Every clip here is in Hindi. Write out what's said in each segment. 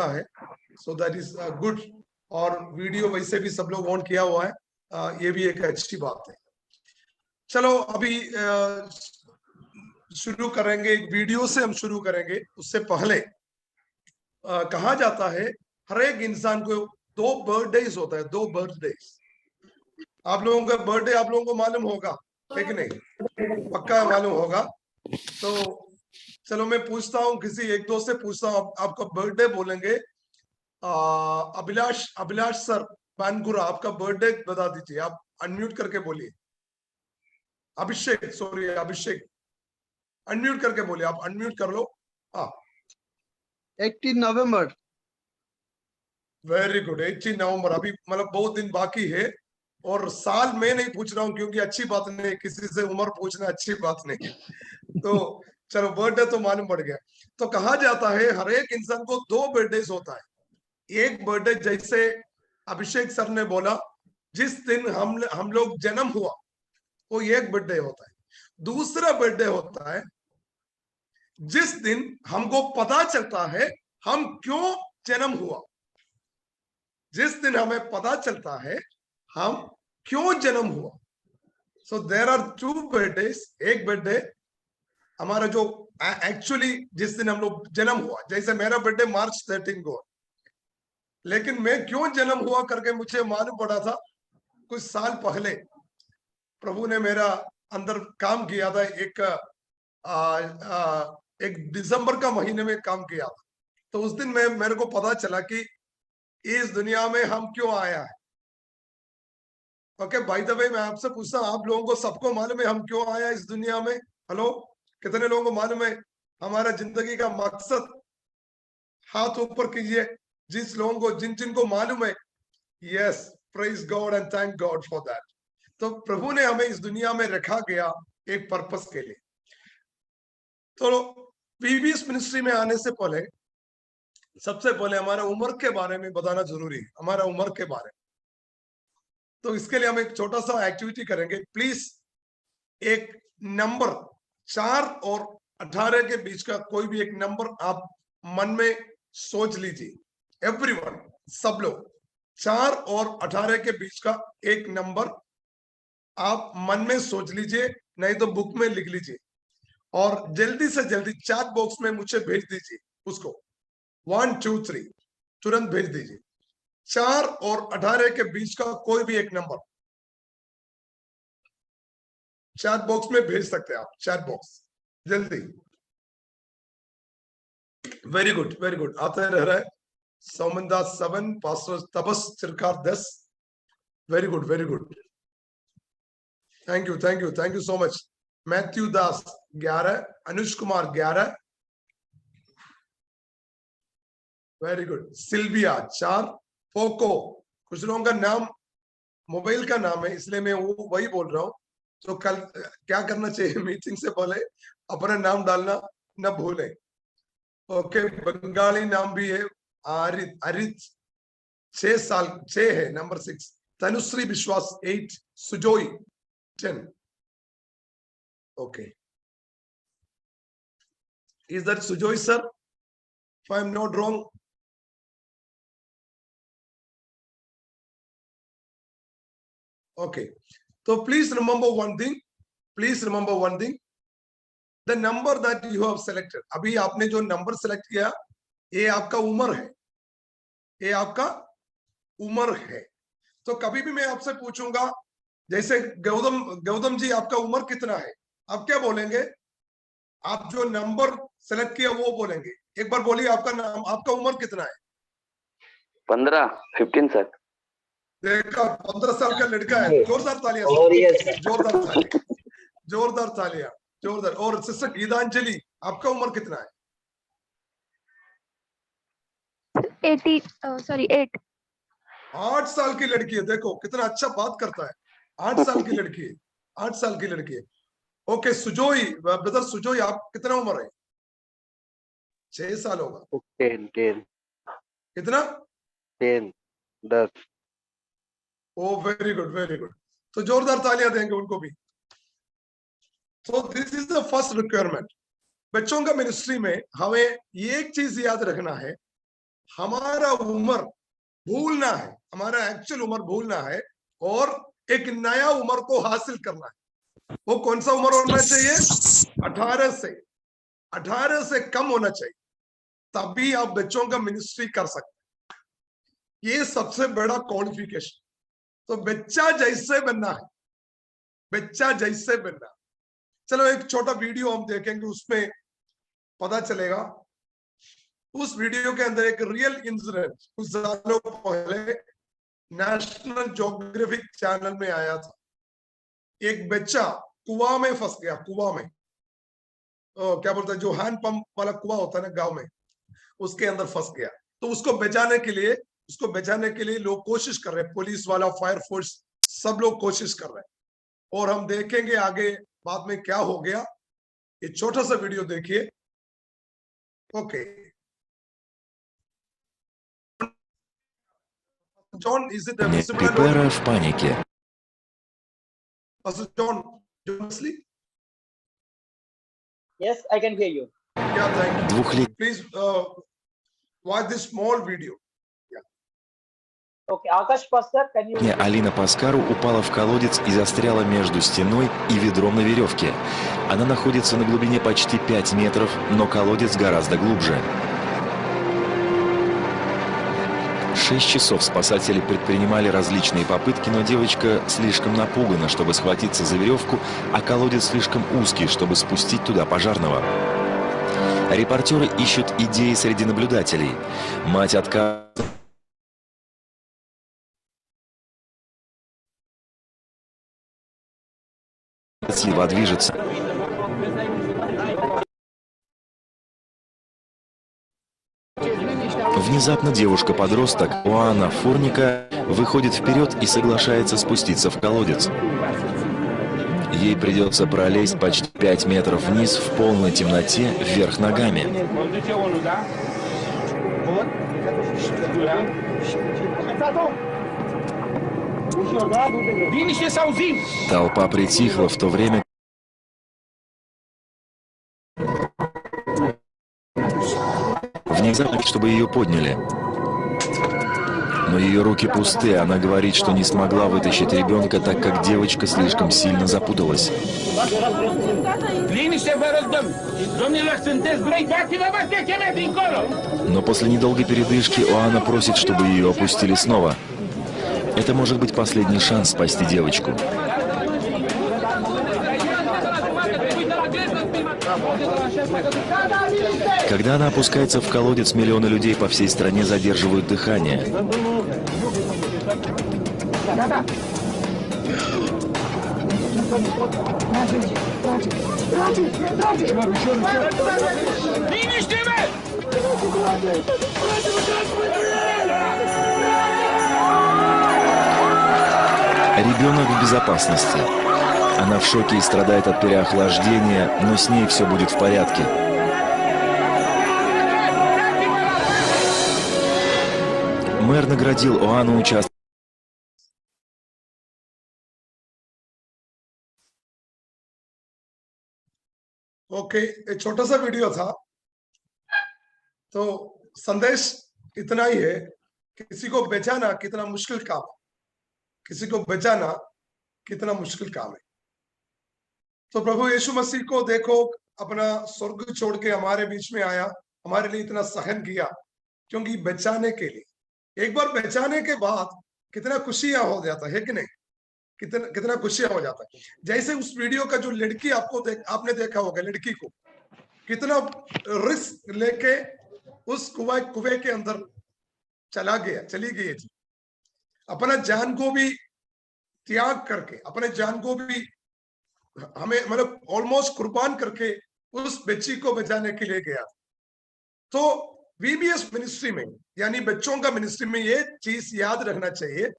है, सो दैट इज गुड। और वीडियो वैसे भी सब लोग ऑन किया हुआ है, ये भी एक अच्छी बात है। चलो अभी शुरू करेंगे, एक वीडियो से हम शुरू करेंगे। उससे पहले कहा जाता है हर एक इंसान को 2 बर्थडेज होता है, 2 बर्थडेज। आप लोगों का बर्थडे आप लोगों को मालूम होगा है कि नहीं? पक्का मालूम होगा। तो चलो मैं पूछता हूँ, किसी एक दो से पूछता हूँ, आपका बर्थडे बोलेंगे। अभिलाष अभिलाष सर बानगुरा, आपका बर्थडे बता दीजिए, आप अनम्यूट करके बोलिए। अभिषेक, सॉरी अभिषेक, अनम्यूट करके बोलिए, आप अनम्यूट कर लो। हाँ 18 नवंबर। वेरी गुड, 18 नवंबर। अभी मतलब बहुत दिन बाकी है। और साल में नहीं पूछ रहा हूँ क्योंकि अच्छी बात नहीं, किसी से उम्र पूछना अच्छी बात नहीं। तो चलो बर्थडे तो मालूम पड़ गया। तो कहा जाता है हर एक इंसान को 2 बर्थडे होता है। एक बर्थडे जैसे अभिषेक सर ने बोला, जिस दिन हम लोग जन्म हुआ, वो एक बर्थडे होता है। दूसरा बर्थडे होता है जिस दिन हमको पता चलता है हम क्यों जन्म हुआ। जिस दिन हमें पता चलता है हम क्यों जन्म हुआ। So there are 2 birthdays. एक बर्थडे हमारा जो एक्चुअली जिस दिन हम लोग जन्म हुआ, जैसे मेरा बर्थडे मार्च 13 को, लेकिन मैं क्यों जन्म हुआ करके मुझे मालूम पड़ा था कुछ साल पहले। प्रभु ने मेरा अंदर काम किया था। एक दिसंबर का महीने में काम किया था। तो उस दिन मेरे को पता चला कि इस दुनिया में हम क्यों आया है। ओके, बाय द वे मैं आपसे पूछता हूँ, आप लोगों को सबको मालूम है हम क्यों आया इस दुनिया में? हेलो, कितने लोगों को मालूम है हमारा जिंदगी का मकसद? हाथ ऊपर कीजिए जिस लोगों को, जिन को मालूम है। Yes, praise God and thank God for that. तो प्रभु ने हमें इस दुनिया में रखा गया एक पर्पस के लिए। तो पीबीएस मिनिस्ट्री में आने से पहले सबसे पहले हमारा उम्र के बारे में बताना जरूरी है, हमारा उम्र के बारे में। तो इसके लिए हम एक छोटा सा एक्टिविटी करेंगे। प्लीज एक नंबर 4 और 18 के बीच का कोई भी एक नंबर आप मन में सोच लीजिए। एवरीवन, सब लोग 4 और 18 के बीच का एक नंबर आप मन में सोच लीजिए, नहीं तो बुक में लिख लीजिए और जल्दी से जल्दी चैट बॉक्स में मुझे भेज दीजिए उसको। 1 2 3 तुरंत भेज दीजिए। 4 और 18 के बीच का कोई भी एक नंबर चैट बॉक्स में भेज सकते हैं आप। चैट बॉक्स जल्दी। वेरी गुड, वेरी गुड, आते रह रहा है। Souman Das 7, pastor Tapas Chirkar 10। Very good, very good, thank you, thank you, thank you so much. Matthew Das 11, Anuj Kumar 11, very good. Sylvia 4, पोको, कुछ लोगों का नाम मोबाइल का नाम है इसलिए मैं वो वही बोल रहा हूँ। तो कल क्या करना चाहिए, मीटिंग से पहले अपना नाम डालना न भूलें। ओके, बंगाली नाम भी है, अरित, अरित 6 साल 6 है, number 6। Tanushree Biswas 8, Sujoy 10। Okay, is that Sujoy sir? If I am not wrong. Okay, तो please remember one thing, please remember one thing, the number that you have selected. अभी आपने जो नंबर सेलेक्ट किया ये आपका उम्र है, ये आपका उम्र है। तो कभी भी मैं आपसे पूछूंगा, जैसे गौतम, गौतम जी आपका उम्र कितना है, आप क्या बोलेंगे? आप जो नंबर सेलेक्ट किया वो बोलेंगे। एक बार बोलिए आपका नाम, आपका उम्र कितना है? 15 सर। देखा, 15 साल का लड़का है। जोरदार तालियां, जोरदार तालियां, जोरदार तालियां, जोरदार। और सिस्टर गीतांजलि आपका उम्र कितना है? 8। 8 साल की लड़की है, देखो कितना अच्छा बात करता है। 8 साल की लड़की है, 8 साल की लड़की है। ओके सुजोई, ब्रदर सुजोई, आप कितना उम्र है? 6 साल होगा। 10 कितना? 10। ओ वेरी गुड, वेरी गुड। तो जोरदार तालियां देंगे उनको भी। तो this is the first requirement. बच्चों का मिनिस्ट्री में हमें ये एक चीज याद रखना है, हमारा उम्र भूलना है, हमारा एक्चुअल उम्र भूलना है और एक नया उम्र को हासिल करना है। वो कौन सा उम्र होना चाहिए? 18 से कम होना चाहिए, तभी आप बच्चों का मिनिस्ट्री कर सकते हैं। ये सबसे बड़ा क्वालिफिकेशन। तो बच्चा जैसे बनना है, बच्चा जैसे बनना। चलो एक छोटा वीडियो हम देखेंगे, उसमें पता चलेगा। उस वीडियो के अंदर एक रियल इंसिडेंट कुछ सालों पहले नेशनल ज्योग्राफिक चैनल में आया था। एक बच्चा कुआं में फंस गया, कुआं में क्या बोलते हैं, जो हैंड पंप वाला कुआं होता है ना गांव में, उसके अंदर फंस गया। तो उसको बचाने के लिए लोग कोशिश कर रहे हैं, पुलिस वाला, फायर फोर्स, सब लोग कोशिश कर रहे हैं। और हम देखेंगे आगे बाद में क्या हो गया। ये छोटा सा वीडियो देखिए। Okay John, is it visible? Пипера в панике. Pastor John, Wesley? Yes, I can hear you. Yeah, thank you. Двухлетний Please watch this small video. Okay, Akash Pastor, can you? Алина Паскару упала в колодец и застряла между стеной и ведром на веревке. Она находится на глубине почти 5 метров, но колодец гораздо глубже. 6 часов спасатели предпринимали различные попытки, но девочка слишком напугана, чтобы схватиться за веревку, а колодец слишком узкий, чтобы спустить туда пожарного. Репортеры ищут идеи среди наблюдателей. Мать отказывается едва движется. Внезапно девушка-подросток Оана Фурника выходит вперед и соглашается спуститься в колодец. Ей придется пролезть почти 5 метров вниз в полной темноте вверх ногами. Толпа притихла в то время, внезапно, чтобы ее подняли. Но ее руки пусты, она говорит, что не смогла вытащить ребенка, так как девочка слишком сильно запуталась. Но после недолгой передышки Оана просит, чтобы ее опустили снова. Это может быть последний шанс спасти девочку. Когда она опускается в колодец, миллионы людей по всей стране задерживают дыхание. Ребенок в безопасности. Она в шоке и страдает от переохлаждения, но с ней все будет в порядке. Мэр наградил Оану участок. Okay, एक छोटा सा वीडियो था। तो संदेश इतना ही है, किसी को बचाना कितना मुश्किल काम है, किसी को बचाना कितना मुश्किल काम है। तो प्रभु यीशु मसीह को देखो, अपना स्वर्ग छोड़ के हमारे बीच में आया, हमारे लिए इतना सहन किया, क्योंकि बचाने के लिए। एक बार बचाने के बाद कितना खुशियां हो जाता है कि नहीं, कितना खुशियां हो जाता है। जैसे उस वीडियो का जो लड़की आपने देखा होगा, लड़की को कितना रिस्क लेके उस कुएं के अंदर चली गई थी, अपना जान को भी त्याग करके, अपने जान को भी हमें मतलब ऑलमोस्ट कुर्बान करके उस बच्ची को बचाने के लिए गया। तो वीबीएस मिनिस्ट्री में, यानी बच्चों का मिनिस्ट्री में, ये चीज याद रखना चाहिए,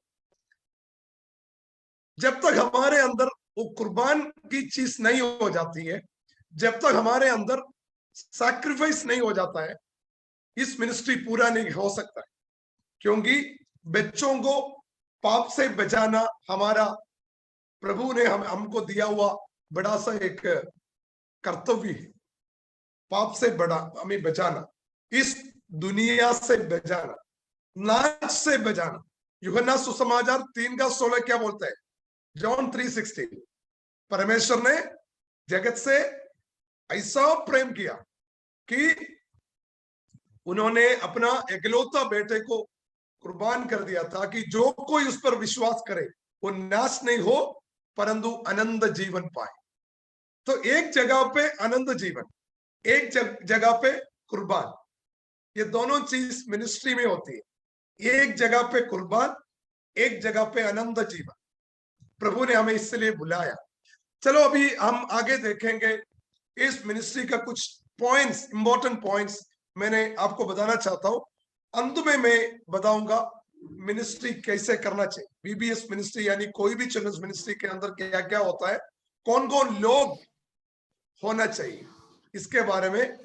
जब तक हमारे अंदर वो कुर्बान की चीज नहीं हो जाती है, जब तक हमारे अंदर सैक्रिफाइस नहीं हो जाता है, इस मिनिस्ट्री पूरा नहीं हो सकता है। क्योंकि बच्चों को पाप से बचाना हमारा प्रभु ने हमको दिया हुआ बड़ा सा एक कर्तव्य है। पाप से बड़ा हमें बचाना, इस दुनिया से बचाना, नाच से बचाना। यूहन्ना सुसमाचार 3:16 क्या बोलता है? जॉन 3:16, परमेश्वर ने जगत से ऐसा प्रेम किया कि उन्होंने अपना एकलौता बेटे को कुर्बान कर दिया ताकि जो कोई उस पर विश्वास करे वो नाश नहीं हो परंतु अनंत जीवन पाए। तो एक जगह पे अनंत जीवन, एक जगह पे कुर्बान, ये दोनों चीज मिनिस्ट्री में होती है। एक जगह पे कुर्बान, एक जगह पे अनंत जीवन। प्रभु ने हमें इसलिए बुलाया। चलो अभी हम आगे देखेंगे इस मिनिस्ट्री का कुछ पॉइंट्स, इंपॉर्टेंट पॉइंट्स मैंने आपको बताना चाहता हूं। अंत में मैं बताऊंगा मिनिस्ट्री कैसे करना चाहिए। बीबीएस मिनिस्ट्री यानी कोई भी चिल्ड्रंस मिनिस्ट्री के अंदर क्या क्या होता है, कौन कौन लोग होना चाहिए, इसके बारे में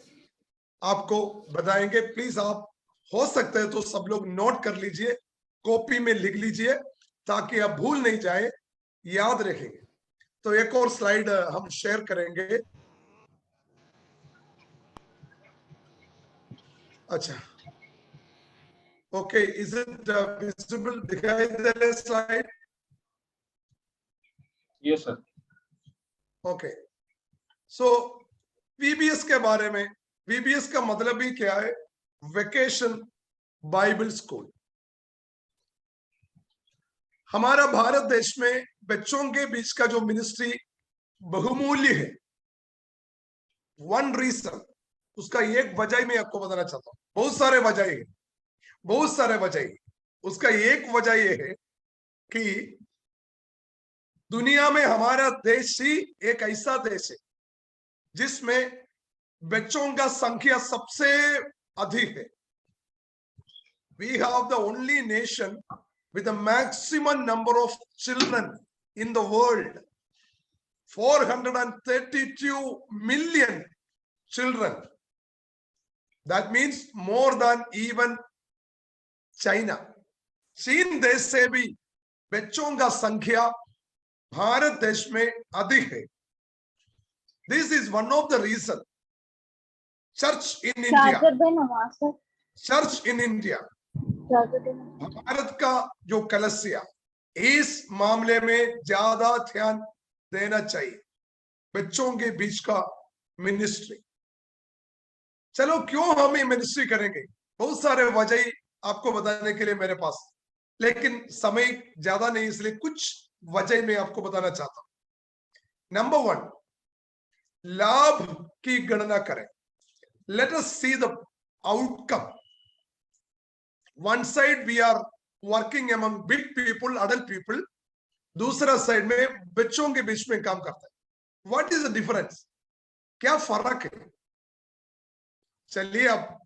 आपको बताएंगे। प्लीज आप हो सकते हैं तो सब लोग नोट कर लीजिए, कॉपी में लिख लीजिए ताकि आप भूल नहीं जाए, याद रखेंगे। तो एक और स्लाइड हम शेयर करेंगे। अच्छा, ओके, इज इट विजिबल? दिखाई दे रहा है स्लाइड? Yes sir. ओके, सो वीबीएस के बारे में, वीबीएस का मतलब ही क्या है? Vacation Bible school. हमारा भारत देश में बच्चों के बीच का जो मिनिस्ट्री बहुमूल्य है, वन रीजन, उसका एक वजह मैं आपको बताना चाहता हूं। बहुत सारे वजह है, बहुत सारे वजह है। उसका एक वजह यह है कि दुनिया में हमारा देश ही एक ऐसा देश है जिसमें बच्चों का संख्या सबसे अधिक है। We have the only nation with the maximum number of children in the world. 432 million children. That means more than even China. चीन देश से भी बच्चों का संख्या भारत देश में अधिक है। This is one of the reasons. Church in India. Church in India, Bharat का जो कलसिया, इस मामले में ज्यादा ध्यान देना चाहिए, बच्चों के बीच का मिनिस्ट्री। चलो क्यों हम ये मिनिस्ट्री करेंगे, बहुत सारे वजह आपको बताने के लिए मेरे पास, लेकिन समय ज्यादा नहीं, इसलिए कुछ वजह मैं आपको बताना चाहता हूं। नंबर 1, लाभ की गणना करें। Let us see the outcome. One side we are working among big people, adult people, दूसरा साइड में बच्चों के बीच में काम करता है। What is the difference? क्या फर्क है? चलिए अब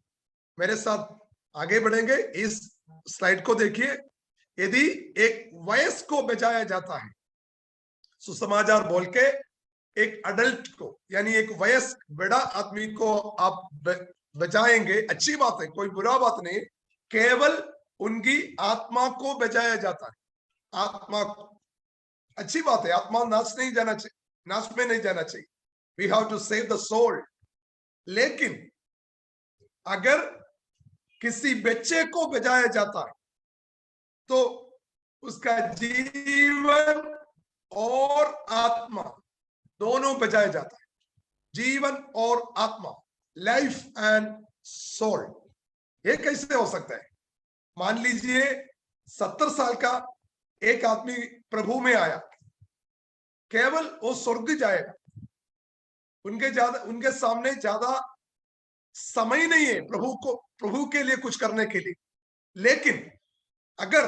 मेरे साथ आगे बढ़ेंगे। इस स्लाइड को देखिए। यदि एक वयस्क को बचाया जाता है, सुसमाचार बोल के एक अडल्ट को, यानी एक वयस्क बड़ा आदमी को आप बचाएंगे, अच्छी बात है, कोई बुरा बात नहीं। केवल उनकी आत्मा को बचाया जाता है। आत्मा अच्छी बात है, आत्मा नाश नहीं जाना चाहिए, नाश में नहीं जाना चाहिए। We have to save the soul. लेकिन अगर किसी बच्चे को बचाया जाता है तो उसका जीवन और आत्मा दोनों बचाया जाता है। जीवन और आत्मा, लाइफ एंड सोल। ये कैसे हो सकता है? मान लीजिए 70 साल का एक आदमी प्रभु में आया, केवल वो स्वर्ग जाएगा, उनके सामने ज्यादा समय नहीं है प्रभु के लिए कुछ करने के लिए। लेकिन अगर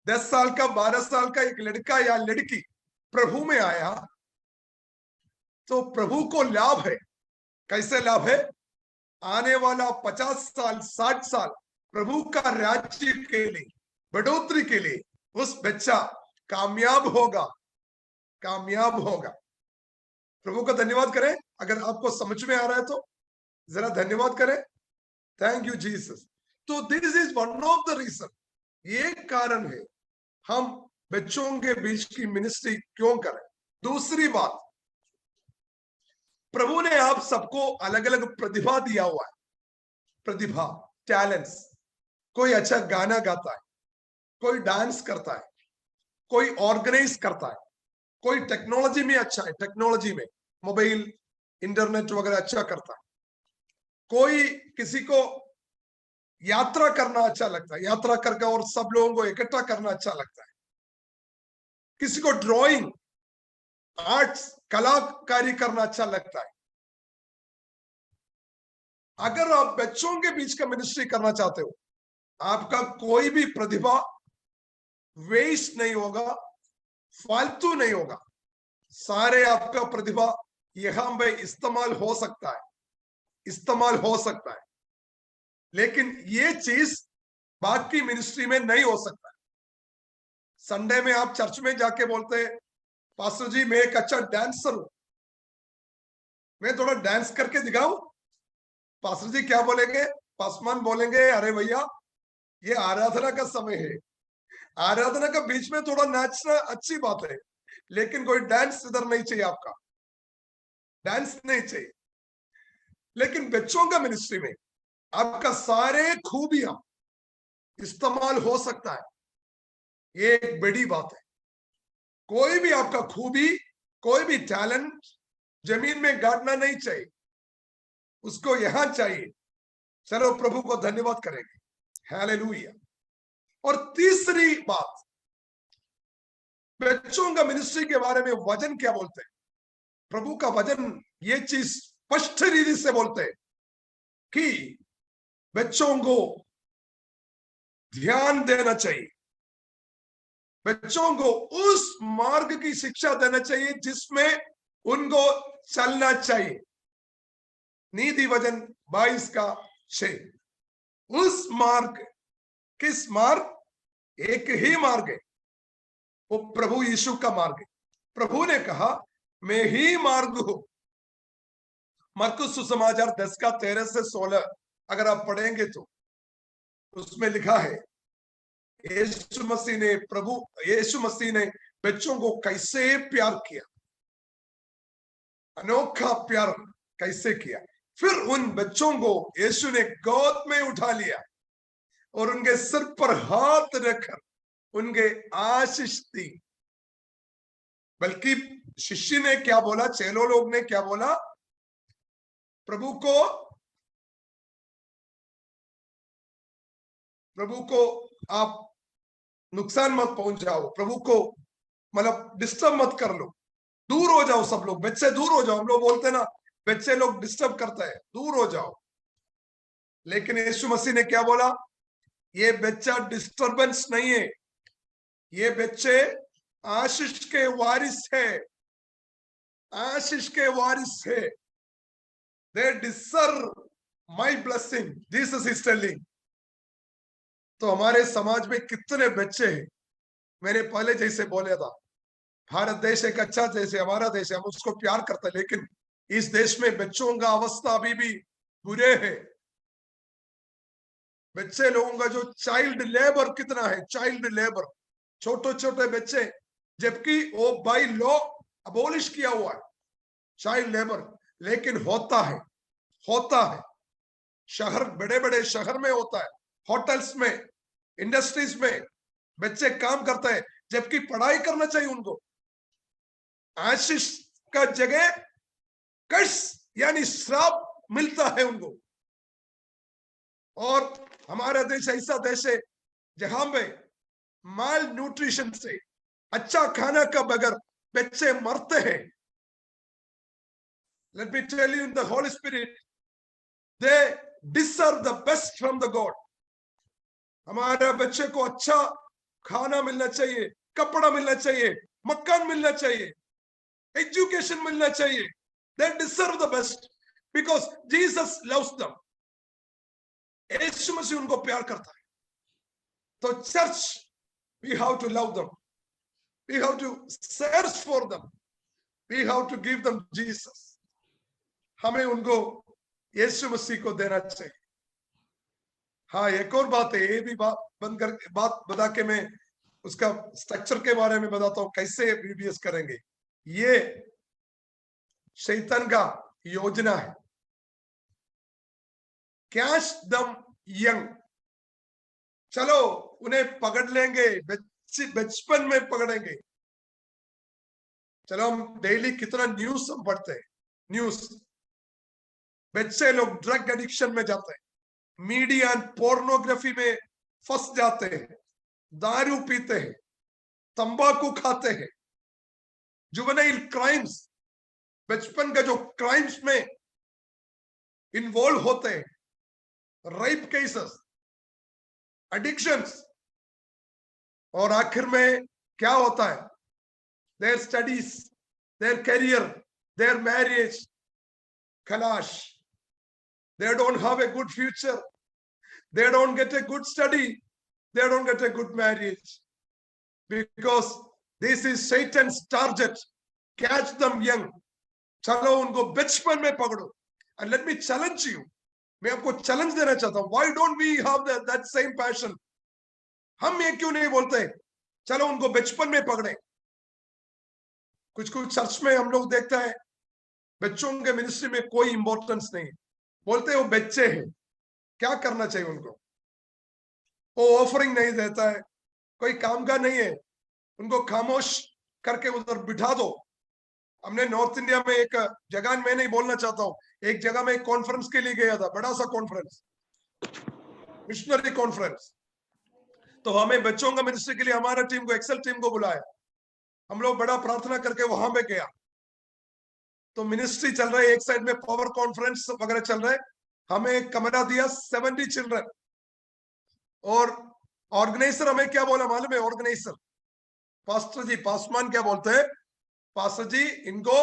10 साल का, 12 साल का एक लड़का या लड़की प्रभु में आया तो प्रभु को लाभ है। कैसे लाभ है? आने वाला 50 साल, 60 साल प्रभु का राज्य के लिए, बढ़ोतरी के लिए उस बच्चा कामयाब होगा, कामयाब होगा। प्रभु का धन्यवाद करें। अगर आपको समझ में आ रहा है तो जरा धन्यवाद करें। Thank you Jesus. तो this is one of the reason, ये कारण है हम बच्चों के बीच की मिनिस्ट्री क्यों करें। दूसरी बात, प्रभु ने आप सबको अलग अलग प्रतिभा दिया हुआ है। प्रतिभा, टैलेंट्स, कोई अच्छा गाना गाता है, कोई डांस करता है, कोई ऑर्गेनाइज करता है, कोई टेक्नोलॉजी में अच्छा है, टेक्नोलॉजी में मोबाइल इंटरनेट वगैरह अच्छा करता है, कोई किसी को यात्रा करना अच्छा लगता है, यात्रा करके और सब लोगों को इकट्ठा करना अच्छा लगता है, किसी को ड्राइंग आर्ट्स कलाकारी करना अच्छा लगता है। अगर आप बच्चों के बीच का मिनिस्ट्री करना चाहते हो, आपका कोई भी प्रतिभा वेस्ट नहीं होगा, फालतू नहीं होगा, सारे आपका प्रतिभा यहां पे इस्तेमाल हो सकता है, इस्तेमाल हो सकता है। लेकिन ये चीज बाकी मिनिस्ट्री में नहीं हो सकता है। संडे में आप चर्च में जाके बोलते हैं, पास्टर जी मैं एक अच्छा डांसर हूं, मैं थोड़ा डांस करके दिखाऊं। पास्टर जी क्या बोलेंगे? पासवान बोलेंगे, अरे भैया ये आराधना का समय है, आराधना का बीच में थोड़ा नाचना अच्छी बात है, लेकिन कोई डांस इधर नहीं चाहिए, आपका डांस नहीं चाहिए। लेकिन बच्चों का मिनिस्ट्री में आपका सारे खूबियां इस्तेमाल हो सकता है, ये एक बड़ी बात है। कोई भी आपका खूबी, कोई भी टैलेंट जमीन में गाड़ना नहीं चाहिए, उसको यहां चाहिए। चलो प्रभु को धन्यवाद करेंगे, हालेलुया। और तीसरी बात, बच्चों का मिनिस्ट्री के बारे में वचन क्या बोलते हैं? प्रभु का वचन ये चीज स्पष्ट रीति से बोलते हैं कि बच्चों को ध्यान देना चाहिए, बच्चों को उस मार्ग की शिक्षा देना चाहिए जिसमें उनको चलना चाहिए। नीति वचन 22 का 6। उस मार्ग, किस मार्ग? एक ही मार्ग है, वो प्रभु यीशु का मार्ग है। प्रभु ने कहा मैं ही मार्ग हूं। मरकुस सुसमाचार 10 का 13 से 16 अगर आप पढ़ेंगे तो उसमें लिखा है यीशु मसीह ने बच्चों को कैसे प्यार किया, अनोखा प्यार कैसे किया। फिर उन बच्चों को यीशु ने गोद में उठा लिया और उनके सिर पर हाथ रखकर उनके आशीष दी। बल्कि शिष्य ने क्या बोला, चेलो लोग ने क्या बोला? प्रभु को आप नुकसान मत पहुंचाओ, प्रभु को मतलब डिस्टर्ब मत कर लो, दूर हो जाओ, सब लोग बच्चे दूर हो जाओ। हम लोग बोलते ना बच्चे लोग डिस्टर्ब करते हैं, दूर हो जाओ। लेकिन यीशु मसीह ने क्या बोला? ये बच्चा डिस्टर्बेंस नहीं है, ये बच्चे आशीष के वारिस है, आशीष के वारिस है। They deserve my blessing, Jesus is telling. तो हमारे समाज में कितने बच्चे हैं, मैंने पहले जैसे बोला था, भारत देश एक अच्छा देश है, हमारा देश है, हम उसको प्यार करते हैं। लेकिन इस देश में बच्चों का अवस्था अभी भी बुरे है। बच्चे लोगों का जो चाइल्ड लेबर कितना है, चाइल्ड लेबर, छोटे छोटे बच्चे, जबकि वो बाय लॉ अबोलिश किया हुआ है चाइल्ड लेबर, लेकिन होता है शहर, बड़े बड़े शहर में होता है, होटल्स में, इंडस्ट्रीज में बच्चे काम करते हैं, जबकि पढ़ाई करना चाहिए उनको। आशीष का जगह कर्स यानी श्राप मिलता है उनको। और हमारा देश ऐसा देश है जहां पे माल न्यूट्रिशन से, अच्छा खाना का बगैर बच्चे मरते हैं। Let me tell you, in the holy spirit they deserve the best from the God. हमारे बच्चे को अच्छा खाना मिलना चाहिए, कपड़ा मिलना चाहिए, मकान मिलना चाहिए, एजुकेशन मिलना चाहिए। They deserve the best because Jesus loves them. यीशु मसीह उनको प्यार करता है। तो church, we have to love them, we have to search for them, we have to give them Jesus. हमें उनको यीशु मसीह को देना चाहिए। हाँ, एक और बात है, ये भी बात बता के मैं उसका स्ट्रक्चर के बारे में बताता हूं, कैसे VBS करेंगे। ये शैतान का योजना है, कैच दम यंग, चलो उन्हें पकड़ लेंगे, बचपन में पकड़ेंगे। चलो हम डेली कितना न्यूज हम पढ़ते हैं, न्यूज, बच्चे लोग ड्रग एडिक्शन में जाते हैं, मीडिया एंड पोर्नोग्राफी में फंस जाते हैं, दारू पीते हैं, तंबाकू खाते हैं, जुवेनाइल क्राइम्स, बचपन का जो क्राइम्स में इन्वॉल्व होते हैं, रेप केसेस, एडिक्शंस, और आखिर में क्या होता है? Their studies, their career, their marriage, खलाश। They don't have a good future. They don't get a good study. They don't get a good marriage. Because this is Satan's target. Catch them young. चलो उनको बचपन में पकड़ो. And let me challenge you. मैं आपको चैलेंज देना चाहता हूं. Why don't we have that same passion? हम ये क्यों नहीं बोलते चलो उनको बचपन में पकड़े? कुछ चर्च में हम लोग देखते हैं बच्चों के मिनिस्ट्री में कोई इंपॉर्टेंस नहीं, बोलते वो बच्चे हैं, क्या करना चाहिए उनको? वो ऑफरिंग नहीं देता है, कोई काम का नहीं है, उनको खामोश करके उधर बिठा दो। हमने नॉर्थ इंडिया में एक जगह, मैं नहीं बोलना चाहता हूं, एक जगह में एक कॉन्फ्रेंस के लिए गया था, बड़ा सा कॉन्फ्रेंस, मिशनरी कॉन्फ्रेंस। तो हमें बच्चों का मिनिस्ट्री के लिए हमारा टीम को, एक्सेल टीम को बुलाया, हम लोग बड़ा प्रार्थना करके वहां पे गया। तो मिनिस्ट्री चल रहा है, एक साइड में पावर कॉन्फ्रेंस वगैरह चल रहा है, हमें एक कमरा दिया, 70 चिल्ड्रन, और ऑर्गेनाइजर हमें क्या बोला मालूम है? ऑर्गेनाइजर पास्टर जी, पासमान क्या बोलते हैं? पास्टर जी इनको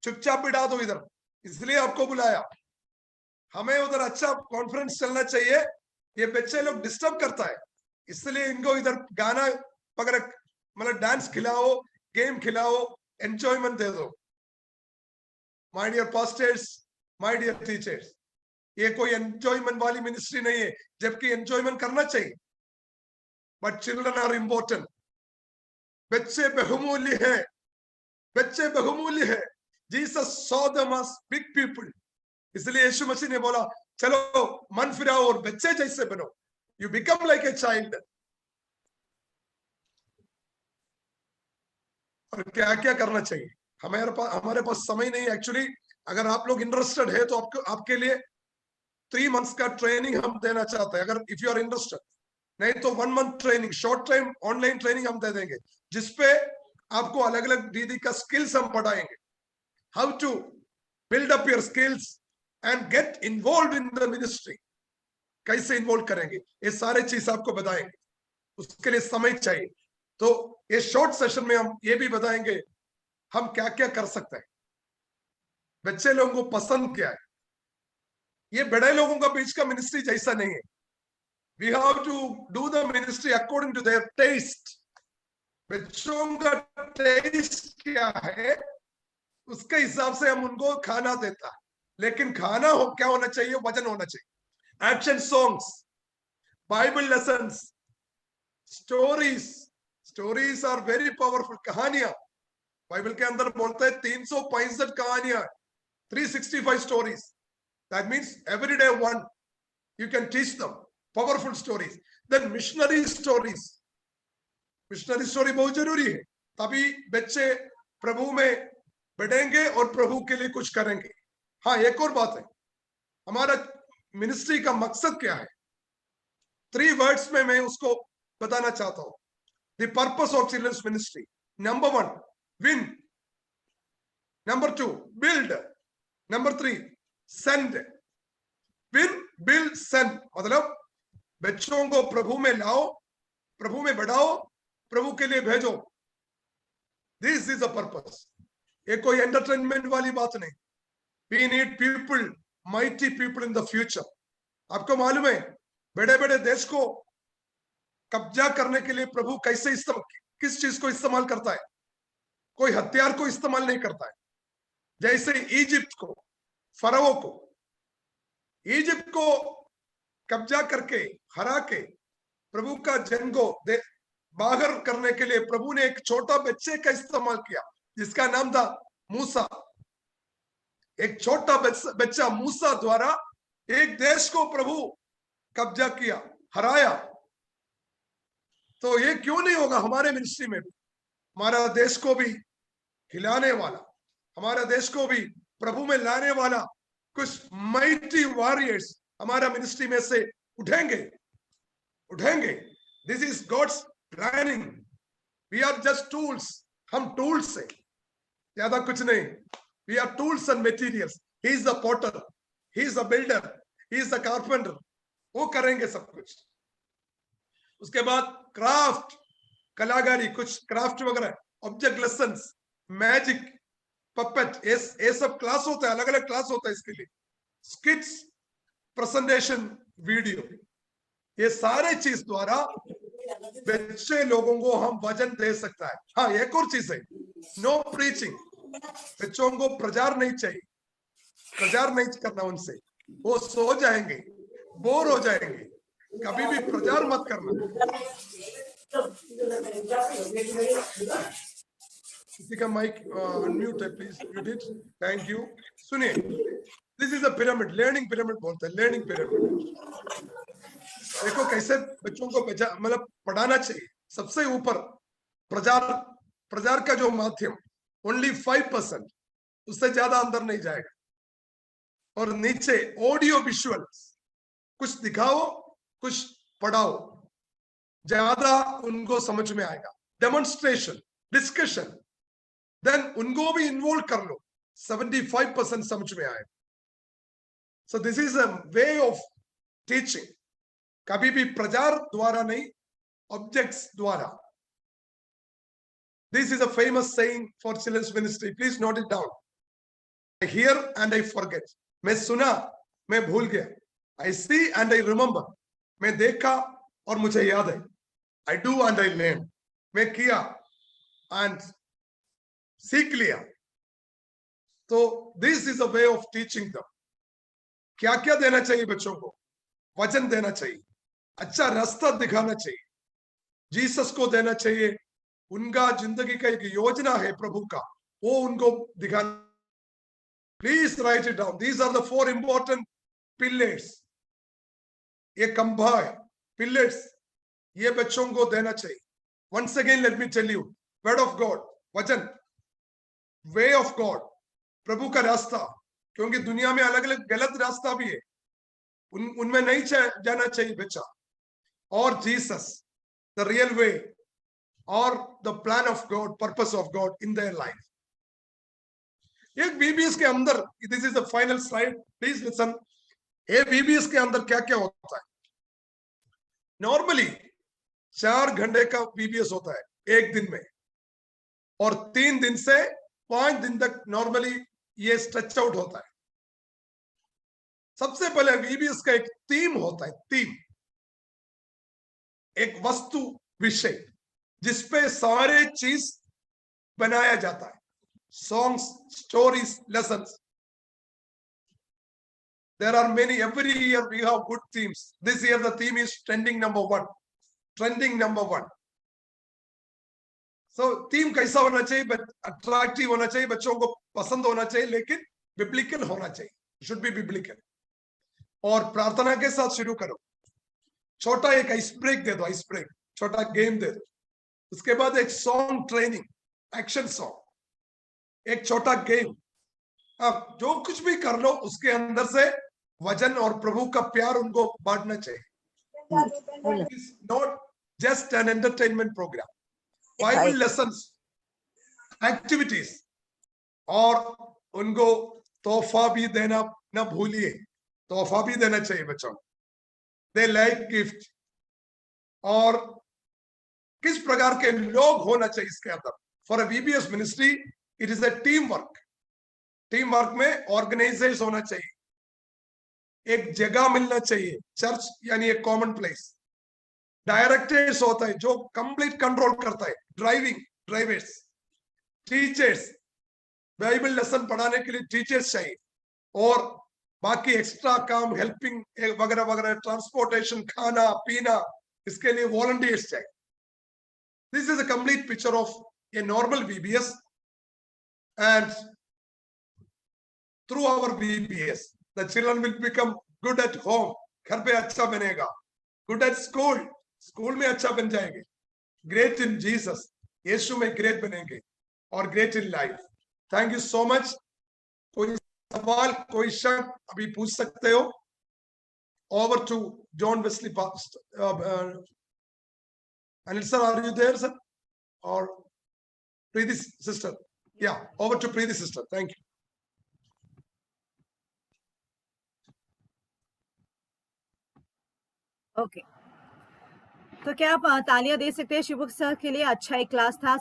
चुपचाप बिठा दो इधर, इसलिए आपको बुलाया, हमें उधर अच्छा कॉन्फ्रेंस चलना चाहिए, ये बच्चे लोग डिस्टर्ब करता है, इसलिए इनको इधर गाना वगैरह मतलब डांस खिलाओ, गेम खिलाओ, एंजॉयमेंट दे दो। My dear pastors, my dear teachers, ये कोई एंजॉयमेंट वाली मिनिस्ट्री नहीं है, जबकि एंजॉयमेंट करना चाहिए, बट चिल्ड्रन आर इंपॉर्टेंट। बच्चे बहुमूल्य है, बच्चे बहुमूल्य है। Jesus saw them as big people, इसलिए यीशु मसीह ने बोला चलो मन फिराओ और बच्चे जैसे बनो, you become like a child. और क्या क्या करना चाहिए? हमारे पास समय नहीं एक्चुअली। अगर आप लोग इंटरेस्टेड है तो आपके लिए 3 months का ट्रेनिंग हम देना चाहते हैं, अगर इफ यू आर इंटरेस्टेड। नहीं तो 1 month training, short time online training हम दे देंगे, जिसपे आपको अलग अलग दीदी का स्किल्स हम पढ़ाएंगे, how to build up your skills and get involve in the ministry. कैसे इन्वॉल्व करेंगे ये सारे चीज आपको बताएंगे, उसके लिए समय चाहिए। तो ये शॉर्ट सेशन में हम ये भी बताएंगे हम क्या क्या कर सकते हैं, बच्चे लोगों को पसंद क्या है। ये बड़े लोगों का बीच का मिनिस्ट्री जैसा नहीं है। We have to do the ministry according to their taste. बच्चों का टेस्ट क्या है उसके हिसाब से हम उनको खाना देता है, लेकिन खाना क्या होना चाहिए? वजन होना चाहिए। Action songs, Bible lessons, stories. Stories are very powerful. कहानियां, बाइबल के अंदर बोलते हैं 365 कहानियां, 365 stories. That means every day one you can teach them powerful stories. Then missionary stories, missionary story बहुत जरूरी है, तभी बच्चे प्रभु में बढ़ेंगे और प्रभु के लिए कुछ करेंगे। हाँ, एक और बात है, हमारा मिनिस्ट्री का मकसद क्या है? 3 words में मैं उसको बताना चाहता हूं। The purpose of children's ministry, number 1 win, number 2 build, number 3 send. Win, build, send मतलब बच्चों को प्रभु में लाओ, प्रभु में बढ़ाओ, प्रभु के लिए भेजो। This is the purpose. ये कोई एंटरटेनमेंट वाली बात नहीं। We need people, mighty people in the future. आपको मालूम है बड़े बड़े देश को कब्जा करने के लिए प्रभु कैसे किस चीज को इस्तेमाल करता है? कोई हथियार को इस्तेमाल नहीं करता है। जैसे इजिप्ट को, फराओ को, इजिप्ट को कब्जा करके हरा के प्रभु का जन को बाहर करने के लिए प्रभु ने एक छोटा बच्चे का इस्तेमाल किया, जिसका नाम था मूसा। एक छोटा बच्चा मूसा द्वारा एक देश को प्रभु कब्जा किया, हराया, तो ये क्यों नहीं होगा हमारे मिनिस्ट्री में भी? हमारा देश को भी हिलाने वाला, हमारे देश को भी प्रभु में लाने वाला कुछ माइटी वॉरियर्स हमारा मिनिस्ट्री में से उठेंगे, उठेंगे। This is God's planning. We are just tools, हम टूल्स है, ज्यादा कुछ नहीं। We are tools and materials. He is the potter, he is the builder, he is the carpenter. वो करेंगे सब कुछ। उसके बाद क्राफ्ट, कलाकारी, कुछ क्राफ्ट वगैरह, ऑब्जेक्ट लेसन्स, मैजिक, पपेट, ये सब क्लास होता है, अलग अलग क्लास होता है इसके लिए। स्किट्स, प्रेजेंटेशन, वीडियो, ये सारे चीज द्वारा बच्चे लोगों को हम वचन दे सकता है। हाँ, एक और चीज है, नो प्रीचिंग। बच्चों को प्रचार नहीं चाहिए, प्रचार नहीं करना उनसे, वो सो जाएंगे, बोर हो जाएंगे। कभी भी प्रचार मत करना। किसी का माइक अनम्यूट है, please mute it. Thank you. सुनिए, this is a pyramid, learning pyramid बोलते हैं, लर्निंग पिरामिड। देखो कैसे बच्चों को मतलब पढ़ाना चाहिए। सबसे ऊपर प्रचार, प्रचार का जो माध्यम ओनली 5%, उससे ज्यादा अंदर नहीं जाएगा। और नीचे ऑडियो विजुअल, कुछ दिखाओ, कुछ पढ़ाओ, ज्यादा उनको समझ में आएगा। डेमोन्स्ट्रेशन, डिस्कशन, देन उनको भी इन्वॉल्व कर लो, 75% समझ में आएगा। सो this is a way of teaching. कभी भी प्रचार द्वारा नहीं, ऑब्जेक्ट्स द्वारा। This is a famous saying for children's ministry. Please note it down. I hear and I forget. मैं सुना, मैं भूल गया। I see and I remember. मैं देखा और मुझे याद है। I do and I learn. मैं किया and सीख लिया। तो this is a way of teaching them. क्या क्या देना चाहिए बच्चों को? वचन देना चाहिए, अच्छा रास्ता दिखाना चाहिए, जीसस को देना चाहिए। उनका जिंदगी का एक योजना है प्रभु का, वो उनको दिखाना। Please write it down. These are the 4 important pillars. ये खंभा है, पिलर्स, ये बच्चों को देना चाहिए। Once again let me tell you, word of God, वचन, वे ऑफ गॉड, प्रभु का रास्ता। क्योंकि दुनिया में अलग अलग गलत रास्ता भी है, उनमें नहीं जाना चाहिए बच्चा। और Jesus, the real way, or the plan of God, purpose of God in their life. एक बीबीएस के अंदर, this is the final slide, please listen. ये बीबीएस के अंदर क्या क्या होता है? नॉर्मली 4 घंटे का बीबीएस होता है एक दिन में, और 3 दिन से 5 दिन तक नॉर्मली ये स्ट्रेच आउट होता है। सबसे पहले बीबीएस का एक थीम होता है, थीम, एक वस्तु विषय जिसपे सारे चीज बनाया जाता है। Songs, stories, lessons, there are many. Every year we have good themes. This year the theme is trending number 1, trending number 1। So theme कैसा होना चाहिए? अट्रैक्टिव होना चाहिए, बच्चों को पसंद होना चाहिए, लेकिन बिब्लिकल होना चाहिए, शुड बी बिब्लिकल। और प्रार्थना के साथ शुरू करो। छोटा एक आइस ब्रेक दे दो, आइस ब्रेक, छोटा गेम दे दो। उसके बाद एक सॉन्ग ट्रेनिंग, एक्शन सॉन्ग, एक छोटा गेम। अब जो कुछ भी कर लो, उसके अंदर से वचन और प्रभु का प्यार उनको बांटना चाहिए। It's not just an entertainment program. Bible lessons, activities, और उनको तोहफा भी देना ना भूलिए, तोहफा भी देना चाहिए बच्चों को। They like gift. और किस प्रकार के लोग होना चाहिए इसके अंदर? For a BBS ministry it is a team work. Team work में ऑर्गेनाइजर्स होना चाहिए, एक जगह मिलना चाहिए, चर्च यानी एक कॉमन प्लेस। डायरेक्टर्स होता है जो कंप्लीट कंट्रोल करता है, driving, drivers, teachers, Bible lesson पढ़ाने के लिए टीचर्स चाहिए, और बाकी एक्स्ट्रा काम, हेल्पिंग वगैरह वगैरह, ट्रांसपोर्टेशन, खाना पीना, इसके लिए वॉलंटियर्स चाहिए। This is a complete picture of a normal VBS, and through our VBS, the children will become good at home, घर पे अच्छा बनेगा, गुड एट स्कूल, स्कूल में अच्छा बन जाएंगे, ग्रेट इन जीसस, यीशु में ग्रेट बनेंगे और great in life. Thank you so much. कोई सवाल, कोई शक अभी पूछ सकते हो। Over to John Wesley pastor. Anil sir, are you there, sir? Or Preeti sister? Yeah, over to Preeti sister. Thank you. Okay, तो क्या आप तालियां दे सकते हैं शुभक सर के लिए? अच्छा एक क्लास था,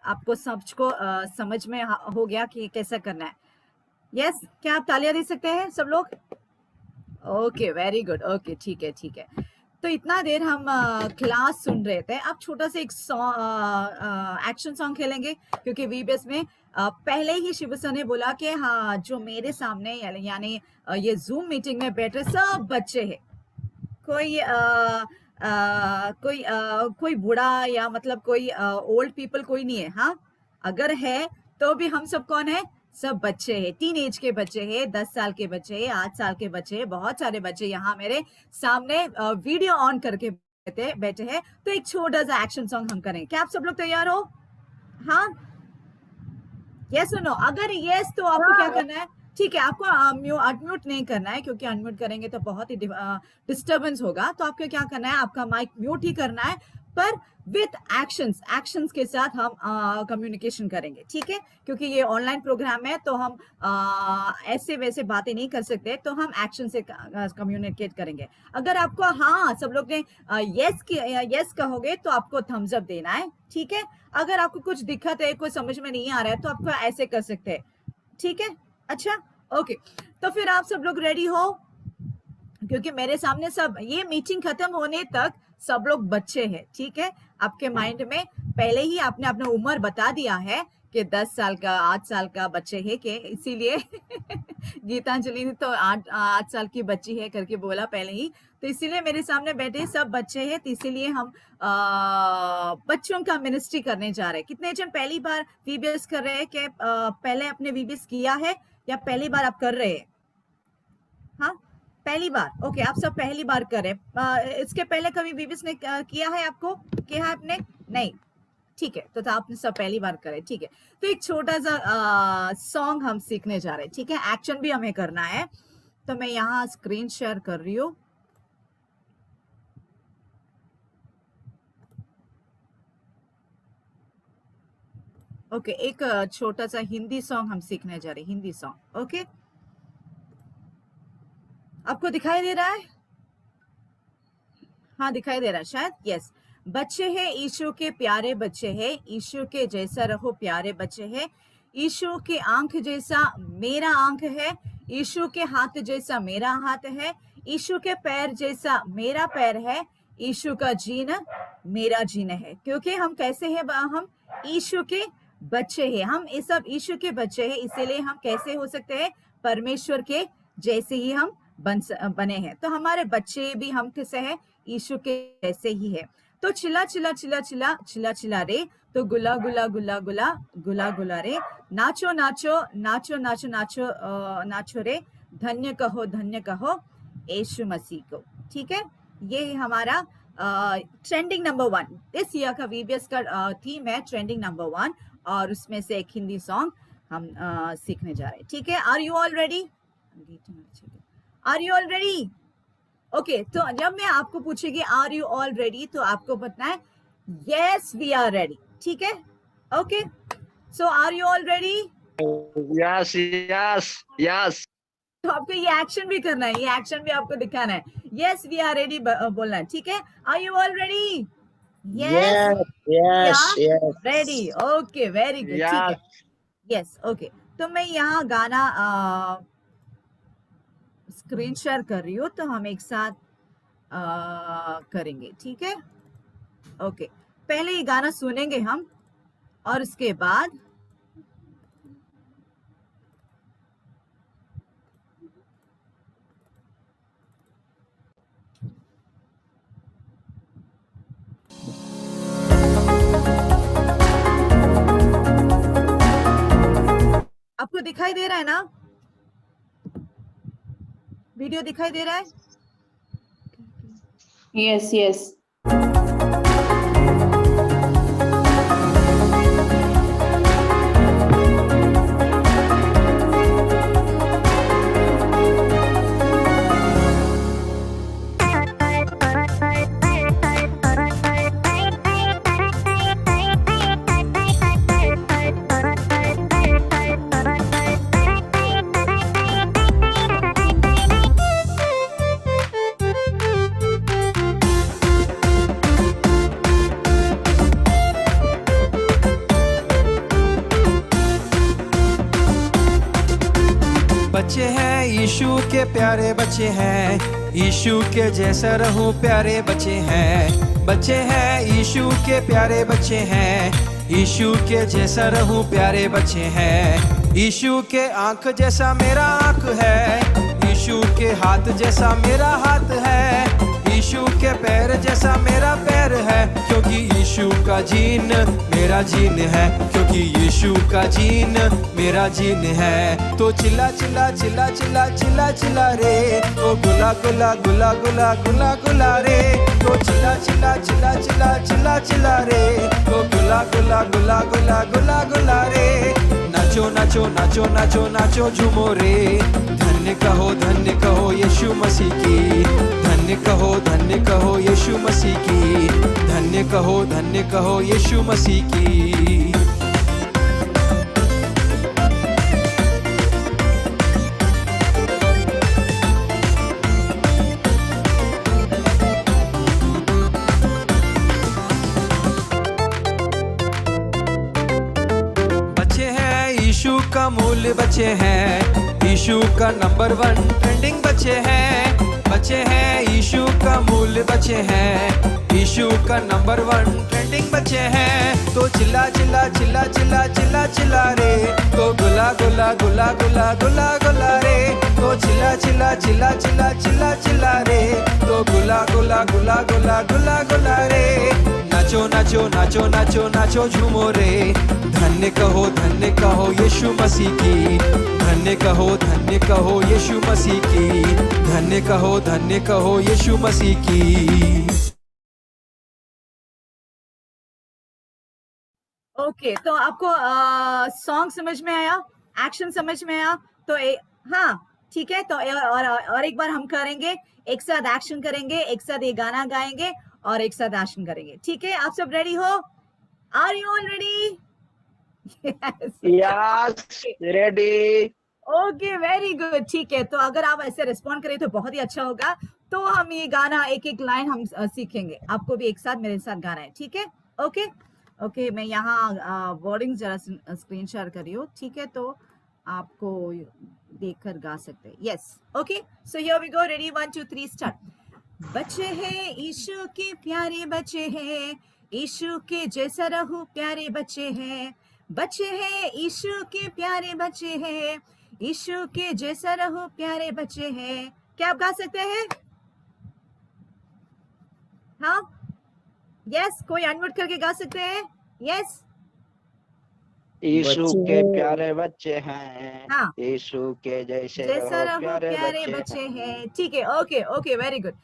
आपको सबको समझ में हो गया कि कैसा करना है। यस, क्या आप तालियां दे सकते हैं सब लोग? Okay, very good. ओके, ठीक है, ठीक है। तो इतना देर हम क्लास सुन रहे थे। अब छोटा सा एक एक्शन सॉन्ग खेलेंगे, क्योंकि वीबीएस में पहले ही शिव सर ने बोला कि हाँ, जो मेरे सामने यानी ये जूम मीटिंग में बैठे सब बच्चे हैं, कोई बूढ़ा या मतलब कोई ओल्ड पीपल कोई नहीं है। हाँ, अगर है तो भी हम सब कौन है? सब बच्चे हैं, टीन एज के बच्चे हैं, 10 साल के बच्चे हैं, 8 साल के बच्चे हैं, बहुत सारे बच्चे यहाँ मेरे सामने वीडियो ऑन करके बैठे हैं। तो एक छोटा सा एक्शन सॉन्ग हम करें। क्या आप सब लोग तैयार हो? हाँ, यस और नो? अगर यस तो आपको क्या करना है? ठीक है, आपको अनम्यूट नहीं करना है, क्योंकि अनम्यूट करेंगे तो बहुत ही डिस्टर्बेंस होगा। तो आपको क्या करना है? आपका माइक म्यूट ही करना है, पर विथ एक्शंस के साथ हम कम्युनिकेशन करेंगे, ठीक है? क्योंकि ये ऑनलाइन प्रोग्राम है, तो हम ऐसे वैसे बातें नहीं कर सकते, तो हम एक्शन से कम्युनिकेट करेंगे। अगर आपको हाँ सब लोग ने यस कहोगे तो आपको थम्स अप देना है, ठीक है? अगर आपको कुछ दिक्कत है, कोई समझ में नहीं आ रहा है, तो आपको ऐसे कर सकते हैं, ठीक है? अच्छा, ओके। तो फिर आप सब लोग रेडी हो? क्योंकि मेरे सामने सब, ये मीटिंग खत्म होने तक सब लोग बच्चे हैं, ठीक है? आपके माइंड में पहले ही आपने अपना उम्र बता दिया है कि 10 साल का, 8 साल का बच्चे है के, इसीलिए गीतांजलि ने तो 8 साल की बच्ची है करके बोला पहले ही। तो इसीलिए मेरे सामने बैठे सब बच्चे हैं, तो इसीलिए हम बच्चों का मिनिस्ट्री करने जा रहे हैं। कितने जन पहली बार वीबीएस कर रहे हैं? कि पहले आपने वीबीएस किया है या पहली बार आप कर रहे हैं? हाँ, पहली बार। ओके, आप सब पहली बार करें। इसके पहले कभी वीबीएस ने किया है? आपको किया है आपने? नहीं, ठीक है, तो आपने सब पहली बार करें, ठीक है? तो एक छोटा सा सॉन्ग हम सीखने जा रहे हैं, ठीक है? एक्शन भी हमें करना है। तो मैं यहाँ स्क्रीन शेयर कर रही हूँ। ओके, एक छोटा सा हिंदी सॉन्ग हम सीखने जा रहे हैं, हिंदी सॉन्ग। ओके, आपको दिखाई दे रहा है? हाँ, दिखाई दे रहा है शायद। यस, बच्चे हैं यीशु के प्यारे बच्चे हैं, यीशु के जैसा रहो प्यारे बच्चे हैं, यीशु के आंख जैसा मेरा आंख है, यीशु के हाथ जैसा मेरा हाथ है, यीशु के पैर जैसा मेरा पैर है, यीशु का जीना मेरा जीना है। क्योंकि हम कैसे हैं? हम यीशु के बच्चे हैं, हम ये सब यीशु के बच्चे हैं, इसीलिए हम कैसे हो सकते हैं? परमेश्वर के जैसे ही हम बने हैं। तो हमारे बच्चे भी हम कैसे हैं? यीशु के जैसे ही है। तो चिल्ला चिल्ला चिल्ला चिल्ला चिल्ला चिल्ला रे, तो गुला गुला गुला गुला गुला गुला रे, नाचो नाचो नाचो नाचो नाचो नाचो रे, धन्य कहो यीशु मसीह को, ठीक है? ये हमारा ट्रेंडिंग नंबर 1 इस ईयर का वीबीएस का थीम है, ट्रेंडिंग नंबर 1, और उसमें से एक हिंदी सॉन्ग हम सीखने जा रहे हैं, ठीक है? Are you all ready? Are you all ready? Okay, तो जब मैं आपको पूछेगी आर यू ऑल रेडी, तो आपको बताना है यस वी आर रेडी, ठीक है? Okay, so are you all ready? Yes yes yes. तो आपको ये एक्शन भी करना है, ये एक्शन भी आपको दिखाना है। यस वी आर रेडी बोलना है, ठीक है? Are you all ready? Yes Yes. Ready. Okay, very good, ठीक है? Yes, okay. तो मैं यहाँ गाना स्क्रीन शेयर कर रही हूँ, तो हम एक साथ करेंगे, ठीक है? ओके, पहले ये गाना सुनेंगे हम, और उसके बाद आपको दिखाई दे रहा है ना? वीडियो दिखाई दे रहा है? Yes, yes. बच्चे हैं यीशु के प्यारे बच्चे हैं, यीशु के जैसा रहूं प्यारे बच्चे हैं। बच्चे हैं यीशु के प्यारे बच्चे हैं, यीशु के जैसा रहूं प्यारे बच्चे हैं। यीशु के आंख जैसा मेरा आंख है, यीशु के हाथ जैसा मेरा हाथ है, यीशु के पैर जैसा मेरा पैर है, क्योंकि यीशु का जीन मेरा जीन है, क्योंकि यीशु का जीन मेरा जीन है। तो चिल्ला चिल्ला चिल्ला चिल्ला चिल्ला चिल्ला रे, तो गुला गुला गुला गुला गुला गुला रे, तो चिल्ला चिल्ला चिल्ला चिल्ला चिल्ला चिल्ला रे, तो गुला गुला गुला गुला गुला गुला रे। नाचो नाचो नाचो नाचो नाचो झूमो रे, धन्य कहो यीशु मसीह की, धन्य कहो यीशु मसीह की, धन्य कहो यीशु मसीह की। बच्चे हैं यीशु का मूल बच्चे हैं, यीशु का नंबर 1 ट्रेंडिंग बच्चे हैं। बच्चे हैं यीशु का मूल बच्चे हैं, यीशु का नंबर 1 ट्रेंडिंग बच्चे हैं। तो चिल्ला चिल्ला चिल्ला चिल्ला चिल्ला चिल्ला रे, तो गुला गुला गुला गुला गुला गुला रे, तो चिल्ला चिल्ला चिल्ला चिल्ला चिल्ला चिल्ला रे, तो गुला गुला गुला गुला गुला गुला रे। नाचो नाचो नाचो नाचो नाचो झूमो रे, धन्य कहो यीशु मसीह की, धन्य कहो यीशु मसीह की, धन्य कहो यीशु मसीह की। ओके तो आपको सॉन्ग समझ में आया, एक्शन समझ में आया? तो हाँ ठीक है। तो और एक बार हम करेंगे, एक साथ एक्शन करेंगे, एक साथ ये गाना गाएंगे और एक साथ एक्शन करेंगे। ठीक है, आप सब रेडी हो? Are you all ready? Yes, ready. Okay very good. ठीक है, तो अगर आप ऐसे रिस्पॉन्ड करें तो बहुत ही अच्छा होगा। तो हम ये गाना एक एक लाइन हम सीखेंगे, आपको भी एक साथ मेरे साथ गाना है। ठीक है, ओके ओके। मैं यहाँ वर्डिंग जरा स्क्रीन शेयर कर रही हूँ। ठीक है, तो आपको देखकर गा सकते हैं। Yes okay, so here we go, ready 1 2 3 start. बच्चे हैं यीशु के प्यारे बच्चे हैं, यीशु के जैसा रहूं प्यारे बच्चे हैं। बच्चे हैं यीशु के प्यारे बच्चे हैं, यीशु के जैसा रहो प्यारे बच्चे हैं। क्या आप गा सकते हैं? हाँ यस, कोई अनम्यूट करके गा सकते हैं? यस, यीशु के प्यारे बच्चे हैं, हाँ, यीशु के जैसा रहो प्यारे बच्चे हैं। ठीक है, ओके ओके वेरी गुड।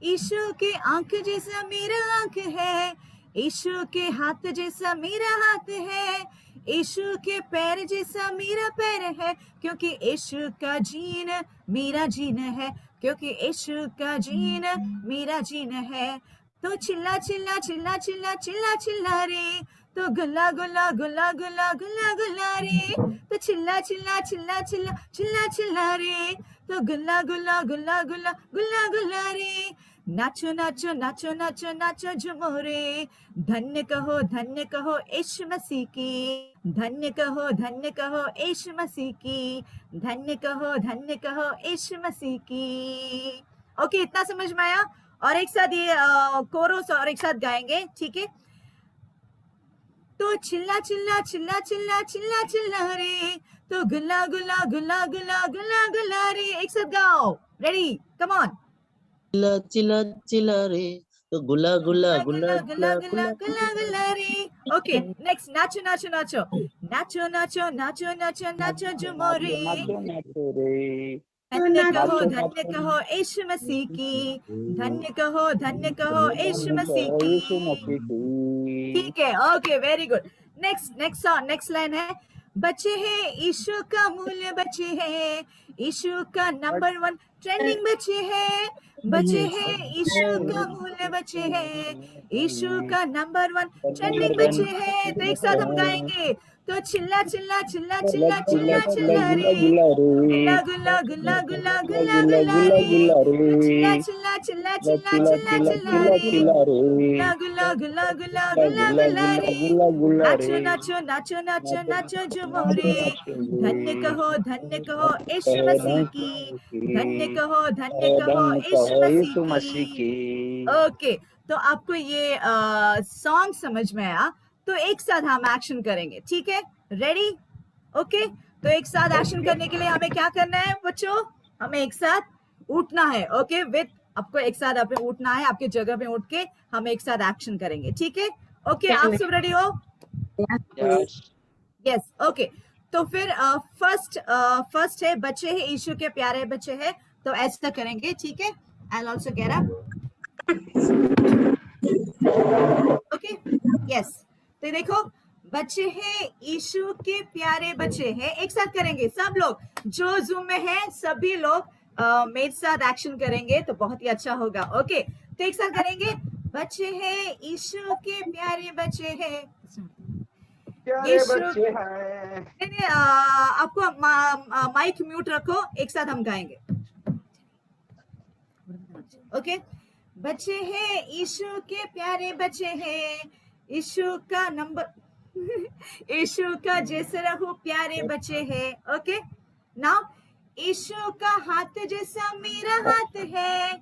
यीशु के आंख जैसा मेरा आंख है, यीशु के हाथ जैसा मेरा हाथ है, यीशु के पैर जैसा मेरा पैर है, क्योंकि यीशु का जीन मेरा जीन है, क्योंकि यीशु का जीन मेरा जीन है। तो चिल्ला चिल्ला चिल्ला चिल्ला चिल्ला चिल्ला रे, तो गुल्ला गुल्ला गुल्ला गुल्ला गुल्ला गुल्ला रे, तो चिल्ला चिल्ला चिल्ला चिल्ला चिल्ला चिल्ला रे, तो गुल्ला गुल्ला गुल्ला गुल्ला गुल्ला गुल्ला रे। नाचो नाचो नाचो नाचो नाचो झूमो रे, धन्य कहो यीशु मसीह की, धन्य कहो यीशु मसीह की, धन्य कहो यीशु मसीह की। ओके, इतना समझ में आया? और एक साथ ये कोरस और एक साथ गाएंगे। ठीक है, तो चिल्ला चिल्ला चिल्ला चिल्ला चिल्ला चिल्ला रे, तो गुल्ला गुल्ला गुल्ला गुल्ला गुल्ला गुल्ला रे। एक साथ गाओ, रेडी, कम ऑन। चिल्ला चिल्ला चिल्ला रे, तो गुला गुला गुला गुला गुल्ला गुल्ला गुल्ला रे। ओके, नेक्स्ट, नाचो नाचो नाचो नाचो नाचो नाचो नाचो नाचो झूमो रे, धन्य कहो यीशु मसीह की, धन्य कहो यीशु मसीह यीशु की। मसीह की। ठीक है, okay, very good. Next line है, बच्चे हैं यीशु का मूल्य, बच्चे हैं यीशु का नंबर 1 ट्रेंडिंग, बच्चे हैं यीशु का मूल्य, बच्चे हैं यीशु का नंबर 1 ट्रेंडिंग, बच्चे हैं। तो एक साथ हम गाएंगे, तो चिल्ला चिल्ला चिल्ला चिल्ला चिल्ला चिल्ला रे, गुल्ला गुल्ला गुल्ला गुल्ला गुल्ला गुल्ला रे, चिल्ला चिल्ला चिल्ला चिल्ला चिल्ला चिल्ला रे, गुल्ला गुल्ला गुल्ला गुल्ला गुल्ला गुल्ला रे, नाचो नाचो नाचो नाचो नाचो झूमो रे, धन्य कहो यीशु मसीह की, धन्य कहो यीशु मसीह की। ओके, तो आपको ये सॉन्ग समझ में आया, तो एक साथ हम एक्शन करेंगे, ठीक है? रेडी? ओके, तो एक साथ एक्शन करने के लिए हमें क्या करना है बच्चों? हमें एक साथ उठना है, ओके? आपको एक साथ आप उठना है, आपके जगह पे उठ के हम एक साथ एक्शन करेंगे, ठीक है? ओके, आप सब रेडी हो? Yes, okay. तो फिर फर्स्ट है, बच्चे हैं यीशु के प्यारे बच्चे हैं, तो ऐसा करेंगे, ठीक है? I also get up, okay, yes. तो देखो, बच्चे हैं यीशु के प्यारे बच्चे हैं, एक साथ करेंगे सब लोग, जो जूम में है सभी लोग मेरे साथ एक्शन करेंगे, तो बहुत ही अच्छा होगा। ओके, तो एक साथ करेंगे, बच्चे हैं यीशु के प्यारे बच्चे हैं, नहीं, आपको माइक म्यूट रखो, एक साथ हम गाएंगे। ओके, बच्चे हैं यीशु के प्यारे बच्चे हैं, यीशु का नंबर यीशु का जैसे रहो प्यारे बच्चे हैं। ओके, नाउ यीशु का हाथ जैसा मेरा हाथ है,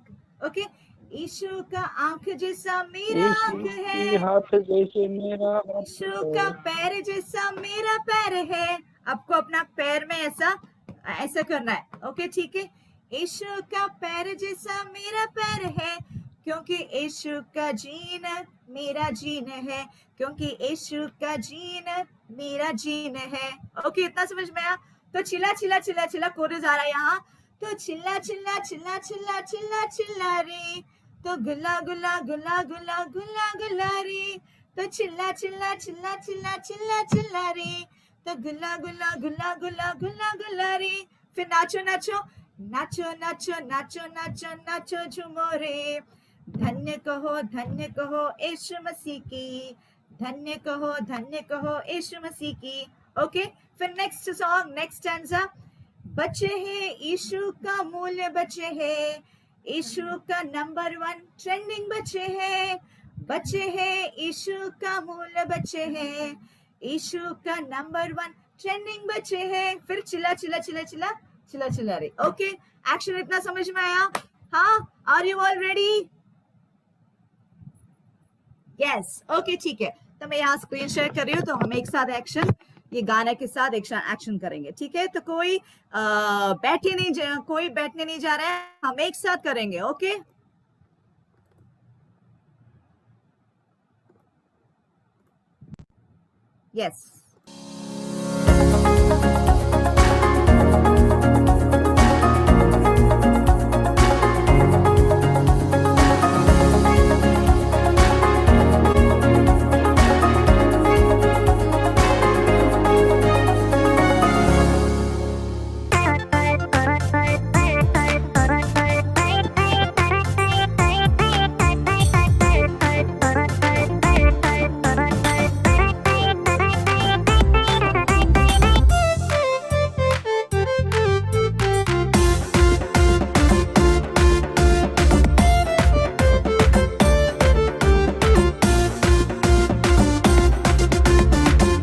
ओके, यीशु का आंख जैसा मेरा आंख है, हाथ जैसे मेरा, यीशु का पैर जैसा मेरा पैर है। आपको अपना पैर में ऐसा करना है, ओके, ठीक है? यीशु का पैर जैसा मेरा पैर है, क्योंकि यीशु का जीन मेरा जीन है, क्योंकि यीशु का जीन मेरा जीन है। ओके, इतना समझ में आया? तो चिल्ला चिल्ला चिल्ला चिल्ला कोरस आ रहा है यहाँ, तो चिल्ला चिल्ला चिल्ला चिल्ला चिल्ला चिल्ला रे, तो गुल्ला गुल्ला गुल्ला गुल्ला गुल्ला गुल्ला रे, तो चिल्ला चिल्ला चिल्ला चिल्ला चिल्ला चिल्ला रे, तो गुल्ला गुल्ला गुल्ला गुल्ला गुल्ला गुल्ला रे। फिर नाचो नाचो नाचो नाचो नाचो नाचो नाचो झूमो रे, धन्य कहो यीशु मसीह की, धन्य कहो यीशु मसीह की। ओके, फिर नेक्स्ट सॉन्ग, नेक्स्ट स्टैंजा, बच्चे हैं यीशु का मूल्य, बच्चे हैं यीशु का नंबर 1 ट्रेंडिंग, बच्चे हैं यीशु का मूल्य, बच्चे हैं यीशु का नंबर 1 ट्रेंडिंग, बच्चे हैं। फिर चिल्ला चिल्ला चिल्ला चिल्ला चिल्ला चिल्ला रे। ओके, एक्शन इतना समझ में आया? हाँ, are you all ready? Yes, okay, ठीक है। तो मैं यहाँ स्क्रीन शेयर कर रही हूँ, तो हम एक साथ एक्शन, ये गाने के साथ एक्शन करेंगे, ठीक है? तो कोई बैठने नहीं जा रहा है, हम एक साथ करेंगे। Okay, yes.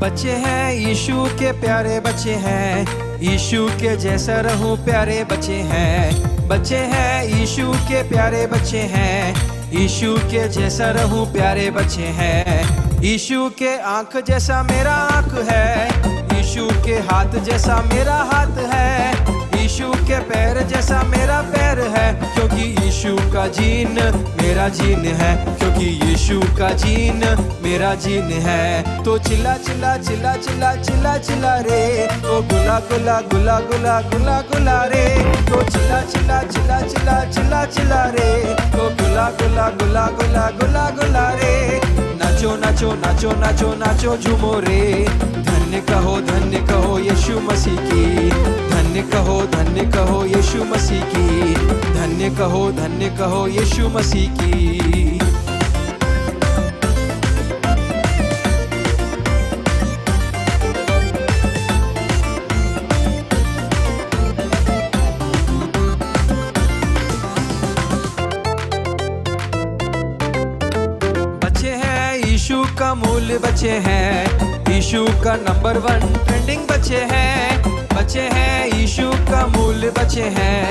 बच्चे हैं यीशु के प्यारे बच्चे हैं, यीशु के जैसा रहूं प्यारे बच्चे हैं। बच्चे हैं यीशु के प्यारे बच्चे हैं, यीशु के जैसा रहूं प्यारे बच्चे हैं। यीशु के आंख जैसा मेरा आंख है, यीशु के हाथ जैसा मेरा हाथ है, यीशु यीशु के पैर जैसा मेरा पैर है, क्योंकि यीशु का जीन मेरा जीन है, क्योंकि यीशु का जीन मेरा जीन है। तो चिल्ला चिल्ला चिल्ला चिल्ला चिल्ला चिल्ला रे, तो गुला गुला गुला गुला गुला गुला रे, तो चिल्ला चिल्ला चिल्ला चिल्ला चिल्ला चिल्ला रे, तो गुला गुला गुला गुला गुला गुला रे। नाचो नाचो नाचो नाचो नाचो झूमो रे, धन्य कहो यीशु मसीह की, धन्य कहो यीशु मसीह की, धन्य कहो यीशु मसीह की। बच्चे हैं यीशु का मूल, बच्चे हैं यीशु का नंबर 1 ट्रेंडिंग, बच्चे हैं यीशु का मूल, बच्चे हैं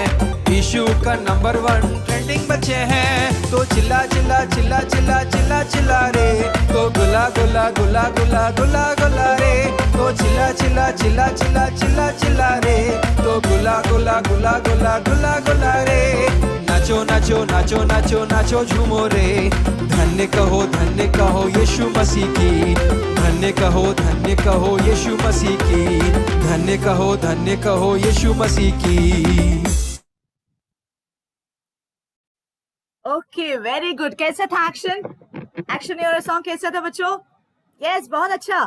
यीशु का नंबर 1 ट्रेंडिंग, बच्चे हैं। तो चिल्ला चिल्ला चिल्ला चिल्ला चिल्ला चिल्ला रे, तो गुला गुला गुला गुला गुला गुला रे, तो चिल्ला चिल्ला चिल्ला चिल्ला चिल्ला चिल्ला रे, तो गुला गुला गुला गुला गुला गुला रे। नाचो नाचो नाचो नाचो नाचो झूमो रे, धन्य कहो यीशु मसीह की, धन्य कहो यीशु मसीह की, धन्य कहो यीशु मसीह की। Okay, very good. कैसा था एक्शन योर सॉन्ग कैसा था बच्चों? यस, बहुत अच्छा।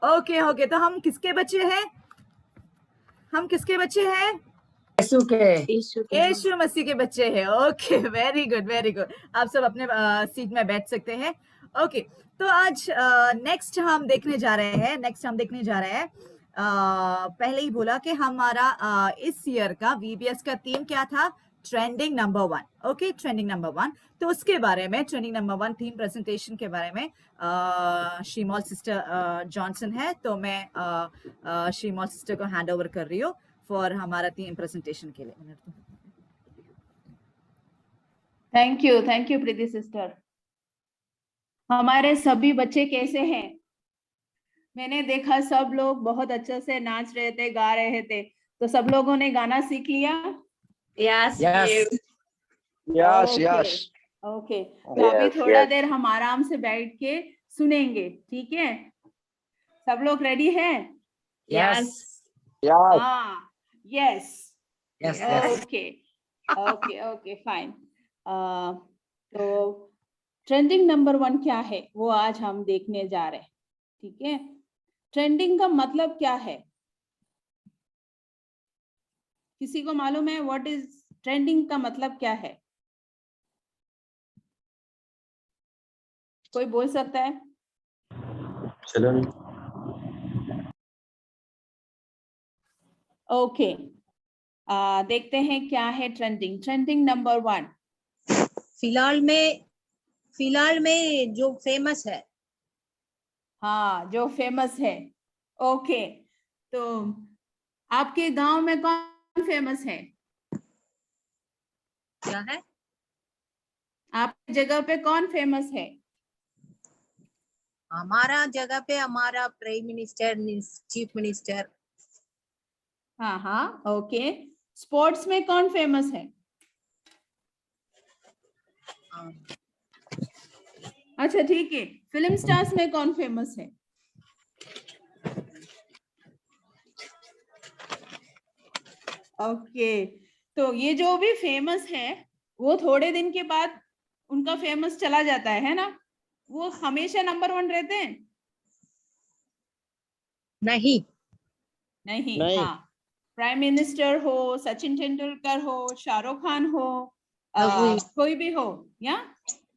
ओके, तो हम किसके बच्चे हैं? यीशु मसीह के बच्चे हैं। Okay, very good. आप सब अपने सीट में बैठ सकते हैं। ओके, तो आज नेक्स्ट हम देखने जा रहे हैं पहले ही बोला कि हमारा इस ईयर का वीबीएस का थीम क्या था? Trending number 1। Okay, trending number 1। तो उसके बारे में, ट्रेंडिंग नंबर 1 थीम प्रेजेंटेशन के बारे में शीमोल सिस्टर जॉनसन है, तो मैं शीमोल सिस्टर को हैंड ओवर कर रही हूँ फॉर हमारा थीम प्रेजेंटेशन के लिए। Thank you Preeti sister. हमारे सभी बच्चे कैसे हैं? मैंने देखा सब लोग बहुत अच्छे से नाच रहे थे, गा रहे थे, तो सब लोगों ने गाना सीख लिया? Yes. ओके, तो अभी थोड़ा देर हम आराम से बैठ के सुनेंगे, ठीक है? सब लोग रेडी हैं? Yes. Okay, fine. तो ट्रेंडिंग नंबर 1 क्या है वो आज हम देखने जा रहे हैं, ठीक है? ट्रेंडिंग का मतलब क्या है? किसी को मालूम है व्हाट इज ट्रेंडिंग का मतलब क्या है? कोई बोल सकता है? ओके, देखते हैं क्या है ट्रेंडिंग नंबर 1। फिलहाल में जो फेमस है। हाँ, जो फेमस है। ओके, तो आपके गांव में कौन फेमस है? क्या है? आपकी जगह पे कौन फेमस है? हमारा जगह पे हमारा प्राइम मिनिस्टर, चीफ मिनिस्टर। हाँ, ओके। स्पोर्ट्स में कौन फेमस है? अच्छा, ठीक है। फिल्म स्टार्स में कौन फेमस है? ओके, तो ये जो भी फेमस है वो थोड़े दिन के बाद उनका फेमस चला जाता है ना? वो हमेशा नंबर 1 रहते हैं? नहीं। हाँ, प्राइम मिनिस्टर हो, सचिन तेंदुलकर हो, शाहरुख खान हो, कोई भी हो, या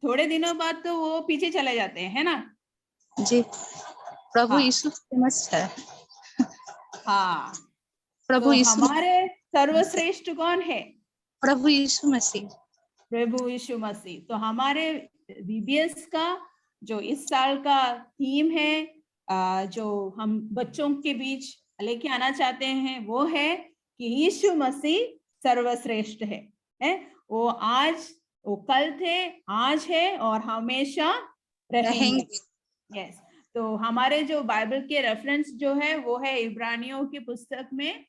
थोड़े दिनों बाद तो वो पीछे चले जाते हैं, है ना? जी, प्रभु यीशु फेमस है। हाँ, प्रभु तो यीशु हमारे सर्वश्रेष्ठ कौन है? प्रभु यीशु मसीह। तो हमारे वीबीएस का जो इस साल का थीम है, जो हम बच्चों के बीच लेके आना चाहते हैं, वो है कि यीशु मसीह सर्वश्रेष्ठ है। वो कल थे, आज है और हमेशा रहेंगे। यस, तो हमारे जो बाइबल के रेफरेंस जो है वो है इब्रानियों की पुस्तक में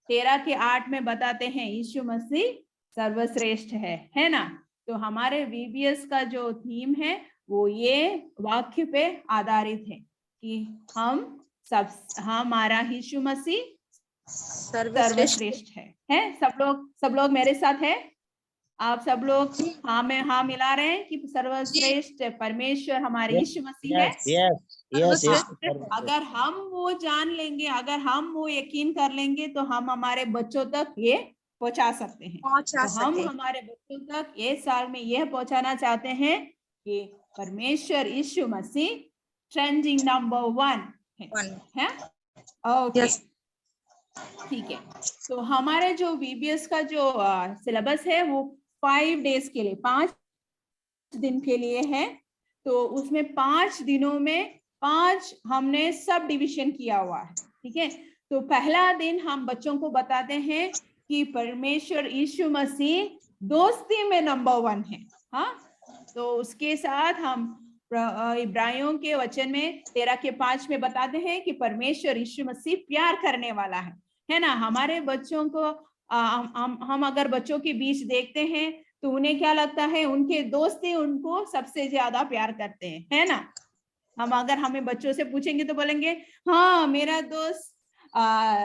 13 के 8 में बताते हैं यीशु मसीह सर्वश्रेष्ठ है ना। तो हमारे VBS का जो थीम है वो ये वाक्य पे आधारित है कि हमारा यीशु मसीह सर्वश्रेष्ठ है। सब लोग मेरे साथ है? आप सब लोग हाँ में हाँ मिला रहे हैं कि सर्वश्रेष्ठ परमेश्वर हमारे यीशु मसीह है। अगर हम वो जान लेंगे, अगर हम वो यकीन कर लेंगे तो हम हमारे बच्चों तक ये पहुंचा सकते हैं। तो हम हमारे बच्चों तक ये साल में यह पहुंचाना चाहते हैं कि परमेश्वर यीशु मसीह ट्रेंडिंग नंबर 1 है। ओके, ठीक है। तो हमारे जो VBS का जो सिलेबस है वो 5 डेज के लिए, 5 दिन के लिए है। तो उसमें 5 दिनों में 5 हमने सब डिविजन किया हुआ है, ठीक है। तो पहला दिन हम बच्चों को बताते हैं कि परमेश्वर यीशु मसीह दोस्ती में नंबर 1 है। हाँ, तो उसके साथ हम इब्रानियों के वचन में 13 के 5 में बताते हैं कि परमेश्वर यीशु मसीह प्यार करने वाला है ना। हमारे बच्चों को हम अगर बच्चों के बीच देखते हैं तो उन्हें क्या लगता है, उनके दोस्त ही उनको सबसे ज्यादा प्यार करते हैं, है ना। हमें बच्चों से पूछेंगे तो बोलेंगे हाँ मेरा दोस्त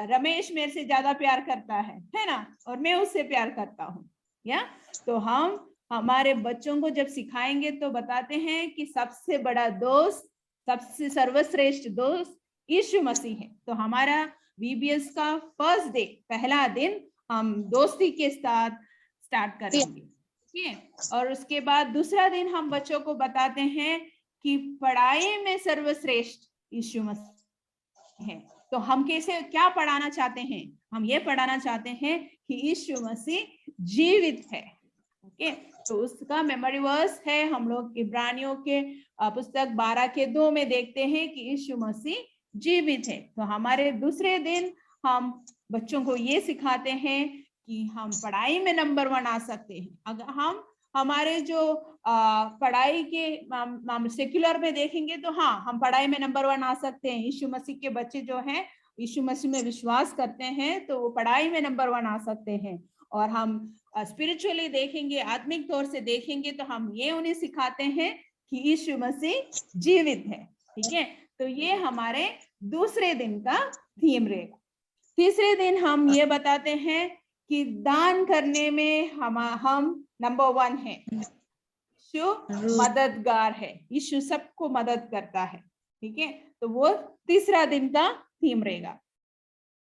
रमेश मेरे से ज्यादा प्यार करता है ना, और मैं उससे प्यार करता हूँ या। तो हम हमारे बच्चों को जब सिखाएंगे तो बताते हैं कि सबसे बड़ा दोस्त, सबसे सर्वश्रेष्ठ दोस्त यीशु मसीह है। तो हमारा VBS का फर्स्ट डे, पहला दिन हम दोस्ती के साथ स्टार्ट करेंगे, ठीक है। और उसके बाद दूसरा दिन हम बच्चों को बताते हैं कि पढ़ाई में सर्वश्रेष्ठ यीशु मसीह है। तो हम कैसे क्या पढ़ाना चाहते हैं, हम ये पढ़ाना चाहते हैं कि यीशु मसीह जीवित है। ओके, तो उसका मेमोरी वर्स है, हम लोग इब्रानियों के पुस्तक 12 के 2 में देखते हैं कि यीशु मसीह जीवित है। तो हमारे दूसरे दिन हम बच्चों को ये सिखाते हैं कि हम पढ़ाई में नंबर 1 आ सकते हैं। अगर हम हमारे जो पढ़ाई के सेक्युलर में देखेंगे तो हाँ, हम पढ़ाई में नंबर 1 आ सकते हैं। यीशु मसीह के बच्चे जो हैं, यीशु मसीह में विश्वास करते हैं तो वो पढ़ाई में नंबर 1 आ सकते हैं। और हम स्पिरिचुअली देखेंगे, आत्मिक तौर से देखेंगे तो हम ये उन्हें सिखाते हैं कि यीशु मसीह जीवित है, ठीक है। तो ये हमारे दूसरे दिन का थीम रहेगा। तीसरे दिन हम ये बताते हैं कि दान करने में हम नंबर 1 है। यीशु मददगार है, यीशु सबको मदद करता है, ठीक है। तो वो तीसरा दिन का थीम रहेगा।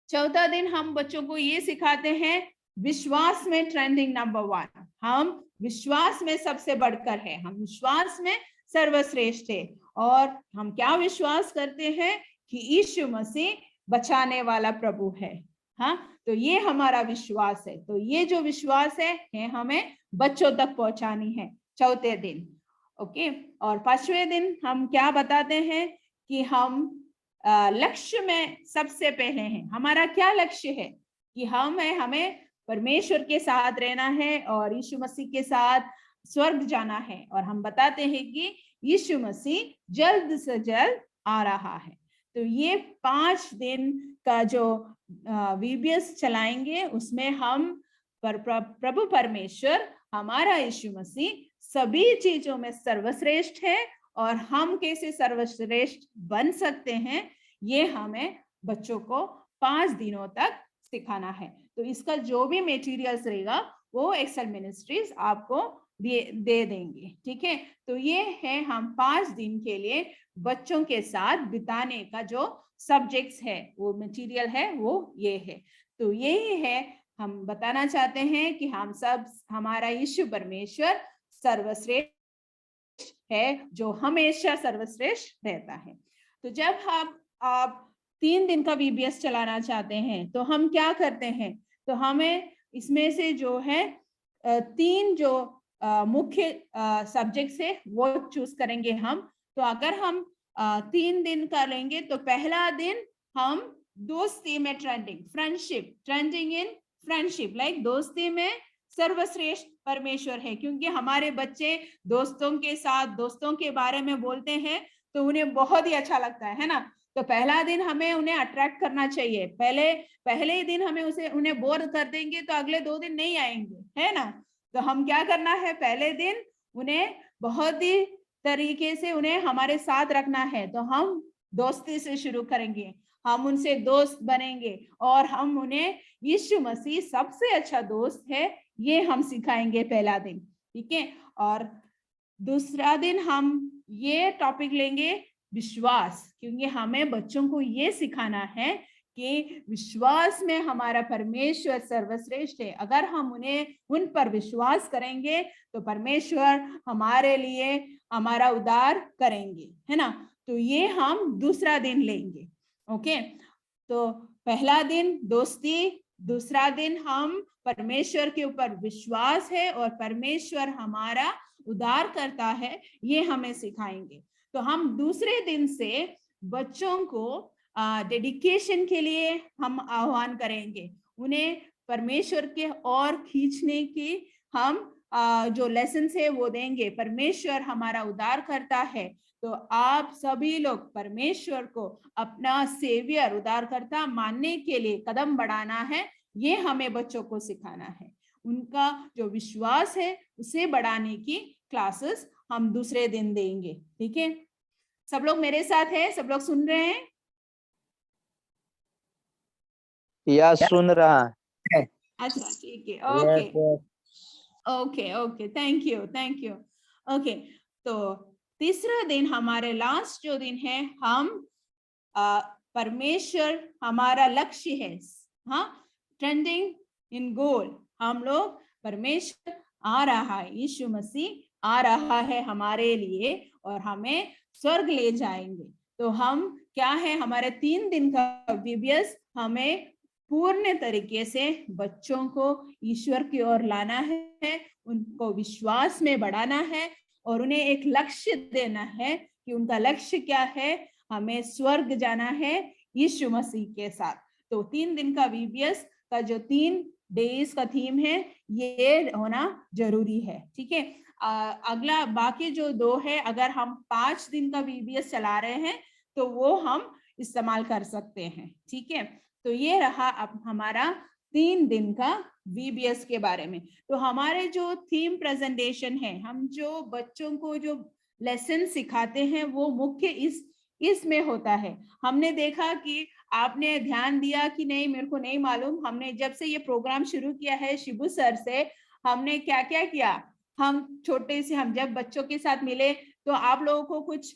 चौथा दिन हम बच्चों को ये सिखाते हैं विश्वास में ट्रेंडिंग नंबर 1। हम विश्वास में सबसे बढ़कर है, हम विश्वास में सर्वश्रेष्ठ है। और हम क्या विश्वास करते हैं कि यीशु मसीह बचाने वाला प्रभु है। हाँ, तो ये हमारा विश्वास है। तो ये जो विश्वास है हमें बच्चों तक पहुंचानी है चौथे दिन। ओके, और 5वें दिन हम क्या बताते हैं कि हम लक्ष्य में सबसे पहले हैं। हमारा क्या लक्ष्य है कि हमें परमेश्वर के साथ रहना है और यीशु मसीह के साथ स्वर्ग जाना है। और हम बताते हैं कि यीशु मसीह जल्द से जल्द आ रहा है। तो ये 5 दिन का जो VBS चलाएंगे उसमें हम प्रभु परमेश्वर हमारा यीशु मसीह सभी चीजों में सर्वश्रेष्ठ है और हम कैसे सर्वश्रेष्ठ बन सकते हैं ये हमें बच्चों को 5 दिनों तक सिखाना है। तो इसका जो भी मटेरियल्स रहेगा वो एक्सेल मिनिस्ट्रीज आपको दे देंगे, ठीक है। तो ये है हम 5 दिन के लिए बच्चों के साथ बिताने का जो सब्जेक्ट्स है, वो मटेरियल है, वो ये है। तो यही है, हम बताना चाहते हैं कि हम सब, हमारा यीशु परमेश्वर सर्वश्रेष्ठ है जो हमेशा सर्वश्रेष्ठ रहता है। तो जब आप 3 दिन का VBS चलाना चाहते हैं तो हम क्या करते हैं, तो हमें इसमें से जो है 3 जो मुख्य सब्जेक्ट्स है वो चूज करेंगे हम। तो अगर हम 3 दिन का लेंगे तो पहला दिन हम दोस्ती में ट्रेंडिंग इन फ्रेंडशिप, लाइक दोस्ती में सर्वश्रेष्ठ परमेश्वर है। क्योंकि हमारे बच्चे दोस्तों के साथ दोस्तों के बारे में बोलते हैं तो उन्हें बहुत ही अच्छा लगता है ना। तो पहला दिन हमें उन्हें अट्रैक्ट करना चाहिए। पहले ही दिन हमें उन्हें बोर कर देंगे तो अगले 2 दिन नहीं आएंगे, है ना। तो हम क्या करना है, पहले दिन उन्हें बहुत ही तरीके से उन्हें हमारे साथ रखना है। तो हम दोस्ती से शुरू करेंगे, हम उनसे दोस्त बनेंगे और हम उन्हें यीशु मसीह सबसे अच्छा दोस्त है ये हम सिखाएंगे पहला दिन, ठीक है। और दूसरा दिन हम ये टॉपिक लेंगे विश्वास, क्योंकि हमें बच्चों को ये सिखाना है कि विश्वास में हमारा परमेश्वर सर्वश्रेष्ठ है। अगर हम उन पर विश्वास करेंगे तो परमेश्वर हमारे लिए हमारा उद्धार करेंगे, है ना। तो ये हम दूसरा दिन लेंगे, ओके। तो पहला दिन दोस्ती, दूसरा दिन हम परमेश्वर के ऊपर विश्वास है और परमेश्वर हमारा उद्धार करता है, ये हमें सिखाएंगे। तो हम दूसरे दिन से बच्चों को डेडिकेशन के लिए हम आह्वान करेंगे, उन्हें परमेश्वर के और खींचने की हम जो लेसन है वो देंगे। परमेश्वर हमारा उद्धार करता है, तो आप सभी लोग परमेश्वर को अपना सेवियर उद्धारकर्ता मानने के लिए कदम बढ़ाना है, ये हमें बच्चों को सिखाना है। उनका जो विश्वास है उसे बढ़ाने की क्लासेस हम दूसरे दिन देंगे, ठीक है। सब लोग मेरे साथ हैं, सब लोग सुन रहे हैं? या सुन रहा है। अच्छा ठीक है, okay okay okay, thank you okay. तो तीसरा दिन हमारे लास्ट जो दिन है, हम परमेश्वर हमारा लक्ष्य है, हाँ, ट्रेंडिंग इन गोल। हम लोग परमेश्वर आ रहा है, यीशु मसीह आ रहा है हमारे लिए और हमें स्वर्ग ले जाएंगे। तो हम क्या है, हमारे 3 दिन का VBS हमें पूर्ण तरीके से बच्चों को ईश्वर की ओर लाना है, उनको विश्वास में बढ़ाना है और उन्हें एक लक्ष्य देना है कि उनका लक्ष्य क्या है, हमें स्वर्ग जाना है यीशु मसीह के साथ। तो 3 दिन का VBS का जो 3 डेज का थीम है ये होना जरूरी है, ठीक है। अगला बाकी जो 2 है, अगर हम 5 दिन का VBS चला रहे हैं तो वो हम इस्तेमाल कर सकते हैं, ठीक है। तो ये रहा अब हमारा 3 दिन का VBS के बारे में। तो हमारे जो थीम प्रेजेंटेशन है, हम जो बच्चों को जो लेसन सिखाते हैं वो मुख्य इसमें होता है। हमने देखा कि आपने ध्यान दिया कि नहीं, मेरे को नहीं मालूम, हमने जब से ये प्रोग्राम शुरू किया है शिबू सर से, हमने क्या क्या किया। हम छोटे से हम जब बच्चों के साथ मिले तो आप लोगों को कुछ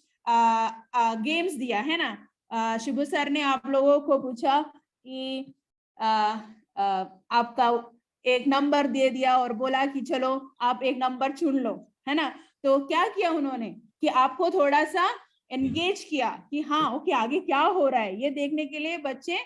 गेम्स दिया है ना। शिबू सर ने आप लोगों को पूछा कि आपका एक नंबर दे दिया और बोला कि चलो आप एक नंबर चुन लो, है ना। तो क्या किया उन्होंने कि आपको थोड़ा सा एंगेज किया कि हाँ ओके आगे क्या हो रहा है ये देखने के लिए बच्चे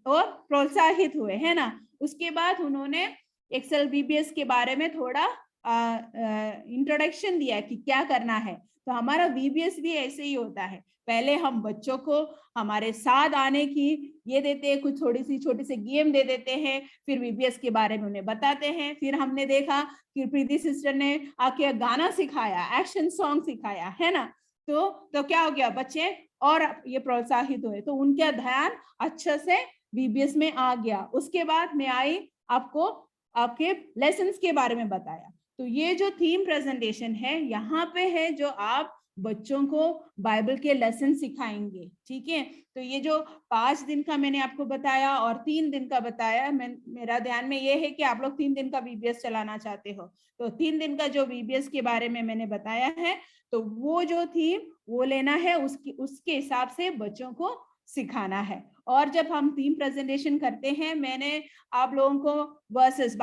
और प्रोत्साहित हुए, है ना। उसके बाद उन्होंने एक्सेल VBS के बारे में थोड़ा इंट्रोडक्शन दिया कि क्या करना है। तो हमारा VBS भी ऐसे ही होता है, पहले हम बच्चों को हमारे साथ आने की ये देते हैं, कुछ छोटी सी गेम दे देते हैं, फिर VBS के बारे में उन्हें बताते हैं। फिर हमने देखा कि प्रीति सिस्टर ने आके गाना सिखाया, एक्शन सॉन्ग सिखाया, है ना। तो क्या हो गया, बच्चे और ये प्रोत्साहित हुए, तो उनका ध्यान अच्छे से VBS में आ गया। उसके बाद मैं आई आपको आपके लेसन्स के बारे में बताया। तो ये जो थीम प्रेजेंटेशन है यहाँ पे है जो आप बच्चों को बाइबल के लेसन सिखाएंगे, ठीक है। तो ये जो 5 दिन का मैंने आपको बताया और 3 दिन का बताया, मेरा ध्यान में ये है कि आप लोग 3 दिन का VBS चलाना चाहते हो। तो 3 दिन का जो VBS के बारे में मैंने बताया है, तो वो जो थीम वो लेना है, उसके हिसाब से बच्चों को सिखाना है। और जब हम थीम प्रेजेंटेशन करते हैं, मैंने आप लोगों को वर्सेस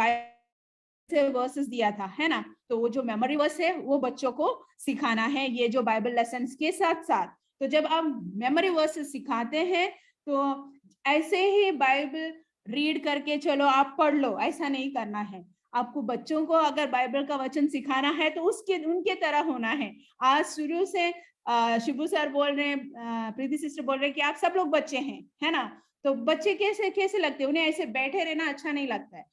दिया था, है ना। तो वो जो मेमोरी वर्स है वो बच्चों को सिखाना है, ये जो बाइबल लेसन के साथ साथ। तो जब आप मेमोरी वर्सेस सिखाते हैं तो ऐसे ही बाइबल रीड करके चलो आप पढ़ लो, ऐसा नहीं करना है। आपको बच्चों को अगर बाइबल का वचन सिखाना है तो उनके तरह होना है। आज शुरू से शिबू सर बोल रहे हैं, प्रीति सिस्टर बोल रहे हैं कि आप सब लोग बच्चे हैं, है ना। तो बच्चे कैसे लगते हैं, उन्हें ऐसे बैठे रहना अच्छा नहीं लगता है।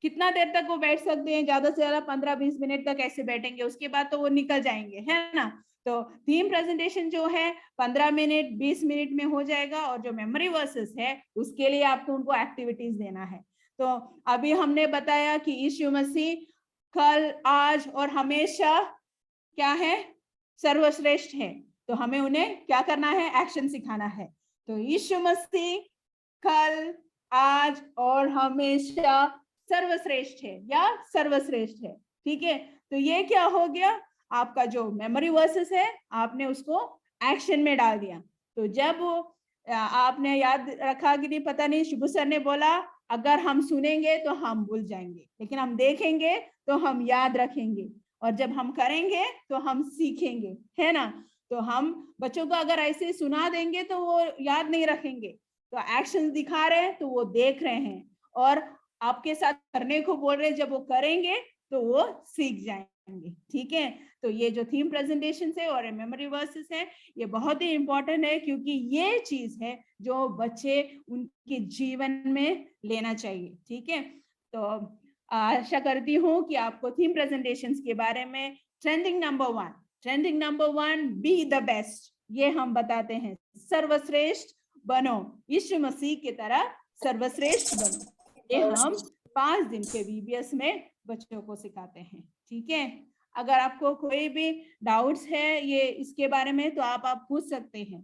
कितना देर तक वो बैठ सकते हैं, ज्यादा से ज्यादा 15-20 मिनट तक ऐसे बैठेंगे, उसके बाद तो वो निकल जाएंगे, है ना। तो थीम प्रेजेंटेशन जो है 15 मिनट 20 मिनट में हो जाएगा, और जो मेमोरी वर्सेस है उसके लिए आपको उनको एक्टिविटीज देना है। तो अभी हमने बताया कि यीशु मसीह कल, आज और हमेशा क्या है, सर्वश्रेष्ठ है। तो हमें उन्हें क्या करना है, एक्शन सिखाना है। तो यीशु मसीह कल, आज और हमेशा सर्वश्रेष्ठ है या सर्वश्रेष्ठ है। ठीक है, तो ये क्या हो गया, आपका जो मेमोरी वर्सेस है आपने उसको एक्शन में डाल दिया। तो जब आपने याद रखा कि नहीं पता नहीं, शिबू सर ने बोला अगर हम सुनेंगे तो हम भूल जाएंगे, लेकिन हम देखेंगे तो हम याद रखेंगे, और जब हम करेंगे तो हम सीखेंगे, है ना। तो हम बच्चों को अगर ऐसे सुना देंगे तो वो याद नहीं रखेंगे, तो एक्शन दिखा रहे हैं तो वो देख रहे हैं और आपके साथ करने को बोल रहे हैं, जब वो करेंगे तो वो सीख जाएंगे। ठीक है, तो ये जो थीम प्रेजेंटेशन है और मेमोरी वर्सेस है ये बहुत ही इंपॉर्टेंट है, क्योंकि ये चीज है जो बच्चे उनके जीवन में लेना चाहिए। ठीक है, तो आशा करती हूँ कि आपको थीम प्रेजेंटेशंस के बारे में trending number one be the best, ये हम बताते हैं, सर्वश्रेष्ठ बनो, यीशु मसीह की तरह सर्वश्रेष्ठ बनो, ये हम 5 दिन के VBS में बच्चों को सिखाते हैं। ठीक है, अगर आपको कोई भी डाउट्स है ये इसके बारे में तो आप पूछ सकते हैं।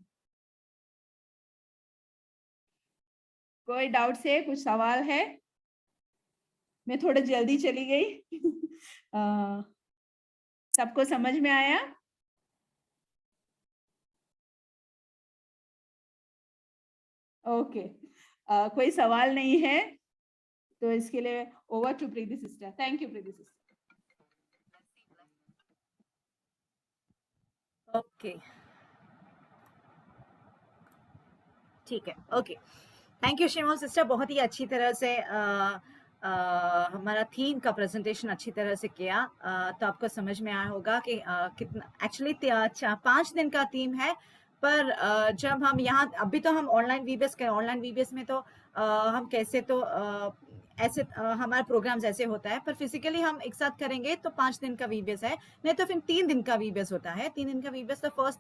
कोई डाउट्स है, कुछ सवाल है? मैं थोड़ा जल्दी चली गई। सबको समझ में आया? ओके, कोई सवाल नहीं है तो इसके लिए over to Preeti sister. Thank you Preeti sister. Okay, ठीक है, okay, thank you Shimon sister, बहुत ही अच्छी तरह से हमारा थीम का प्रेजेंटेशन अच्छी तरह से किया। तो आपको समझ में आया होगा कि कितना एक्चुअली 5 दिन का थीम है, पर जब हम यहाँ अभी तो हम ऑनलाइन VBS करें, ऑनलाइन VBS में तो हम कैसे तो ऐसे हमारे प्रोग्राम्स ऐसे होता है, पर फिजिकली हम एक साथ करेंगे तो 5 दिन का VBS है, नहीं तो फिर 3 दिन का VBS होता है। 3 दिन का VBS तो फर्स्ट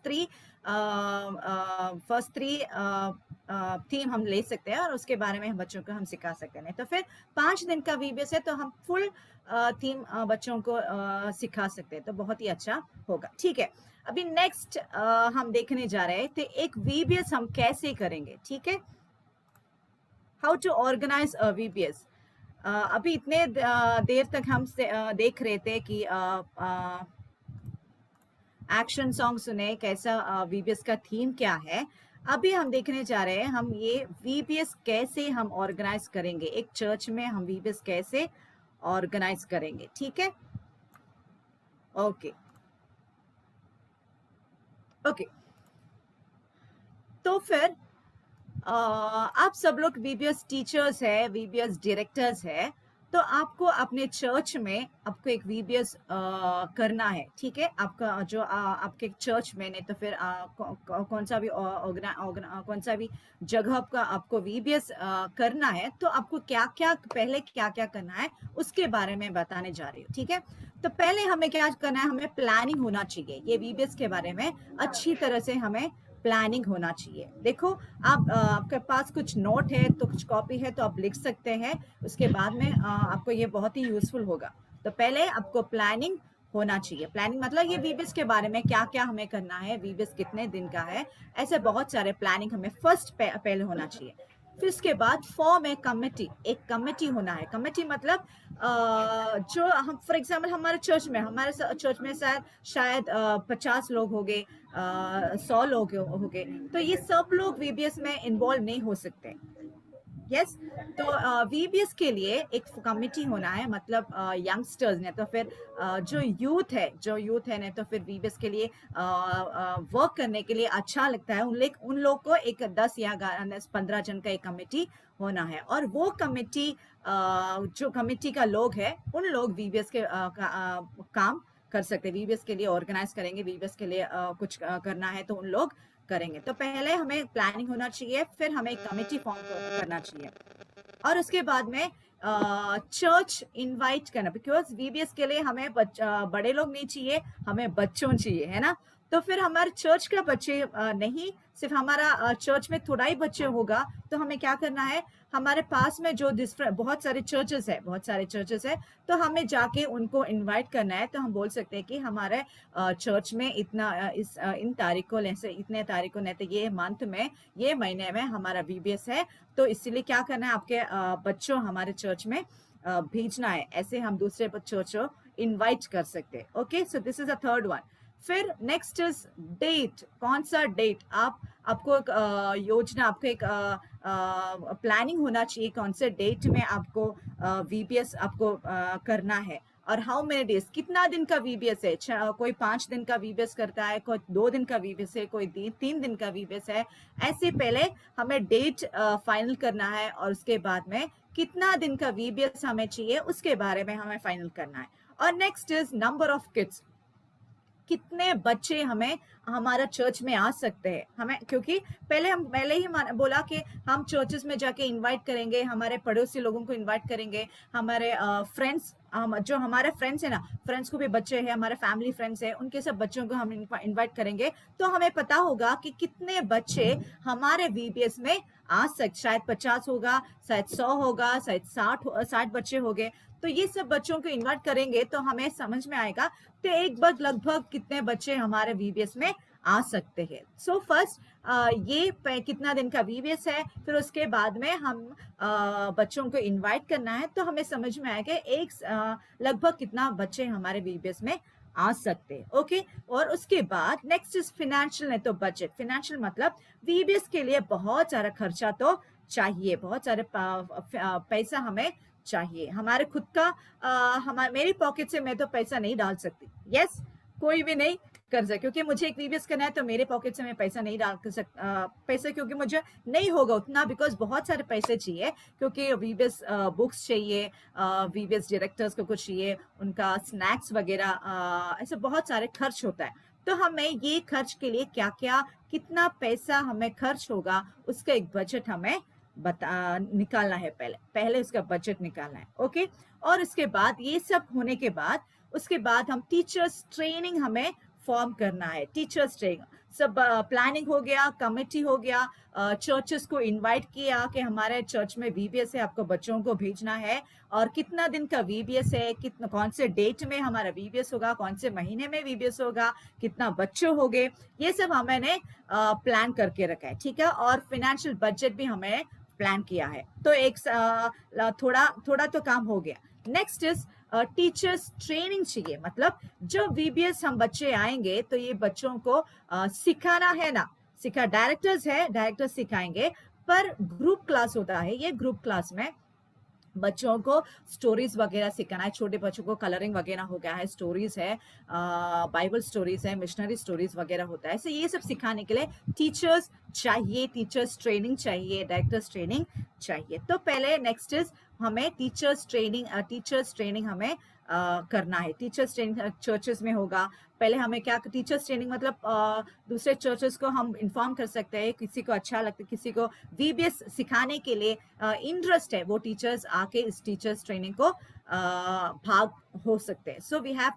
थ्री थीम हम ले सकते हैं और उसके बारे में हम बच्चों को हम सिखा सकते हैं। तो फिर 5 दिन का VBS है तो हम फुल थीम बच्चों को सिखा सकते हैं, तो बहुत ही अच्छा होगा। ठीक है, अभी नेक्स्ट हम देखने जा रहे हैं तो एक VBS हम कैसे करेंगे। ठीक है, हाउ टू ऑर्गेनाइज VBS। अभी इतने देर तक हम देख रहे थे कि एक्शन सॉन्ग सुने, कैसा VBS का थीम क्या है। अभी हम देखने जा रहे हैं हम ये VBS कैसे हम ऑर्गेनाइज करेंगे, एक चर्च में हम VBS कैसे ऑर्गेनाइज करेंगे। ठीक है, ओके ओके, तो फिर आप सब लोग VBS टीचर्स है, VBS डायरेक्टर्स है, तो आपको अपने चर्च में आपको एक VBS करना है। ठीक है, आपका जो आपके चर्च में, नहीं तो फिर कौन सा भी जगह का आपको VBS करना है, तो आपको पहले क्या क्या करना है उसके बारे में बताने जा रही हूँ। ठीक है, तो पहले हमें क्या करना है, हमें प्लानिंग होना चाहिए। ये VBS के बारे में अच्छी तरह से हमें प्लानिंग होना चाहिए। देखो, आपके पास कुछ नोट है तो कुछ कॉपी है तो आप लिख सकते हैं, उसके बाद में आपको ये बहुत ही यूजफुल होगा। तो पहले आपको प्लानिंग होना चाहिए। प्लानिंग मतलब ये VBS के बारे में क्या क्या हमें करना है, VBS कितने दिन का है, ऐसे बहुत सारे प्लानिंग हमें फर्स्ट पहले होना चाहिए। फिर उसके बाद फॉर्म है कमेटी, एक कमेटी होना है। कमेटी मतलब जो हम फॉर एग्जांपल हमारे चर्च में शायद 50 लोग हो गए, 100 लोग हो गए, तो ये सब लोग VBS में इन्वॉल्व नहीं हो सकते। यस, तो VBS के लिए एक कमेटी होना है, मतलब यंगस्टर्स ने, तो फिर जो यूथ है ने, तो फिर VBS के लिए वर्क करने के लिए अच्छा लगता है, उन लोग को एक 10 या 15 जन का एक कमेटी होना है। और वो कमेटी जो कमेटी का लोग है, उन लोग VBS के काम कर सकते हैं, VBS के लिए ऑर्गेनाइज करेंगे, VBS के लिए कुछ करना है तो उन लोग करेंगे। तो पहले हमें प्लानिंग होना चाहिए, फिर हमें कमेटी फॉर्म करना चाहिए, और उसके बाद में चर्च इनवाइट करना, बिकॉज VBS के लिए हमें बड़े लोग नहीं चाहिए, हमें बच्चों चाहिए, है ना। तो फिर हमारे चर्च का बच्चे नहीं, सिर्फ हमारा चर्च में थोड़ा ही बच्चे होगा, तो हमें क्या करना है, हमारे पास में जो बहुत सारे चर्चेस है, तो हमें जाके उनको इनवाइट करना है। तो हम बोल सकते हैं कि हमारे चर्च में इतना इन तारीखों से इतने तारीखों ने, तो ये मंथ में, ये महीने में हमारा VBS है, तो इसीलिए क्या करना है, आपके बच्चों हमारे चर्च में भेजना है। ऐसे हम दूसरे चर्च को इनवाइट कर सकते हैं। Okay, so this is a third one. फिर नेक्स्ट इज डेट। कौन सा डेट, आपको एक योजना, आपको एक प्लानिंग होना चाहिए कौन से डेट में आपको VBS आपको करना है, और हाउ मेनी डेज, कितना दिन का VBS है। कोई 5 दिन का VBS करता है, कोई 2 दिन का VBS है, कोई 3 दिन का VBS है। ऐसे पहले हमें डेट फाइनल करना है, और उसके बाद में कितना दिन का VBS हमें चाहिए, उसके बारे में हमें फाइनल करना है। और next is number of kids, कितने बच्चे हमें हमारा चर्च में आ सकते हैं। हमें, क्योंकि पहले ही बोला कि हम चर्चेस में जाके इनवाइट करेंगे, हमारे पड़ोसी लोगों को इनवाइट करेंगे, हमारे फ्रेंड्स, जो हमारे फ्रेंड्स है ना, फ्रेंड्स को भी बच्चे हैं, हमारे फैमिली फ्रेंड्स हैं, उनके सब बच्चों को हम इनवाइट करेंगे। तो हमें पता होगा कि कितने बच्चे हमारे VBS में आ सकते, शायद 50 होगा, शायद 100 होगा, शायद 60 बच्चे हो गए। तो ये सब बच्चों को इनवाइट करेंगे तो हमें समझ में आएगा तो एक बार लगभग कितने बच्चे हमारे VBS में आ सकते हैं। सो फर्स्ट ये कितना दिन का VBS है, फिर उसके बाद में हम बच्चों को इनवाइट करना है, तो हमें समझ में आएगा लगभग कितना बच्चे हमारे VBS में आ सकते हैं। ओके, और उसके बाद नेक्स्ट इज फाइनेंशियल है, तो बजट। फाइनेंशियल मतलब VBS के लिए बहुत सारा खर्चा तो चाहिए, बहुत सारे पैसा हमें चाहिए। हमारे खुद का मेरी पॉकेट से मैं तो पैसा नहीं डाल सकती। यस, कोई भी नहीं कर सकता, क्योंकि मुझे एक VBS करना है तो मेरे पॉकेट से मैं पैसा नहीं डाल सकता, पैसे क्योंकि मुझे नहीं होगा उतना, बिकॉज बहुत सारे पैसे चाहिए, क्योंकि VBS बुक्स चाहिए, VBS डायरेक्टर्स को कुछ चाहिए, उनका स्नैक्स वगैरह, ऐसे बहुत सारे खर्च होता है। तो हमें ये खर्च के लिए क्या क्या कितना पैसा हमें खर्च होगा, उसका एक बजट हमें निकालना है। पहले उसका बजट निकालना है। ओके, और उसके बाद ये सब होने के बाद उसके बाद हम टीचर्स ट्रेनिंग हमें फॉर्म करना है। टीचर्स ट्रेनिंग सब प्लानिंग हो गया, कमेटी हो गया, चर्चेस को इनवाइट किया कि हमारे चर्च में VBS है, आपको बच्चों को भेजना है, और कितना दिन का VBS है, कितना कौन से डेट में हमारा VBS होगा, कौन से महीने में VBS होगा, कितना बच्चे हो गए, ये सब हमने प्लान करके रखा है। ठीक है, और फाइनेंशियल बजट भी हमें प्लान किया है। तो एक थोड़ा तो काम हो गया। नेक्स्ट इज टीचर्स ट्रेनिंग चाहिए, मतलब जो VBS हम बच्चे आएंगे तो ये बच्चों को सिखाना है ना, डायरेक्टर्स सिखाएंगे, पर ग्रुप क्लास होता है। ये ग्रुप क्लास में बच्चों को स्टोरीज वगैरह सिखाना है, छोटे बच्चों को कलरिंग वगैरह हो गया है, स्टोरीज है, बाइबल स्टोरीज है, मिशनरी स्टोरीज वगैरह होता है। ये सब सिखाने के लिए टीचर्स चाहिए, टीचर्स ट्रेनिंग चाहिए, डायरेक्टर्स ट्रेनिंग चाहिए। तो पहले नेक्स्ट इज हमें टीचर्स ट्रेनिंग हमें करना है। टीचर्स ट्रेनिंग चर्चेस में होगा। पहले हमें क्या, टीचर्स ट्रेनिंग मतलब दूसरे चर्चेस को हम इन्फॉर्म कर सकते हैं, किसी को अच्छा लगता है, किसी को VBS सिखाने के लिए इंटरेस्ट है, वो टीचर्स आके इस टीचर्स ट्रेनिंग को भाग हो सकते हैं। So we have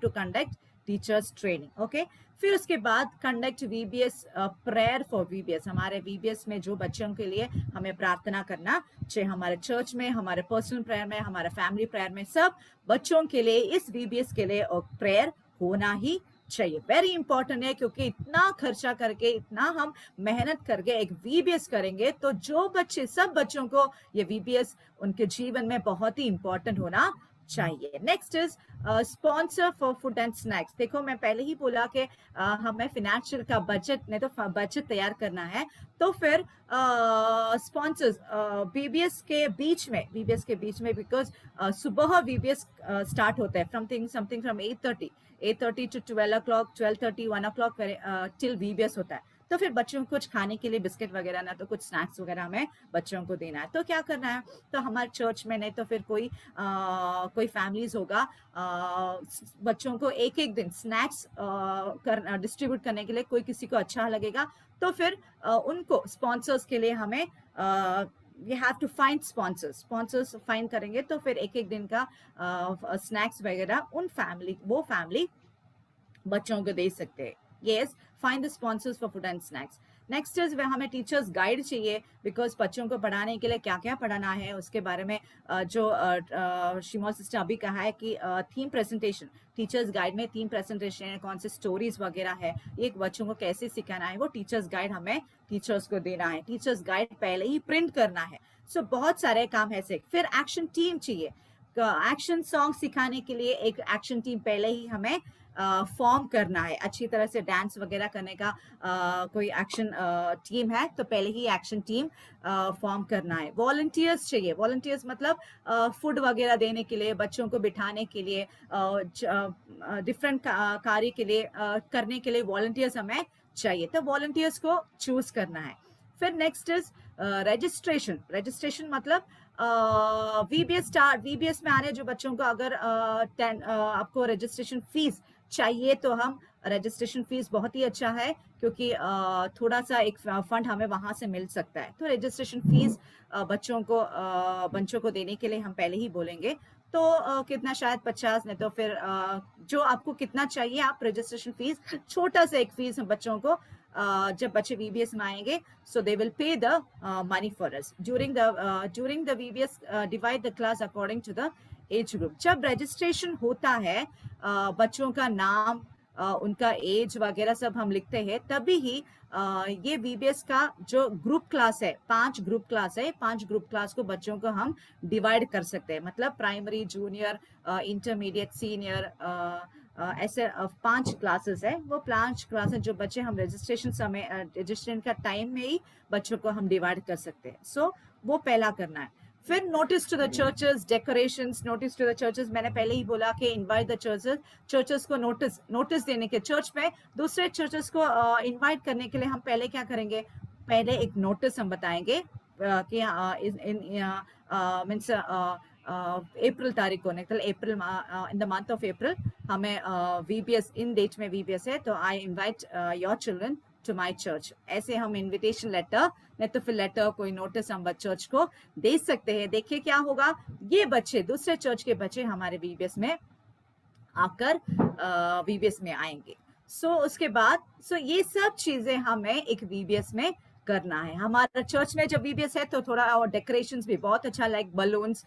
to conduct teachers training. Okay, फिर उसके बाद conduct VBS prayer for VBS। हमारे VBS में जो बच्चों के लिए हमें प्रार्थना करना चाहिए, हमारे चर्च में, हमारे पर्सनल प्रेयर में, हमारे फैमिली प्रेयर में, सब बच्चों के लिए इस VBS के लिए और प्रेयर होना ही चाहिए। वेरी इंपॉर्टेंट है, क्योंकि इतना खर्चा करके, इतना हम मेहनत करके एक VBS करेंगे, तो जो बच्चे, सब बच्चों को ये VBS उनके जीवन में बहुत ही इंपॉर्टेंट होना चाहिए। Next is sponsor for food and snacks. देखो, मैं पहले ही बोला कि हमें फाइनेंशियल का बजट नहीं तो बजट तैयार करना है, तो फिर स्पॉन्सर्स VBS के बीच में, बिकॉज सुबह VBS स्टार्ट होता है something from 8:30 to 12 o'clock, 12:30, 1 o'clock till VBS होता है। तो फिर बच्चों को कुछ खाने के लिए बिस्किट वगैरह ना, तो कुछ स्नैक्स वगैरह हमें बच्चों को देना है। तो क्या करना है, तो हमारे चर्च में नहीं तो फिर कोई फैमिलीज होगा, बच्चों को एक दिन स्नैक्स डिस्ट्रीब्यूट करने के लिए, कोई किसी को अच्छा लगेगा तो फिर उनको स्पॉन्सर्स के लिए हमें we have to find sponsors find करेंगे, तो फिर एक दिन का स्नैक्स वगैरह वो फैमिली बच्चों को दे सकते हैं। Yes, find the sponsors for food and snacks. Next is वह हमें टीचर्स गाइड चाहिए, बिकॉज बच्चों को पढ़ाने के लिए क्या क्या पढ़ाना है उसके बारे में जो शिमोल सिस्टर अभी कहा है कि थीम प्रेजेंटेशन, टीचर्स गाइड में थीम प्रेजेंटेशन है, कौन से स्टोरीज वगैरह है, एक बच्चों को कैसे सिखाना है, वो टीचर्स गाइड हमें टीचर्स को देना है। टीचर्स गाइड पहले ही प्रिंट करना है। सो बहुत सारे काम ऐसे। फिर एक्शन टीम चाहिए, एक्शन सॉन्ग सिखाने के लिए एक एक्शन टीम पहले ही हमें फॉर्म करना है। अच्छी तरह से डांस वगैरह करने का कोई एक्शन टीम है तो पहले ही एक्शन टीम फॉर्म करना है। वॉलंटियर्स चाहिए, वॉलंटियर्स मतलब फूड वगैरह देने के लिए, बच्चों को बिठाने के लिए, डिफरेंट कार्य के लिए करने के लिए वॉलंटियर्स हमें चाहिए, तो वॉलंटियर्स को चूज करना है। फिर नेक्स्ट इज रजिस्ट्रेशन। रजिस्ट्रेशन मतलब VBS में आने जो बच्चों को अगर आपको रजिस्ट्रेशन फीस चाहिए तो हम रजिस्ट्रेशन फीस बहुत ही अच्छा है, क्योंकि थोड़ा सा एक फंड हमें वहां से मिल सकता है। तो रजिस्ट्रेशन फीस बच्चों को देने के लिए हम पहले ही बोलेंगे। तो कितना, शायद 50, नहीं तो फिर जो आपको कितना चाहिए आप रजिस्ट्रेशन फीस, छोटा सा एक फीस हम बच्चों को जब बच्चे VBS में आएंगे, so they will pay the money for us during the VBS, divide the class according to the age group। जब रजिस्ट्रेशन होता है बच्चों का नाम, उनका एज वगैरह सब हम लिखते हैं, तभी ही ये VBS का जो ग्रुप क्लास है, 5 ग्रुप क्लास है, 5 ग्रुप क्लास को बच्चों को हम डिवाइड कर सकते हैं। मतलब प्राइमरी, जूनियर, इंटरमीडिएट, सीनियर, ऐसे 5 क्लासेस है। वो 5 क्लासेस जो बच्चे हम रजिस्ट्रेशन का टाइम में ही बच्चों को हम डिवाइड कर सकते हैं। सो वो पहला करना है। फिर notice to the churches, decorations. Notice to the churches मैंने पहले ही बोला कि इनवाइट द चर्चेस को नोटिस देने के, चर्च में दूसरे चर्चेस को इनवाइट करने के लिए हम पहले क्या करेंगे, पहले एक नोटिस हम बताएंगे कि मीन्स अप्रैल तारीख को, निकल April, in the month of April हमें VBS, इन डेट में VBS है, तो I invite your children to my church. ऐसे हम इनविटेशन लेटर, नहीं तो फिर लेटर, कोई नोटिस हम चर्च को दे सकते हैं। देखिए क्या होगा, ये बच्चे, दूसरे चर्च के बच्चे हमारे VBS में आकर VBS में आएंगे। सो उसके बाद ये सब चीजें हमें एक VBS में करना है। हमारा चर्च में जब VBS है तो थोड़ा और डेकोरेशंस भी बहुत अच्छा, लाइक बलून्स,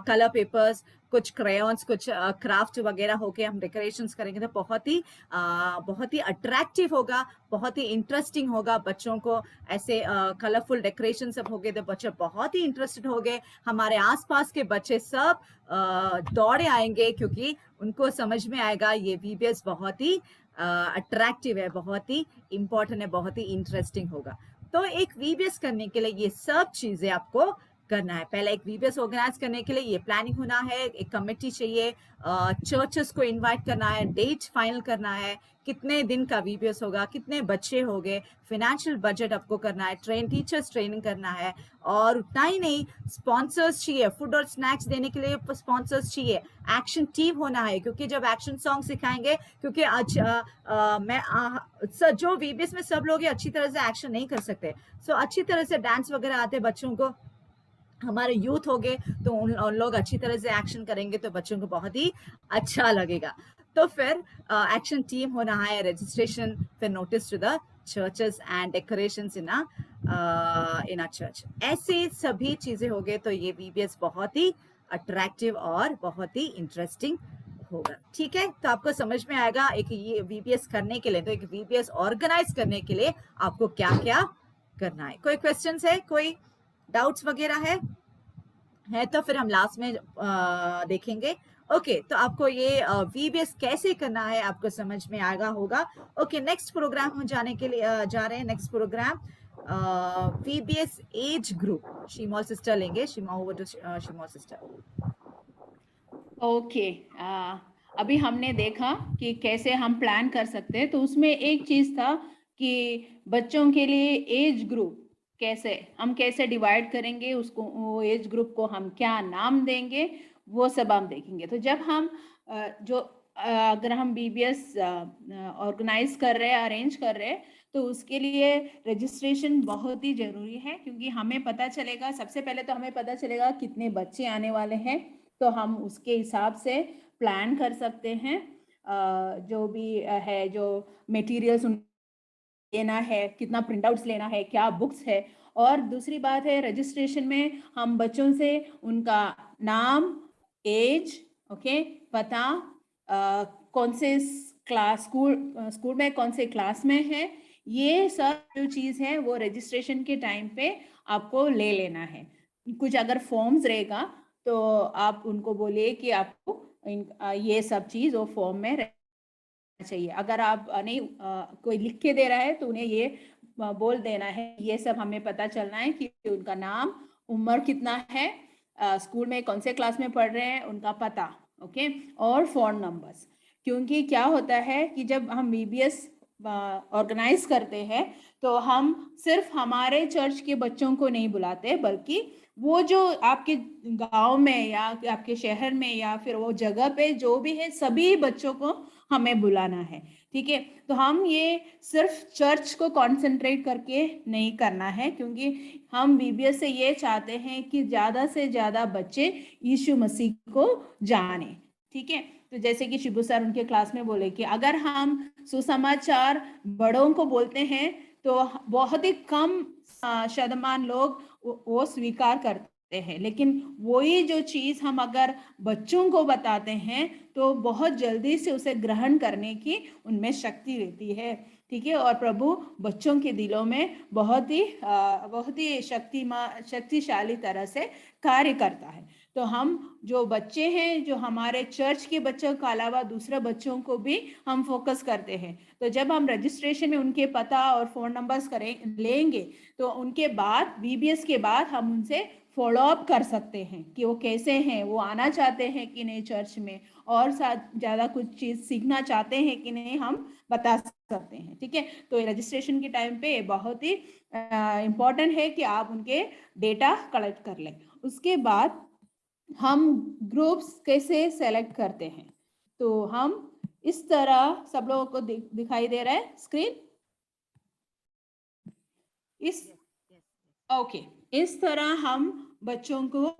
कलर पेपर्स, कुछ क्रेयॉन्स, कुछ क्राफ्ट वगैरह होके हम डेकोरेशंस करेंगे तो बहुत ही अट्रैक्टिव होगा, बहुत ही इंटरेस्टिंग होगा। बच्चों को ऐसे कलरफुल डेकोरेशन सब हो गए तो बच्चे बहुत ही इंटरेस्टेड हो गए। हमारे आसपास के बच्चे सब दौड़े आएंगे, क्योंकि उनको समझ में आएगा ये VBS बहुत ही अट्रैक्टिव है, बहुत ही इंपॉर्टेंट है, बहुत ही इंटरेस्टिंग होगा। तो एक VBS करने के लिए ये सब चीजें आपको करना है। पहले एक VBS ऑर्गेनाइज करने के लिए ये प्लानिंग होना है, एक कमेटी चाहिए, चर्चेस को इनवाइट करना है, डेट फाइनल करना है, कितने दिन का VBS होगा, कितने बच्चे होंगे, फाइनेंशियल बजट आपको करना है, टीचर्स ट्रेनिंग करना है। और उतना ही नहीं, स्पॉन्सर्स चाहिए, फूड और स्नैक्स देने के लिए स्पॉन्सर्स चाहिए, एक्शन टीम होना है, क्योंकि जब एक्शन सॉन्ग सिखाएंगे, क्योंकि आज जो VBS में सब लोग अच्छी तरह से एक्शन नहीं कर सकते, सो अच्छी तरह से डांस वगैरह आते बच्चों को, हमारे यूथ हो गए तो उन लोग अच्छी तरह से एक्शन करेंगे तो बच्चों को बहुत ही अच्छा लगेगा। तो फिर एक्शन टीम होना है, रजिस्ट्रेशन, फिर notice to the churches and decorations in a church. ऐसे सभी चीजें हो गए तो ये VBS बहुत ही अट्रैक्टिव और बहुत ही इंटरेस्टिंग होगा। ठीक है, तो आपको समझ में आएगा एक ये VBS करने के लिए, तो एक VBS ऑर्गेनाइज करने के लिए आपको क्या क्या करना है। कोई क्वेश्चंस है, कोई डाउट्स वगैरह है तो फिर हम लास्ट में देखेंगे। ओके, तो आपको ये VBS कैसे करना है आपको समझ में आएगा होगा। ओके, नेक्स्ट प्रोग्राम हम जाने के लिए जा रहे हैं। Next program VBS age group, Shimol sister लेंगे। शिमोल सिस्टर। ओके, अभी हमने देखा कि कैसे हम प्लान कर सकते हैं, तो उसमें एक चीज था कि बच्चों के लिए एज ग्रुप कैसे डिवाइड करेंगे, उसको, वो एज ग्रुप को हम क्या नाम देंगे, वो सब हम देखेंगे। तो जब हम अगर हम VBS ऑर्गेनाइज कर रहे हैं, अरेंज कर रहे हैं, तो उसके लिए रजिस्ट्रेशन बहुत ही जरूरी है, क्योंकि हमें पता चलेगा, सबसे पहले तो हमें पता चलेगा कितने बच्चे आने वाले हैं, तो हम उसके हिसाब से प्लान कर सकते हैं। जो भी है, जो मटेरियल्स लेना है, कितना प्रिंट आउट्स लेना है, क्या बुक्स है। और दूसरी बात है, रजिस्ट्रेशन में हम बच्चों से उनका नाम, एज, ओके, पता, कौन से क्लास, स्कूल में कौन से क्लास में है, ये सब जो चीज़ है वो रजिस्ट्रेशन के टाइम पे आपको ले लेना है। कुछ अगर फॉर्म्स रहेगा तो आप उनको बोलिए कि आपको ये सब चीज़ वो फॉर्म में चाहिए। अगर आप नहीं कोई लिख के दे रहा है तो उन्हें ये बोल देना है, ये सब हमें पता चलना है कि उनका नाम, उम्र कितना है, स्कूल में कौन से क्लास में पढ़ रहे हैं, उनका पता, ओके, और फोन नंबर्स। क्योंकि क्या होता है कि जब हम VBS ऑर्गेनाइज करते हैं तो हम सिर्फ हमारे चर्च के बच्चों को नहीं बुलाते, बल्कि वो जो आपके गांव में या आपके शहर में या फिर वो जगह पे जो भी है, सभी बच्चों को हमें बुलाना है, ठीक है। तो हम ये सिर्फ चर्च को कंसंट्रेट करके नहीं करना है, क्योंकि हम VBS से ये चाहते हैं कि ज़्यादा से ज़्यादा बच्चे यीशु मसीह को जाने, ठीक है। तो जैसे कि शिबू सर उनके क्लास में बोले कि अगर हम सुसमाचार बड़ों को बोलते हैं तो बहुत ही कम शतमान लोग वो स्वीकार करते हैं, लेकिन वही जो चीज हम अगर बच्चों को बताते हैं तो बहुत जल्दी से उसे ग्रहण करने की उनमें शक्ति रहती है, ठीक है। और प्रभु बच्चों के दिलों में बहुत ही शक्तिशाली तरह से कार्य करता है। तो हम जो बच्चे हैं, जो हमारे चर्च के बच्चों के अलावा दूसरे बच्चों को भी हम फोकस करते हैं। तो जब हम रजिस्ट्रेशन में उनके पता और फोन नंबर्स लेंगे तो उनके बाद VBS के बाद हम उनसे फॉलो अप कर सकते हैं कि वो कैसे हैं, वो आना चाहते हैं कि नहीं चर्च में, और साथ ज़्यादा कुछ चीज़ सीखना चाहते हैं कि नहीं, हम बता सकते हैं, ठीक है। तो रजिस्ट्रेशन के टाइम पे बहुत ही इम्पोर्टेंट है कि आप उनके डेटा कलेक्ट कर लें। उसके बाद हम ग्रुप्स कैसे सेलेक्ट करते हैं, तो हम इस तरह, सब लोगों को दिखाई दे रहा है स्क्रीन, इस तरह हम बच्चों को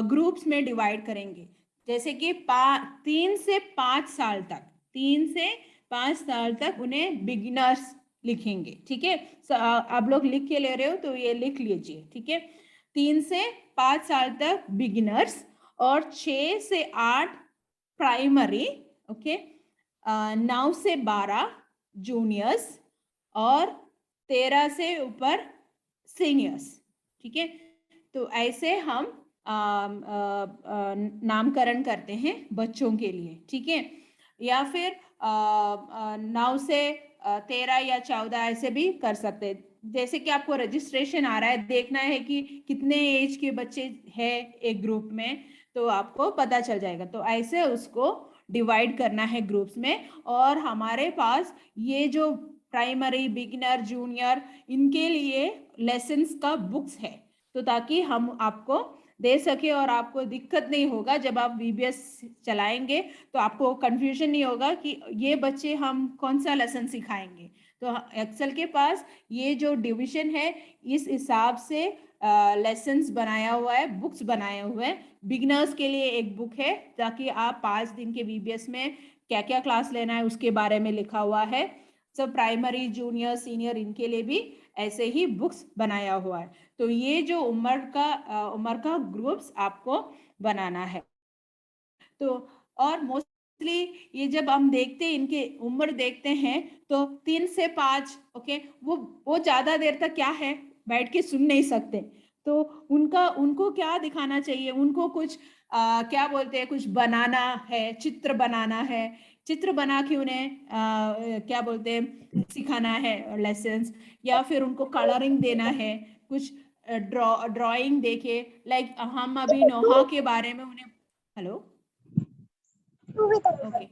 ग्रुप्स में डिवाइड करेंगे। जैसे कि 3 से 5 साल तक उन्हें बिगिनर्स लिखेंगे, ठीक है। आप लोग लिख के ले रहे हो तो ये लिख लीजिए, ठीक है। 3 से 5 साल तक बिगिनर्स और 6 से 8 प्राइमरी, ओके, 9 से 12 जूनियर्स और 13 से ऊपर सीनियर्स, ठीक है। तो ऐसे हम नामकरण करते हैं बच्चों के लिए, ठीक है। या फिर 9 से 13 या 14 ऐसे भी कर सकते हैं। जैसे कि आपको रजिस्ट्रेशन आ रहा है, देखना है कि कितने एज के बच्चे हैं एक ग्रुप में, तो आपको पता चल जाएगा। तो ऐसे उसको डिवाइड करना है ग्रुप्स में। और हमारे पास ये जो प्राइमरी, बिगिनर, जूनियर, इनके लिए लेसन्स का बुक्स है, तो ताकि हम आपको दे सके और आपको दिक्कत नहीं होगा जब आप VBS चलाएंगे, तो आपको कंफ्यूजन नहीं होगा कि ये बच्चे हम कौन सा लेसन सिखाएंगे। तो एक्सेल के पास ये जो डिवीजन है, इस हिसाब से लेसन्स बनाया हुआ है, बुक्स बनाए हुए हैं। बिगिनर्स के लिए एक बुक है, ताकि आप 5 दिन के VBS में क्या क्या क्लास लेना है उसके बारे में लिखा हुआ है। सब प्राइमरी, जूनियर, सीनियर, इनके लिए भी ऐसे ही बुक्स बनाया हुआ है। तो ये जो उम्र का ग्रुप्स आपको बनाना है। तो और मोस्टली ये जब हम देखते हैं, इनके उम्र देखते हैं, तो 3 से 5, ओके, वो ज्यादा देर तक क्या है, बैठ के सुन नहीं सकते। तो उनको क्या दिखाना चाहिए, उनको कुछ क्या बोलते हैं, कुछ बनाना है, चित्र बनाना है, चित्र बना के उन्हें क्या बोलते हैं, सिखाना है लेसन्स, या फिर उनको कलरिंग देना है, कुछ ड्राइंग देके, लाइक हम अभी नोहा के बारे में उन्हें, हेलो, ओके,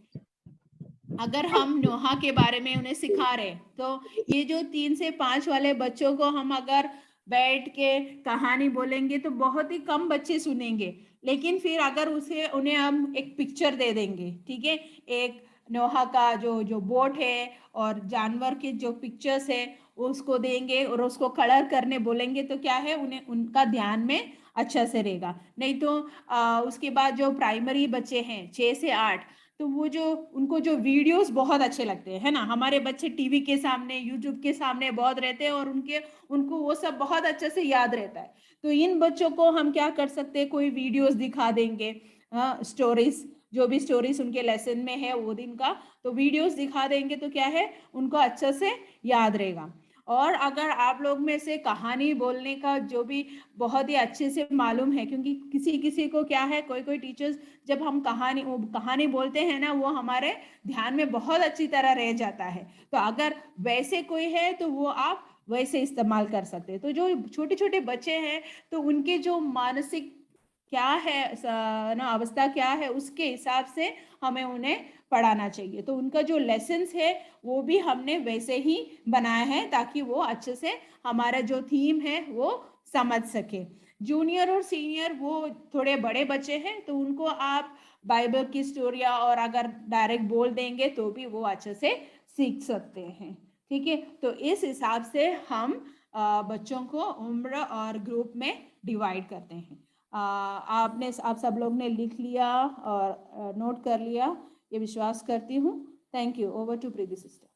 अगर हम नोहा के बारे में उन्हें सिखा रहे, तो ये जो 3 से 5 वाले बच्चों को हम अगर बैठ के कहानी बोलेंगे तो बहुत ही कम बच्चे सुनेंगे। लेकिन फिर अगर उन्हें हम एक पिक्चर दे देंगे, ठीक है, एक नोहा का जो बोट है और जानवर के जो पिक्चर्स है उसको देंगे और उसको कलर करने बोलेंगे, तो क्या है, उन्हें उनका ध्यान में अच्छा से रहेगा। नहीं तो उसके बाद जो प्राइमरी बच्चे हैं 6 से 8, तो वो जो उनको जो वीडियोस बहुत अच्छे लगते हैं, है ना। हमारे बच्चे टीवी के सामने, यूट्यूब के सामने बहुत रहते हैं और उनको वो सब बहुत अच्छे से याद रहता है। तो इन बच्चों को हम क्या कर सकते हैं, कोई वीडियोस दिखा देंगे, स्टोरीज, जो भी स्टोरीज उनके लेसन में है वो दिन का, तो वीडियोस दिखा देंगे तो क्या है, उनको अच्छे से याद रहेगा। और अगर आप लोग में से कहानी बोलने का जो भी बहुत ही अच्छे से मालूम है, क्योंकि किसी किसी को क्या है, कोई कोई टीचर्स जब हम कहानी बोलते हैं ना, वो हमारे ध्यान में बहुत अच्छी तरह रह जाता है। तो अगर वैसे कोई है तो वो आप वैसे इस्तेमाल कर सकते हैं। तो जो छोटे छोटे बच्चे हैं तो उनके जो मानसिक क्या है ना, अवस्था क्या है, उसके हिसाब से हमें उन्हें पढ़ाना चाहिए। तो उनका जो लेसन्स है वो भी हमने वैसे ही बनाया है ताकि वो अच्छे से हमारा जो थीम है वो समझ सके। जूनियर और सीनियर वो थोड़े बड़े बच्चे हैं, तो उनको आप बाइबल की स्टोरिया और अगर डायरेक्ट बोल देंगे तो भी वो अच्छे से सीख सकते हैं। ठीक है, तो इस हिसाब से हम बच्चों को उम्र और ग्रुप में डिवाइड करते हैं। आप सब लोग ने लिख लिया और नोट कर लिया, ये विश्वास करती हूँ। Thank you. Over to Preeti sister.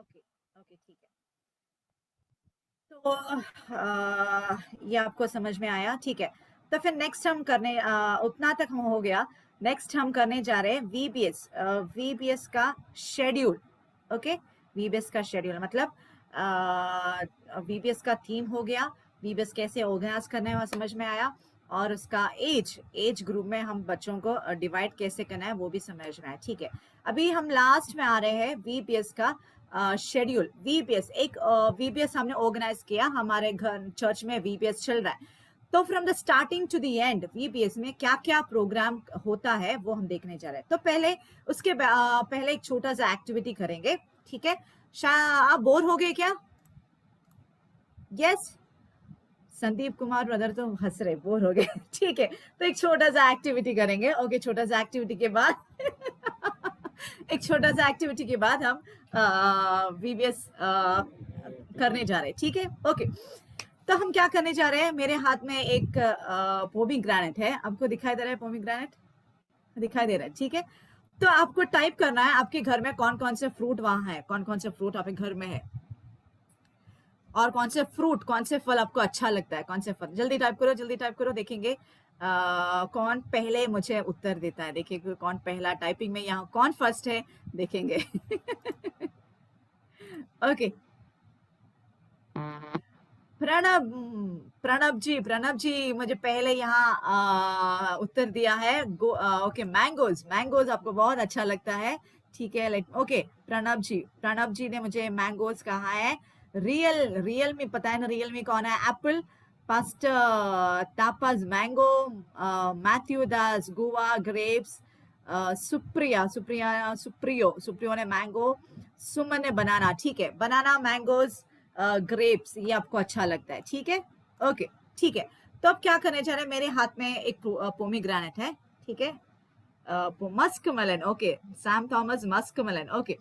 Okay, ठीक है। तो ये आपको समझ में आया, ठीक है। तो फिर नेक्स्ट हम करने उतना तक हम हो गया। नेक्स्ट हम करने जा रहे हैं वीबीएस का शेड्यूल। ओके, वीबीएस का शेड्यूल मतलब वीबीएस का थीम हो गया, वीबीएस कैसे ऑर्गेनाइज करना है वो समझ में आया, और उसका एज ग्रुप में हम बच्चों को डिवाइड कैसे करना है वो भी समझ में आया। ठीक है, अभी हम लास्ट में आ रहे हैं वीबीएस का शेड्यूल। वीबीएस हमने ऑर्गेनाइज किया, हमारे घर चर्च में वीबीएस चल रहा है, तो from the starting to the end VBS में क्या क्या प्रोग्राम होता है वो हम देखने जा रहे हैं। तो पहले एक छोटा सा एक्टिविटी करेंगे। ठीक है, आप बोर हो गए क्या? यस, संदीप कुमार ब्रदर तो हंस रहे, बोर हो गए। ठीक है, तो एक छोटा सा एक्टिविटी करेंगे। ओके, छोटा सा एक्टिविटी के बाद हम वीबीएस करने जा रहे हैं। ठीक है, ओके, तो हम क्या करने जा रहे हैं, मेरे हाथ में एक पोमीग्रेनेट है। आपको दिखाई दे रहा है पोमीग्रेनेट? दिखाई दे रहा है, ठीक है। तो आपको टाइप करना है आपके घर में कौन कौन से फ्रूट वहां है, कौन कौन से फ्रूट आपके घर में है, और कौन से फल आपको अच्छा लगता है, कौन से फल। जल्दी टाइप करो, देखेंगे कौन पहले मुझे उत्तर देता है। देखिए कौन पहला टाइपिंग में, यहाँ कौन फर्स्ट है देखेंगे। ओके, प्रणब जी मुझे पहले यहाँ उत्तर दिया है। ओके, मैंगोज आपको बहुत अच्छा लगता है। ठीक है, ओके, प्रणब जी ने मुझे मैंगोज कहा है। रियल में पता है ना, रियल में कौन है? Apple, pastor Tapas mango, Matthew Das guava, grapes, Supriyo ने मैंगो, सुमन ने बनाना। ठीक है, बनाना, मैंगोज, ग्रेप्स, ये आपको अच्छा लगता है। ठीक है, ओके, ठीक है। तो अब क्या करने जा रहे हैं, मेरे हाथ में एक पोमीग्रेनेट है। ठीक है, muskmelon. Okay, Sam Thomas muskmelon. Okay,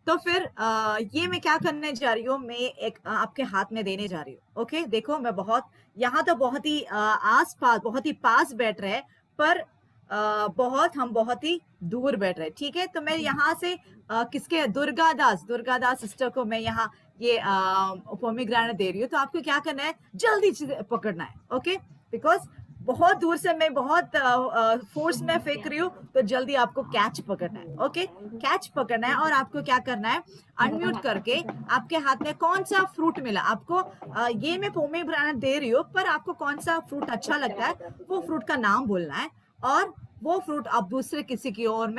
तो फिर ये मैं क्या करने जा रही हूँ, मैं एक आपके हाथ में देने जा रही हूँ। ओके, देखो मैं यहाँ तो बहुत ही आसपास, बहुत ही पास बैठ रहे, पर हम बहुत ही दूर बैठ रहे। ठीक है, तो मैं यहाँ से किसके, दुर्गा दास सिस्टर को मैं यहाँ ये पोमीग्रेनेट दे रही हूँ। तो आपको क्या करना है, जल्दी से पकड़ना है। ओके, बिकॉज बहुत दूर से मैं बहुत फोर्स में फेंक रही हूँ, तो जल्दी आपको कैच पकड़ना है। ओके, कैच पकड़ना है, और आपको क्या करना है, अनम्यूट करके आपके हाथ में कौन सा फ्रूट मिला आपको, ये मैं पोमीग्रेनेट दे रही हूँ, पर आपको कौन सा फ्रूट अच्छा लगता है वो फ्रूट का नाम बोलना है, और वो फ्रूट आप दूसरे किसी की ओर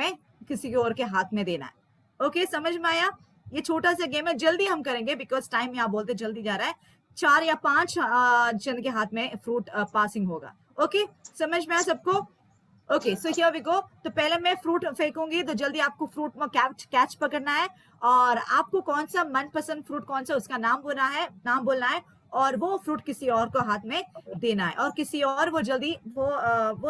के हाथ में देना है। ओके, समझ में आया? ये छोटा सा गेम है, जल्दी हम करेंगे बिकॉज टाइम यहाँ बोलते जल्दी जा रहा है। 4 या 5 जन के हाथ में फ्रूट पासिंग होगा। ओके, समझ में आया सबको? Okay, so here we go. तो पहले मैं फ्रूट फेंकूंगी, तो जल्दी आपको फ्रूट में कैच पकड़ना है, और आपको कौन सा मनपसंद फ्रूट कौन सा उसका नाम बोलना है, और वो फ्रूट किसी और को हाथ में देना है, और किसी और वो जल्दी वो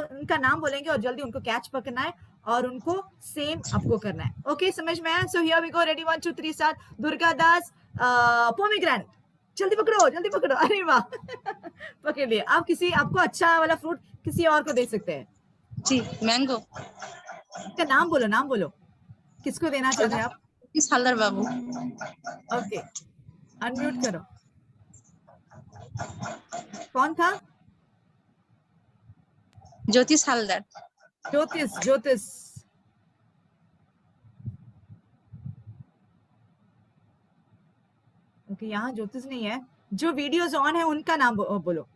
उनका नाम बोलेंगे और जल्दी उनको कैच पकड़ना है, और उनको सेम आपको करना है। ओके, समझ में आया? So here we go, ready, 1 2 3 start. Durga Das pomegranate. जल्दी पकड़ो, जल्दी पकड़ो। अरे वाह पकड़ लिए। आप किसी आपको अच्छा वाला फ्रूट किसी और को दे सकते हैं। G mango. इसका नाम बोलो, नाम बोलो, किसको देना चाहते हैं आप? इस हलदर बाबू। ओके, अनम्यूट करो। कौन था? ज्योतिष हलदर। ज्योतिष, ज्योतिष। ओके, यहाँ ज्योतिष नहीं है। जो वीडियोस ऑन है उनका नाम बोलो।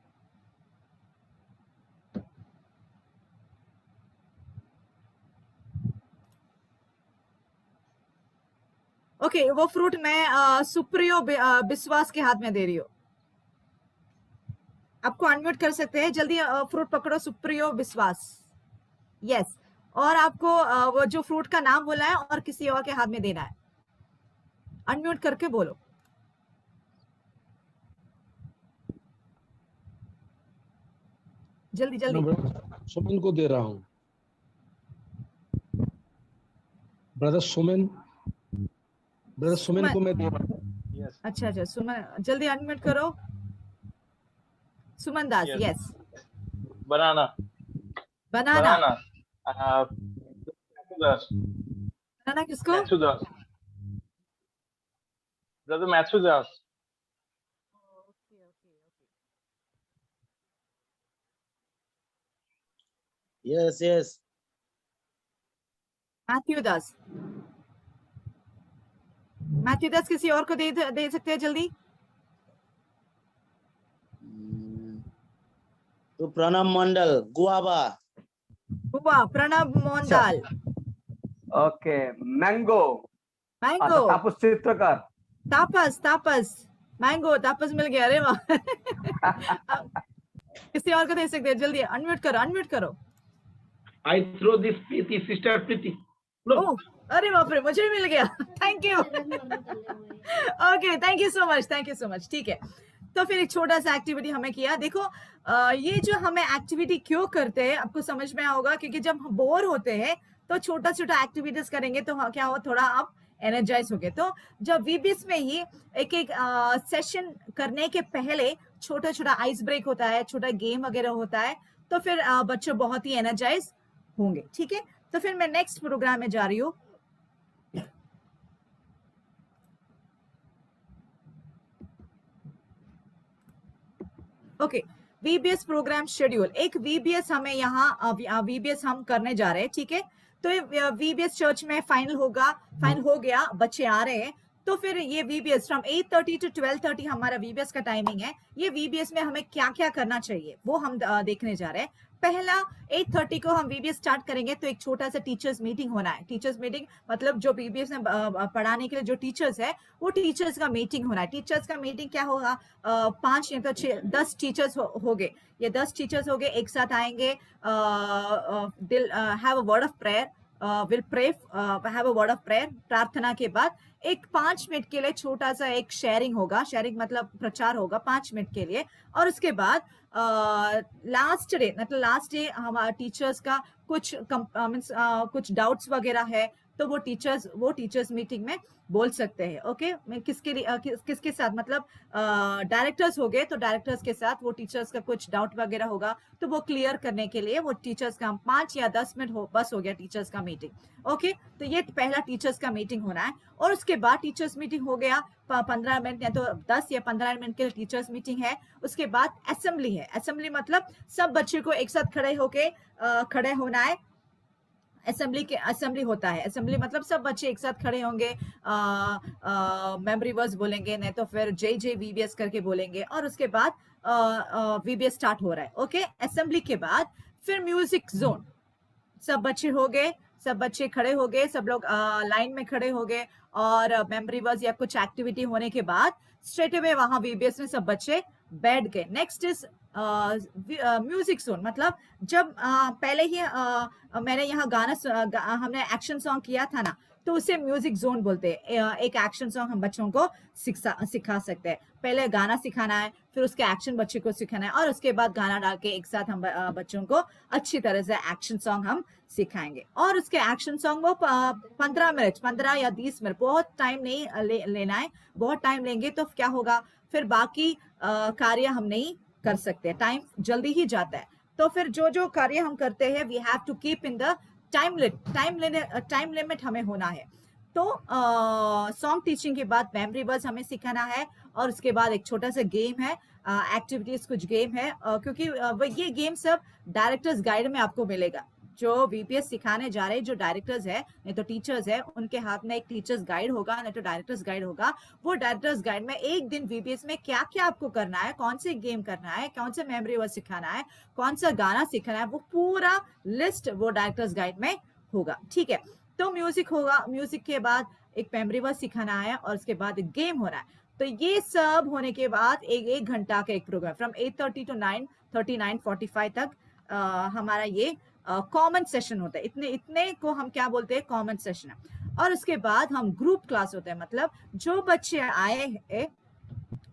ओके, वो फ्रूट मैं सुप्रियो बिस्वास के हाथ में दे रही हूँ। आपको अनम्यूट कर सकते हैं, जल्दी फ्रूट पकड़ो। सुप्रियो बिस्वास, यस। और आपको वो जो फ्रूट का नाम बोला है और किसी और के हाथ में देना है। अनम्यूट करके बोलो। जल्दी जल्दी। सुमन को दे रहा हूँ। ब्रदर सुमन, ब्रदर सुमन को मैं दे रहा हूँ। अच्छा अच्छा, सुमन, जल्दी अनम्यूट करो। सुमन दास, यस। बनाना। बनाना। दास। बनाना किसको? मैथ्यू दास। ब्रदर मैथ्यू दास। Yes, yes. मैथ्यू दास। मैथ्यू दास किसी और को दे सकते हैं जल्दी। तो Pranab Mandal, guava. Guava, Pranab Mohandal. Okay, mango. Mango. Tapas Chitrakar. Tapas, तापस। मैंगो, तापस मिल गया। अरे वाह किसी और को दे सकते हैं, जल्दी अनम्यूट करो, अनम्यूट करो। I throw this Preeti, sister Preeti. ओह, अरे बाप रे, मुझे भी मिल गया। Thank you. Okay, thank you so much, thank you so much. ठीक है, तो फिर एक छोटा सा एक्टिविटी हमें किया। देखो ये जो हमें एक्टिविटी क्यों करते हैं आपको समझ में होगा, क्योंकि जब हम बोर होते हैं तो छोटा छोटा एक्टिविटीज करेंगे तो क्या हो, थोड़ा आप एनर्जाइज हो गए। तो जब वीबीएस में ही एक एक सेशन करने के पहले छोटा छोटा आइस ब्रेक होता है, छोटा गेम वगैरह होता है, तो फिर बच्चे बहुत ही एनर्जाइज होंगे। ठीक है, तो फिर मैं नेक्स्ट प्रोग्राम में जा रही हूँ। Okay, VBS program schedule. एक वीबीएस हमें यहाँ वीबीएस हम करने जा रहे हैं। ठीक है, तो वीबीएस चर्च में फाइनल होगा, फाइनल हो गया, बच्चे आ रहे हैं, तो फिर ये वीबीएस फ्रॉम 8:30 to 12:30 हमारा वीबीएस का टाइमिंग है। ये वीबीएस में हमें क्या क्या करना चाहिए वो हम देखने जा रहे हैं। पहला 8:30 को हम वीबीएस स्टार्ट करेंगे, तो एक छोटा सा टीचर्स मीटिंग होना है। टीचर्स मीटिंग मतलब जो वीबीएस में पढ़ाने के लिए जो टीचर्स है वो टीचर्स का मीटिंग होना है। टीचर्स का मीटिंग क्या होगा, 5 या तो 10 टीचर्स हो गए, ये 10 टीचर्स हो गए, एक साथ आएंगे, have a word of prayer, will pray, have a word of prayer. प्रार्थना के बाद एक 5 मिनट के लिए छोटा सा एक शेयरिंग होगा, शेयरिंग मतलब प्रचार होगा 5 मिनट के लिए। और उसके बाद लास्ट डे मतलब लास्ट डे हमारे टीचर्स का कुछ कुछ डाउट्स वगैरह है तो वो टीचर्स मीटिंग में बोल सकते हैं। ओके, मैं किसके साथ मतलब डायरेक्टर्स हो गए तो डायरेक्टर्स के साथ वो टीचर्स का कुछ डाउट वगैरह होगा तो वो क्लियर करने के लिए वो टीचर्स का 5 या 10 मिनट बस हो गया टीचर्स का मीटिंग। ओके, तो ये पहला टीचर्स का मीटिंग होना है। और उसके बाद टीचर्स मीटिंग हो गया 15 मिनट या तो 10 या 15 मिनट के लिए टीचर्स मीटिंग है। उसके बाद असेंबली है। असेंबली मतलब सब बच्चे को एक साथ खड़े होना है। असेंबली होता है। असेंबली मतलब सब बच्चे एक साथ खड़े होंगे, मेमोरी वर्ड्स बोलेंगे, नहीं तो फिर जय वीबीएस करके बोलेंगे। और उसके बाद वीबीएस स्टार्ट हो रहा है। ओके, असेंबली के बाद फिर म्यूजिक जोन, सब बच्चे हो गए, सब बच्चे खड़े हो गए, सब लोग लाइन में खड़े हो गए और मेमोरी वर्ड्स या कुछ एक्टिविटी होने के बाद स्ट्रेट अवे वहां वीबीएस में सब बच्चे बैठ गए। नेक्स्ट इज म्यूजिक जोन, मतलब जब पहले ही मैंने यहाँ हमने एक्शन सॉन्ग किया था ना, तो उसे म्यूजिक जोन बोलते हैं। एक एक्शन सॉन्ग हम बच्चों को सिखा सकते हैं। पहले गाना सिखाना है, फिर उसके एक्शन बच्चे को सिखाना है, और उसके बाद गाना डाल के एक साथ हम बच्चों को अच्छी तरह से एक्शन सॉन्ग हम सिखाएंगे। और उसके एक्शन सॉन्ग वो 15 मिनट, 15 या 20 मिनट, बहुत टाइम नहीं लेना है। बहुत टाइम लेंगे तो क्या होगा, फिर बाकी कार्य हम नहीं कर सकते, टाइम जल्दी ही जाता है। तो फिर जो जो कार्य हम करते हैं we have to keep in the time limit हमें होना है। तो सॉन्ग टीचिंग के बाद मेमोरी वर्ड्स हमें सिखाना है, और उसके बाद एक छोटा सा गेम है, एक्टिविटीज कुछ गेम है, क्योंकि ये गेम सब डायरेक्टर्स गाइड में आपको मिलेगा। जो VPS सिखाने जा रहे हैं, जो डायरेक्टर्स है, नहीं तो टीचर्स है, उनके हाथ में एक टीचर्स गाइड होगा, नहीं तो डायरेक्टर्स गाइड होगा। वो डायरेक्टर्स गाइड में एक दिन VPS में क्या क्या आपको करना है, कौन से गेम करना है, कौन से मेमोरी वर्ड सिखाना है, कौन सा गाना सिखाना है, वो पूरा लिस्ट वो डायरेक्टर्स गाइड में होगा। ठीक है, तो म्यूजिक होगा, म्यूजिक के बाद एक मेमोरी वर्ड सिखाना है, और उसके बाद एक गेम होना है। तो ये सब होने के बाद एक घंटा का एक प्रोग्राम फ्रॉम 8:30 to 9:30, 9:45 तक हमारा ये कॉमन सेशन होता है। इतने को हम क्या बोलते हैं, कॉमन सेशन है। और उसके बाद हम ग्रुप क्लास होते हैं, मतलब जो बच्चे आए हैं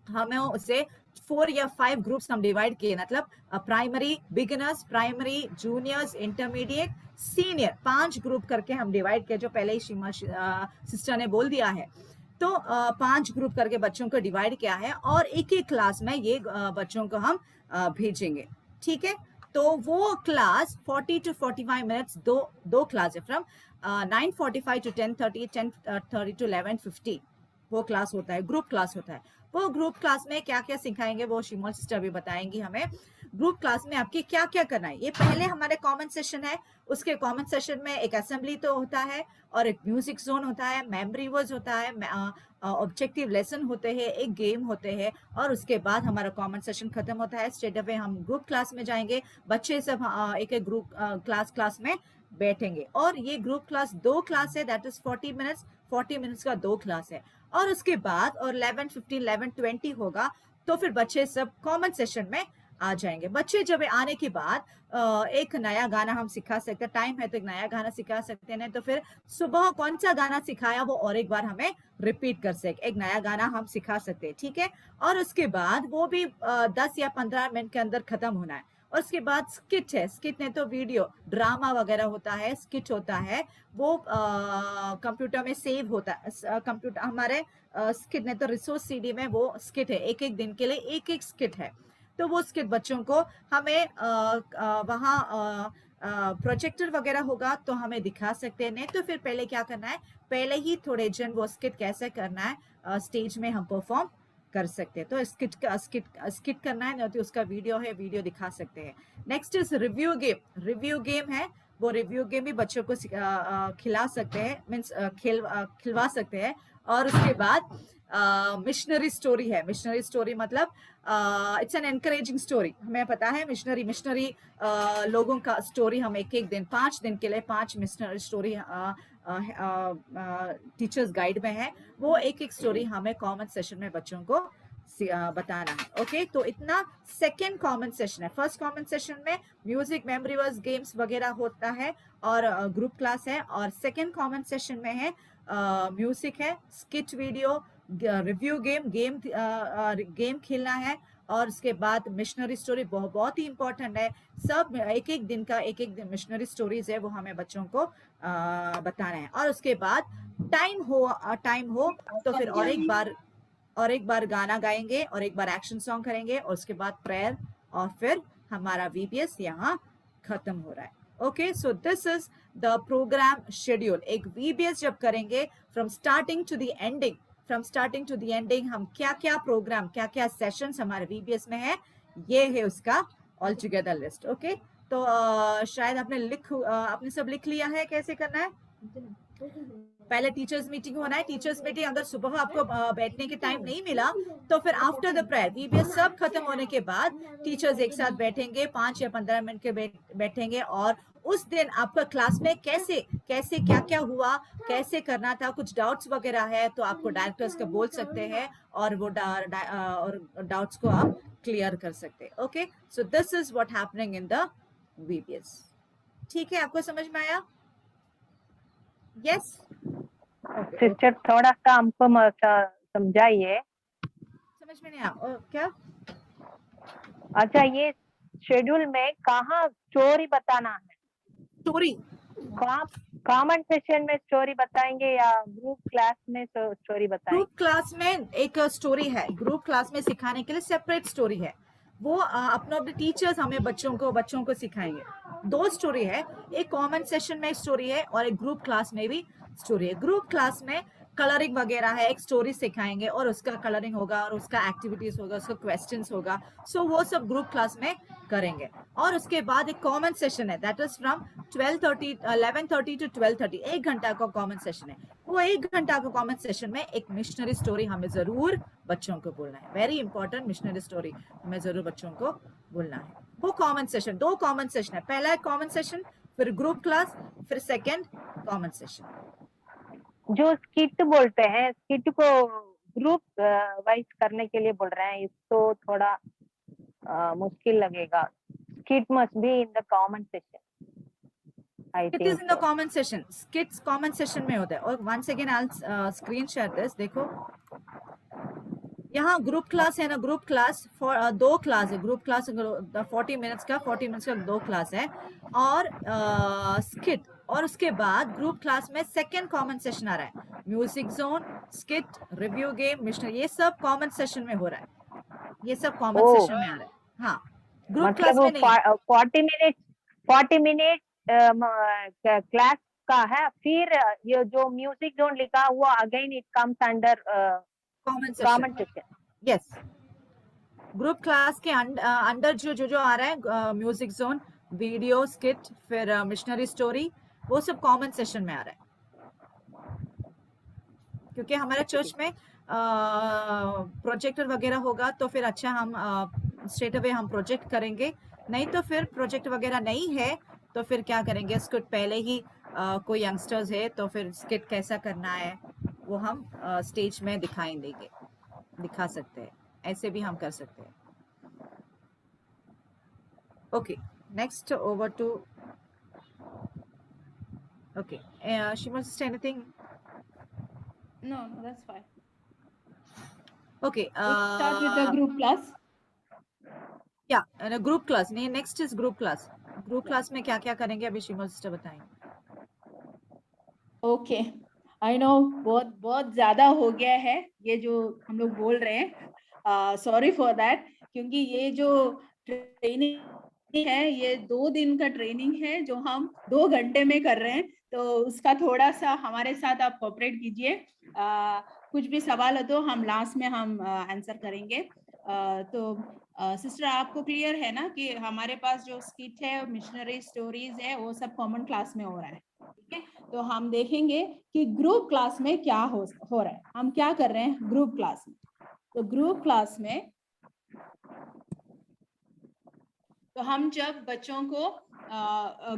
हमें उसे 4 या 5 ग्रुप्स हम डिवाइड किए, मतलब primary, beginners, primary, juniors, intermediate, senior, 5 group करके हम डिवाइड किए, जो पहले ही सीमा सिस्टर ने बोल दिया है। तो 5 ग्रुप करके बच्चों को डिवाइड किया है, और एक एक क्लास में ये बच्चों को हम भेजेंगे। ठीक है, तो वो क्लास 40 to 45 मिनट्स, दो क्लास है, फ्रॉम 9:45 to 10:30, 10:30 to 11:50 वो क्लास होता है, ग्रुप क्लास होता है। वो ग्रुप क्लास में क्या क्या सिखाएंगे वो शिमोल सिस्टर भी बताएंगी हमें। ग्रुप क्लास में आपके क्या क्या करना है, ये पहले हमारे कॉमन सेशन है, उसके कॉमन सेशन में एक असेंबली तो होता है, और एक म्यूजिक जोन होता है, मेमोरी वर्ड्स होता है, ऑब्जेक्टिव लेसन होते हैं, एक गेम होते हैं, और उसके बाद हमारा कॉमन सेशन खत्म होता है। स्ट्रेट अवे हम ग्रुप क्लास में जाएंगे, बच्चे सब एक एक ग्रुप क्लास में बैठेंगे। और ये ग्रुप क्लास 2 क्लास है, दैट इज 40 मिनट्स, 40 मिनट्स का 2 क्लास है। और उसके बाद और 11:15, 11:20 होगा, तो फिर बच्चे सब कॉमन सेशन में आ जाएंगे। बच्चे जब आने के बाद एक नया गाना हम सिखा सकते हैं, टाइम है तो एक नया गाना सिखा सकते हैं, तो फिर सुबह कौन सा गाना सिखाया वो और एक बार हमें रिपीट कर सकते, एक नया गाना हम सिखा सकते हैं। ठीक है, और उसके बाद वो भी 10 या 15 मिनट के अंदर खत्म होना है। और उसके बाद स्किट है, स्किट नहीं तो वीडियो ड्रामा वगैरह होता है, स्किट होता है, वो कंप्यूटर में सेव होता है, कंप्यूटर हमारे स्किट नहीं तो रिसोर्स CD में वो स्किट है, एक एक दिन के लिए एक एक स्किट है। तो वो स्किट बच्चों को हमें वहाँ प्रोजेक्टर वगैरह होगा तो हमें दिखा सकते हैं, नहीं तो फिर पहले क्या करना है, पहले ही थोड़े जन वो स्किट कैसे करना है स्टेज में हम परफॉर्म कर सकते हैं। तो स्किट करना है, नहीं तो उसका वीडियो है, वीडियो दिखा सकते हैं। Next is review game. Review game है, वो रिव्यू गेम भी बच्चों को खिला सकते हैं, मीन्स खिलवा सकते हैं। और उसके बाद मिशनरी स्टोरी है। मिशनरी स्टोरी मतलब इट्स एन एनकरेजिंग स्टोरी। हमें पता है मिशनरी लोगों का स्टोरी हम एक एक दिन 5 दिन के लिए 5 मिशनरी स्टोरी टीचर्स गाइड में है, वो एक एक स्टोरी हमें कॉमन सेशन में बच्चों को बताना है। ओके, तो इतना सेकेंड कॉमन सेशन है। फर्स्ट कॉमन सेशन में म्यूजिक, मेमोरी वर्ड्स, गेम्स वगैरह होता है और ग्रुप क्लास है। और सेकेंड कॉमन सेशन में है म्यूजिक है, स्किट, वीडियो, रिव्यू गेम खेलना है। और उसके बाद मिशनरी स्टोरी बहुत ही इंपॉर्टेंट है। सब एक एक दिन का एक एक दिन मिशनरी स्टोरीज है, वो हमें बच्चों को बताना है। और उसके बाद टाइम हो तो फिर और एक बार गाना गाएंगे और एक बार एक्शन सॉन्ग करेंगे और उसके बाद प्रेयर और फिर हमारा VPS यहाँ खत्म हो रहा है। Okay, so this is the program schedule. एक VPS जब करेंगे from starting to the ending हम क्या क्या प्रोग्राम, क्या क्या सेशंस हमारे VPS में है, ये है उसका ऑल टुगेदर लिस्ट। ओके, तो शायद आपने सब लिख लिया है कैसे करना है। पहले टीचर्स मीटिंग होना है। टीचर्स मीटिंग अगर सुबह आपको बैठने के टाइम नहीं मिला तो फिर आफ्टर द प्रेयर VPS सब खत्म होने के बाद टीचर्स एक साथ बैठेंगे, 5 या 15 मिनट के बैठेंगे और उस दिन आपका क्लास में कैसे क्या क्या हुआ, कैसे करना था, कुछ डाउट्स वगैरह है तो आपको डायरेक्टर्स को बोल सकते हैं और वो डाउट्स को आप क्लियर कर सकते हैं। Okay, so this is what happening in the VPS। ठीक है, आपको समझ में आया? यस सिस्टर थोड़ा सा हमको समझाइए। समझ में नहीं आया क्या? अच्छा, ये शेड्यूल में कहाँ स्टोरी बताना है? स्टोरी कॉमन सेशन में स्टोरी बताएंगे या ग्रुप क्लास में स्टोरी बताएंगे? ग्रुप क्लास में एक स्टोरी है, ग्रुप क्लास में सिखाने के लिए सेपरेट स्टोरी है, वो अपने अपने टीचर्स हमें बच्चों को सिखाएंगे। 2 स्टोरी है, एक कॉमन सेशन में स्टोरी है और एक ग्रुप क्लास में भी स्टोरी है। ग्रुप क्लास में कलरिंग वगैरह है, एक स्टोरी सिखाएंगे और उसका कलरिंग होगा और उसका एक्टिविटीज होगा, उसका क्वेश्चंस होगा, सो वो सब ग्रुप क्लास में करेंगे। और उसके बाद एक कॉमन सेशन है, दैट इज फ्रॉम 11:30 to 12:30, 1 घंटा का कॉमन सेशन है। वो 1 घंटा का कॉमन सेशन में एक मिशनरी स्टोरी हमें जरूर बच्चों को बोलना है, वेरी इंपॉर्टेंट मिशनरी स्टोरी हमें जरूर बच्चों को बोलना है। वो कॉमन सेशन, 2 कॉमन सेशन है, पहला एक कॉमन सेशन, फिर ग्रुप क्लास, फिर सेकेंड कॉमन सेशन। जो स्किट बोलते हैं, स्किट को ग्रुप वाइज करने के लिए बोल रहे हैं, इसको थोड़ा मुश्किल लगेगा। Skit must be in the common session. It is in the common session. Skits common session में होता है। और once again I'll screen share this, देखो यहाँ ग्रुप क्लास है ना, ग्रुप क्लास 2 क्लास है, ग्रुप क्लास 40 मिनट्स का 2 क्लास है और स्किट, और उसके बाद ग्रुप क्लास में सेकेंड कॉमन सेशन आ रहा है, music zone, skit, review game, missionary, ये सब कॉमन सेशन में हो रहा है, ये सब कॉमन सेशन में आ रहा है। हाँ, ग्रुप क्लास में नहीं। 40 मिनट क्लास का है, फिर ये जो म्यूजिक जोन लिखा वो again it comes under common session. Yes, group class के अंडर जो आ रहा है, म्यूजिक जोन, वीडियो, स्किट, फिर मिशनरी स्टोरी, वो सब कॉमन सेशन में आ रहा है। क्योंकि हमारे चर्च में प्रोजेक्टर वगैरह होगा तो फिर अच्छा हम स्ट्रेट अवे हम प्रोजेक्ट करेंगे, नहीं तो फिर प्रोजेक्ट वगैरह नहीं है तो फिर क्या करेंगे, स्किट पहले ही कोई यंगस्टर्स है तो फिर स्किट कैसा करना है वो हम स्टेज में दिखा सकते हैं, ऐसे भी हम कर सकते हैं। Okay, next over to okay, she wants to say anything? No, that's fine. Okay, We start with the group class. Yeah, and a group class. नहीं, next is group class. Group class में क्या क्या करेंगे अभी शिमोल सिस्टर बताएंगे। Okay, I know बहुत ज्यादा हो गया है ये जो हम लोग बोल रहे हैं, सॉरी फॉर दैट, क्योंकि ये जो ट्रेनिंग है ये 2 दिन का ट्रेनिंग है जो हम 2 घंटे में कर रहे हैं, तो उसका थोड़ा सा हमारे साथ आप कोऑपरेट कीजिए। कुछ भी सवाल हो तो हम लास्ट में हम आंसर करेंगे। तो सिस्टर आपको क्लियर है ना कि हमारे पास जो स्किट है, मिशनरी स्टोरीज है, वो सब कॉमन क्लास में हो रहा है, ठीक है? तो हम देखेंगे कि ग्रुप क्लास में क्या हो रहा है, हम क्या कर रहे हैं ग्रुप क्लास में। तो ग्रुप क्लास में तो हम जब बच्चों को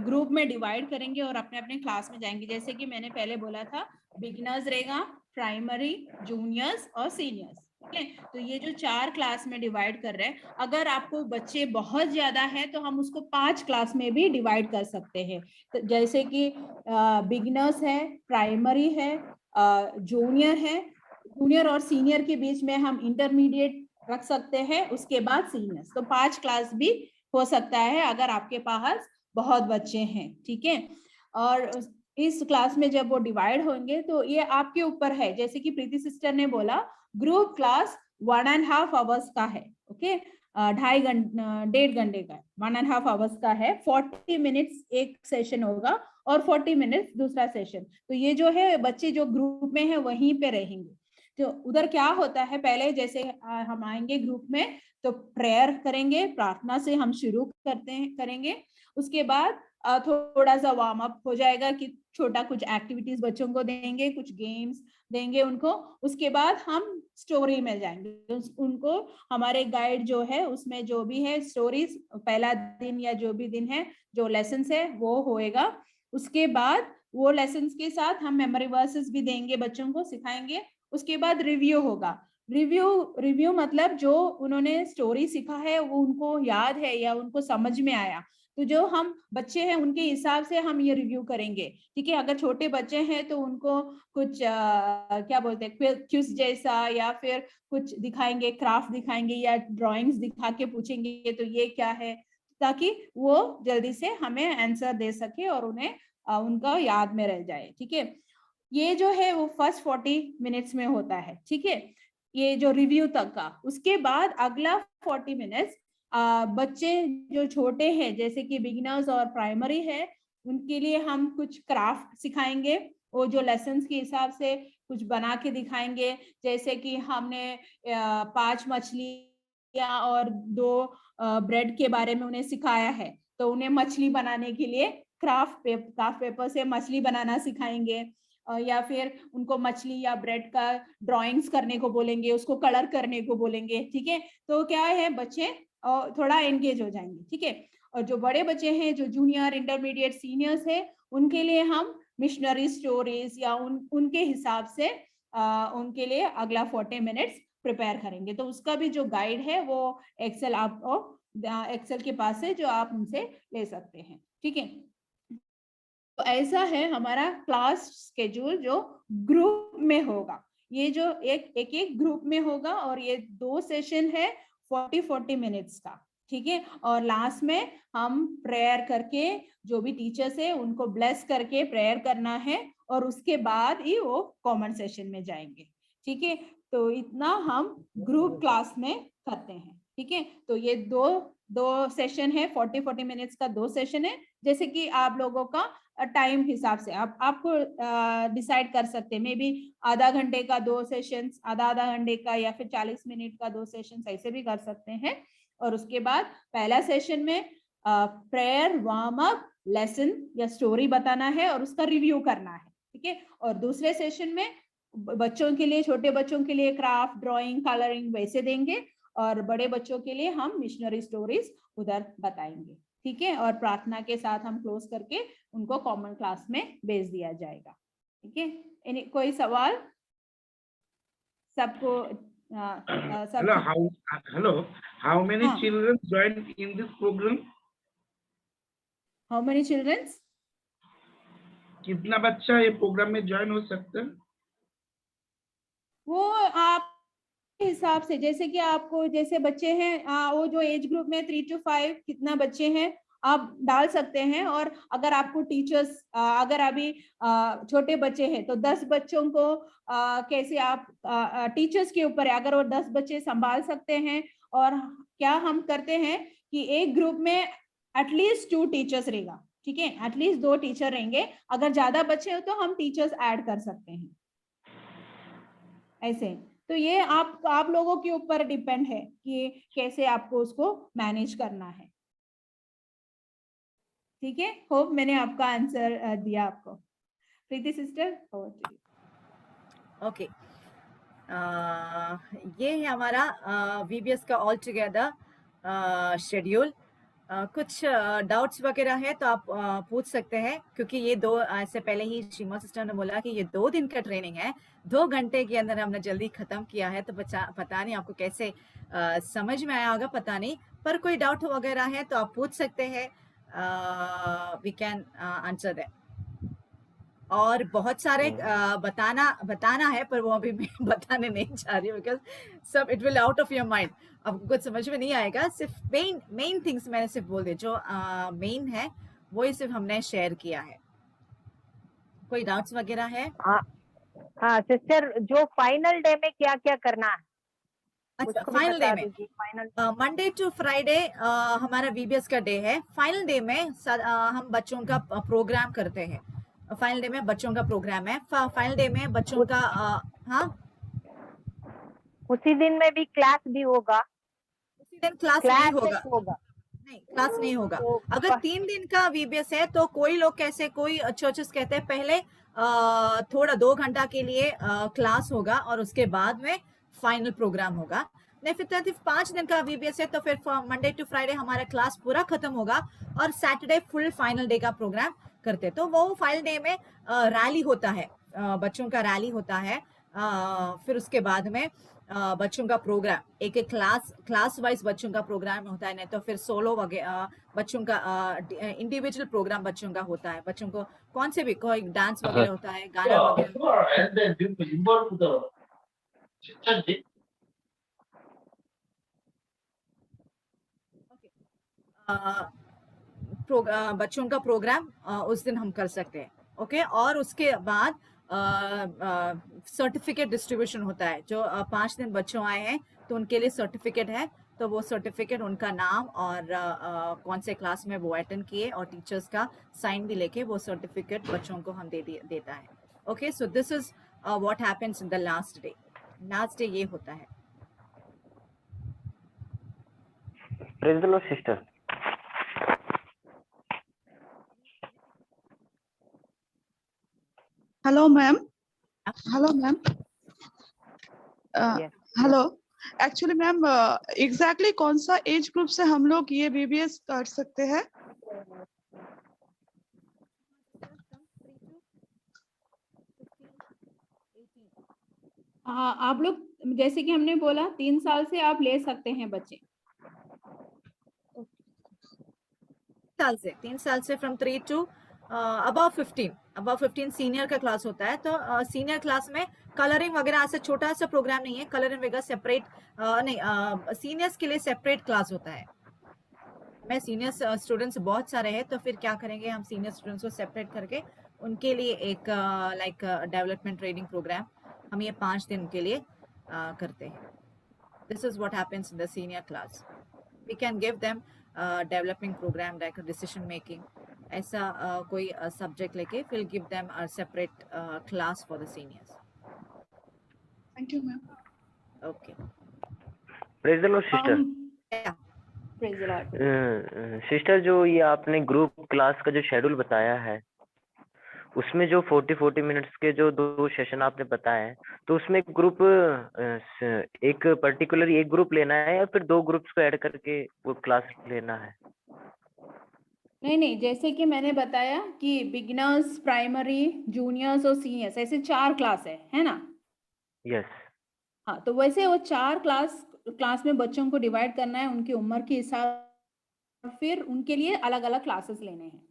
ग्रुप में डिवाइड करेंगे और अपने अपने क्लास में जाएंगे, जैसे कि मैंने पहले बोला था, बिगिनर्स रहेगा, प्राइमरी, जूनियर्स और सीनियर्स, ठीक है? तो ये जो 4 क्लास में डिवाइड कर रहे हैं, अगर आपको बच्चे बहुत ज्यादा है तो हम उसको 5 क्लास में भी डिवाइड कर सकते हैं। तो जैसे कि बिगिनर्स है, प्राइमरी है, जूनियर है, जूनियर और सीनियर के बीच में हम इंटरमीडिएट रख सकते हैं, उसके बाद सीनियर्स, तो 5 क्लास भी हो सकता है अगर आपके पास बहुत बच्चे हैं, ठीक है? और इस क्लास में जब वो डिवाइड होंगे तो ये आपके ऊपर है, जैसे कि प्रीति सिस्टर ने बोला ग्रुप क्लास 1.5 आवर्स का है, ओके, 1.5 घंटे का, 1.5 आवर्स का है, 40 मिनट्स एक सेशन होगा और 40 मिनट्स दूसरा सेशन। तो ये जो है बच्चे जो ग्रुप में है वहीं पे रहेंगे। तो उधर क्या होता है, पहले जैसे हम आएंगे ग्रुप में तो प्रेयर करेंगे, प्रार्थना से हम शुरू करेंगे, उसके बाद थोड़ा सा वार्म अप हो जाएगा कि छोटा कुछ एक्टिविटीज बच्चों को देंगे, कुछ गेम्स देंगे उनको, उसके बाद हम स्टोरी में जाएंगे, उनको हमारे गाइड जो है उसमें जो भी है स्टोरीज, पहला दिन या जो भी दिन है जो लेसन्स है वो होएगा। उसके बाद वो लेसन्स के साथ हम मेमोरी वर्सेस भी देंगे, बच्चों को सिखाएंगे। उसके बाद रिव्यू होगा। रिव्यू मतलब जो उन्होंने स्टोरी सीखा है वो उनको याद है या उनको समझ में आया, तो जो हम बच्चे हैं उनके हिसाब से हम ये रिव्यू करेंगे, ठीक है। अगर छोटे बच्चे हैं तो उनको कुछ क्या बोलते हैं क्विज जैसा या फिर कुछ दिखाएंगे, क्राफ्ट दिखाएंगे या ड्राइंग्स दिखा के पूछेंगे तो ये क्या है, ताकि वो जल्दी से हमें आंसर दे सके और उन्हें उनका याद में रह जाए, ठीक है। ये जो है वो फर्स्ट 40 मिनट्स में होता है, ठीक है, ये जो रिव्यू तक का। उसके बाद अगला 40 मिनट्स बच्चे जो छोटे हैं जैसे कि बिगिनर्स और प्राइमरी है, उनके लिए हम कुछ क्राफ्ट सिखाएंगे, वो जो लेसन्स के हिसाब से कुछ बना के दिखाएंगे। जैसे कि हमने 5 मछलियां और 2 ब्रेड के बारे में उन्हें सिखाया है, तो उन्हें मछली बनाने के लिए क्राफ्ट पेपर से मछली बनाना सिखाएंगे, या फिर उनको मछली या ब्रेड का ड्राइंग्स करने को बोलेंगे, उसको कलर करने को बोलेंगे, ठीक है। तो क्या है, बच्चे थोड़ा एंगेज हो जाएंगे, ठीक है। और जो बड़े बच्चे हैं, जो जूनियर, इंटरमीडिएट, सीनियर्स है, उनके लिए हम मिशनरी स्टोरीज या उनके हिसाब से उनके लिए अगला 40 मिनट्स प्रिपेयर करेंगे। तो उसका भी जो गाइड है वो एक्सेल आपको एक्सेल के पास है, जो आप उनसे ले सकते हैं, ठीक है। तो ऐसा है हमारा क्लास स्केड्यूल जो ग्रुप में होगा। ये जो एक ग्रुप में होगा और ये 2 सेशन है 40 मिनट्स का, ठीक है। और लास्ट में हम प्रेयर करके, जो भी टीचर्स है उनको ब्लेस करके प्रेयर करना है और उसके बाद ही वो कॉमन सेशन में जाएंगे, ठीक है। तो इतना हम ग्रुप क्लास में करते हैं, ठीक है। तो ये दो सेशन है, 40 मिनट्स का 2 सेशन है। जैसे कि आप लोगों का टाइम हिसाब से आपको डिसाइड कर सकते हैं, मे बी आधा घंटे का 2 सेशंस, आधा घंटे का, या फिर 40 मिनट का 2 सेशंस, ऐसे भी कर सकते हैं। और उसके बाद पहला सेशन में प्रेयर, वार्म अप, लेसन या स्टोरी बताना है और उसका रिव्यू करना है, ठीक है। और दूसरे सेशन में बच्चों के लिए, छोटे बच्चों के लिए क्राफ्ट, ड्राइंग, कलरिंग वैसे देंगे, और बड़े बच्चों के लिए हम मिशनरी स्टोरीज उधर बताएंगे, ठीक है। और प्रार्थना के साथ हम क्लोज करके उनको कॉमन क्लास में भेज दिया जाएगा, ठीक है। कोई सवाल? सबको hello, how many children joined in this program? How many children? कितना बच्चा ये प्रोग्राम में ज्वाइन हो सकता है? वो आप हिसाब से, जैसे कि आपको जैसे बच्चे हैं वो जो एज ग्रुप में 3 to 5 कितना बच्चे हैं आप डाल सकते हैं। और अगर आपको टीचर्स, अगर अभी छोटे बच्चे हैं तो 10 बच्चों को कैसे आप टीचर्स के ऊपर है, अगर वो 10 बच्चे संभाल सकते हैं। और क्या हम करते हैं कि एक ग्रुप में एटलीस्ट 2 टीचर्स रहेगा, ठीक है, एटलीस्ट 2 टीचर रहेंगे। अगर ज्यादा बच्चे हो तो हम टीचर्स ऐड कर सकते हैं ऐसे। तो ये आप लोगों के ऊपर डिपेंड है कि कैसे आपको उसको मैनेज करना है, ठीक है। होप मैंने आपका आंसर दिया आपको। प्रीति सिस्टर, ओके, ये है हमारा VBS का ऑल टुगेदर शेड्यूल। कुछ डाउट्स वगैरह है तो आप पूछ सकते हैं, क्योंकि ये 2 ऐसे पहले ही श्रीमा सिस्टर ने बोला कि ये 2 दिन का ट्रेनिंग है, 2 घंटे के अंदर हमने जल्दी खत्म किया है। तो पता नहीं आपको कैसे समझ में आया होगा, पता नहीं, पर कोई डाउट वगैरह है तो आप पूछ सकते हैं, वी कैन आंसर दैट। और बहुत सारे बताना है, पर वो अभी मैं बताने नहीं चाह रही हूँ, बिकॉज सब it will out of your mind, आपको कुछ समझ में नहीं आएगा। सिर्फ मेन थिंग्स मैंने सिर्फ बोल दिए, जो मेन है वो ही सिर्फ हमने शेयर किया है। कोई डाउट्स वगैरह है? हाँ सिस्टर, जो फाइनल डे में क्या क्या करना है? अच्छा, फाइनल डे में मंडे टू फ्राइडे हमारा VBS का डे है। फाइनल डे में हम बच्चों का प्रोग्राम करते हैं। फाइनल डे में बच्चों का प्रोग्राम है। फाइनल डे में बच्चों का हाँ, उसी दिन में भी क्लास भी होगा? उसी दिन क्लास नहीं होगा, नहीं क्लास नहीं होगा। अगर 3 दिन का VBS है तो कोई लोग कैसे, कोई चर्चेस कहते हैं पहले थोड़ा 2 घंटा के लिए क्लास होगा और उसके बाद में फाइनल प्रोग्राम होगा। नहीं, फिर 5 दिन का VBS है तो फिर मंडे टू फ्राइडे हमारा क्लास पूरा खत्म होगा और सैटरडे फुल फाइनल डे का प्रोग्राम करते। तो वो फाइनल डे में रैली होता है, बच्चों का रैली होता है। फिर उसके बाद में बच्चों का प्रोग्राम, एक एक क्लास वाइज बच्चों का प्रोग्राम होता है, नहीं तो फिर सोलो वगैरह बच्चों का इंडिविजुअल प्रोग्राम बच्चों का होता है। बच्चों को कौन से भी कोई डांस वगैरह होता है, गाना वगैरह। बच्चों का प्रोग्राम उस दिन हम कर सकते हैं। ओके, और उसके बाद सर्टिफिकेट डिस्ट्रीब्यूशन होता है। जो 5 दिन बच्चों आए हैं तो उनके लिए सर्टिफिकेट है, तो वो सर्टिफिकेट उनका नाम और कौन से क्लास में वो अटेंड किए और टीचर्स का साइन भी लेके वो सर्टिफिकेट बच्चों को हम देता है। Okay, so this is what happens in the last day. Last day ये होता है। Praise the Lord sister. Hello ma'am. Hello ma'am. Hello, actually ma'am exactly कौन सा एज ग्रुप से हम लोग ये बीबीएस कर सकते हैं? आप लोग जैसे कि हमने बोला 3 साल से आप ले सकते हैं बच्चे। 3 साल से फ्रॉम 3 टू अबव 15 सीनियर का क्लास होता है। तो सीनियर क्लास में कलरिंग वगैरह ऐसा छोटा सा प्रोग्राम नहीं है, कलरिंग वगैरह सेपरेट नहीं, सीनियर्स के लिए सेपरेट क्लास होता है। मैं सीनियर स्टूडेंट्स बहुत सारे हैं, तो फिर क्या करेंगे हम सीनियर स्टूडेंट्स को सेपरेट करके उनके लिए एक लाइक डेवलपमेंट ट्रेनिंग प्रोग्राम हम ये 5 दिन के लिए करते हैं। This is what happens in the senior class. We can give them developing program like decision making, ऐसा कोई सब्जेक्ट लेके फिर give them a separate class for the seniors. Thank you ma'am. Okay, praise the Lord sister. Praise the Lord. Sister, जो ये आपने ग्रुप क्लास का जो शेड्यूल बताया है, उसमें जो 40 मिनट्स के जो 2 सेशन आपने बताए हैं, तो उसमें ग्रुप एक पर्टिकुलर एक ग्रुप लेना है या फिर 2 ग्रुप्स को ऐड करके वो क्लास लेना है? नहीं, जैसे कि मैंने बताया कि बिगिनर्स, प्राइमरी, जूनियर्स और सीनियर्स ऐसे 4 क्लास है ना? यस। हाँ, तो वैसे वो 4 क्लास में बच्चों को डिवाइड करना है उनकी उम्र के हिसाब, फिर उनके लिए अलग अलग क्लासेस लेने हैं।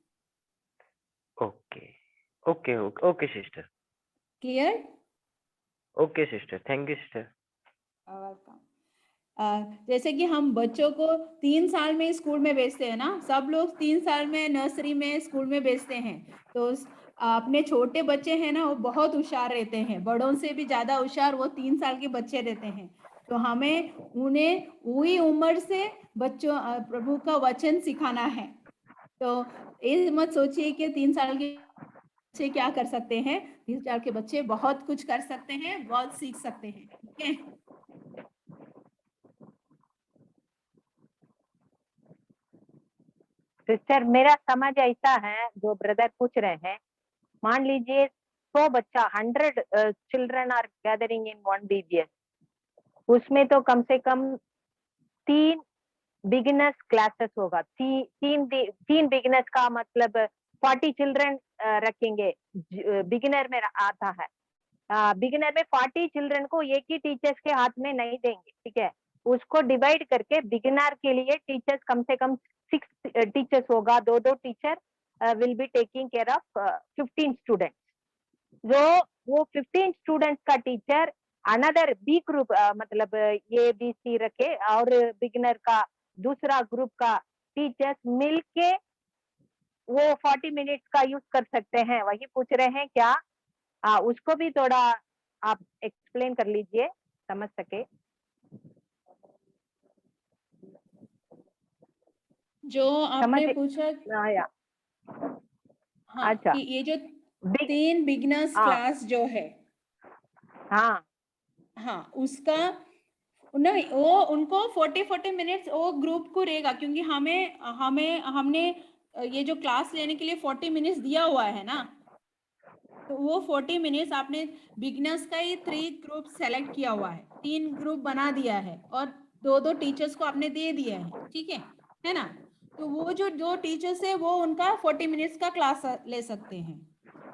Okay sister. Clear? Okay sister, thank you sister. Welcome. जैसे कि हम बच्चों को 3 साल में स्कूल में भेजते हैं ना, सब लोग 3 साल में नर्सरी में स्कूल में भेजते हैं, तो अपने छोटे बच्चे हैं ना वो बहुत होशियार रहते हैं, बड़ों से भी ज्यादा होशियार वो 3 साल के बच्चे रहते हैं। तो हमें उन्हें वही उम्र से बच्चों प्रभु का वचन सिखाना है। तो ये मत सोचिए कि 3 साल के बच्चे क्या कर सकते हैं। 3 साल के बच्चे बहुत कुछ कर सकते हैं, बहुत सीख सकते हैं। ठीक है? सिस्टर, मेरा समझ ऐसा है जो ब्रदर पूछ रहे हैं, मान लीजिए 100 बच्चा 100 children are gathering in one VBS, उसमें तो कम से कम 3 बिगिनर्स क्लासेस होगा। 3 बिगिनर्स का मतलब 40 चिल्ड्रन रखेंगे। बिगिनर में आता है, बिगिनर में 40 चिल्ड्रन को एक ही टीचर्स के हाथ में नहीं देंगे, ठीक है? उसको डिवाइड करके बिगिनर के लिए टीचर्स कम से कम 6 टीचर्स होगा, 2 teacher will be taking care of 15 students. जो वो 15 स्टूडेंट्स का टीचर अनदर बी ग्रुप मतलब ABC रखे और बिगिनर का दूसरा ग्रुप का टीचर्स मिलके वो 40 मिनट्स का यूज कर सकते हैं। वही पूछ रहे हैं क्या? उसको भी थोड़ा आप एक्सप्लेन कर लीजिए, समझ सके। जो आपने पूछा, हाँ, अच्छा, कि ये जो 3 बिगिनर्स क्लास जो है, हाँ उसका नहीं, वो उनको 40 मिनट्स वो ग्रुप को रहेगा, क्योंकि हमने ये जो क्लास लेने के लिए 40 मिनट्स दिया हुआ है ना, तो वो 40 मिनट्स आपने बिगिनर्स का ही 3 ग्रुप सेलेक्ट किया हुआ है, 3 ग्रुप बना दिया है और 2 टीचर्स को आपने दे दिया है। ठीक है ना? तो वो जो 2 टीचर्स है वो उनका 40 मिनट्स का क्लास ले सकते हैं।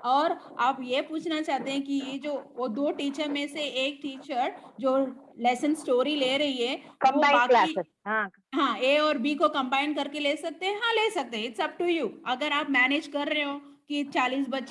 और आप ये पूछना चाहते हैं कि ये जो वो 2 टीचर में से एक टीचर जो लेसन स्टोरी ले रही है वो कंबाइंड बाकी क्लासेस, हाँ हाँ ए और बी को कंबाइन करके ले सकते हैं, हाँ ले सकते हैं, इट्स अप टू यू। अगर आप मैनेज कर रहे हो कि 40 बच्चे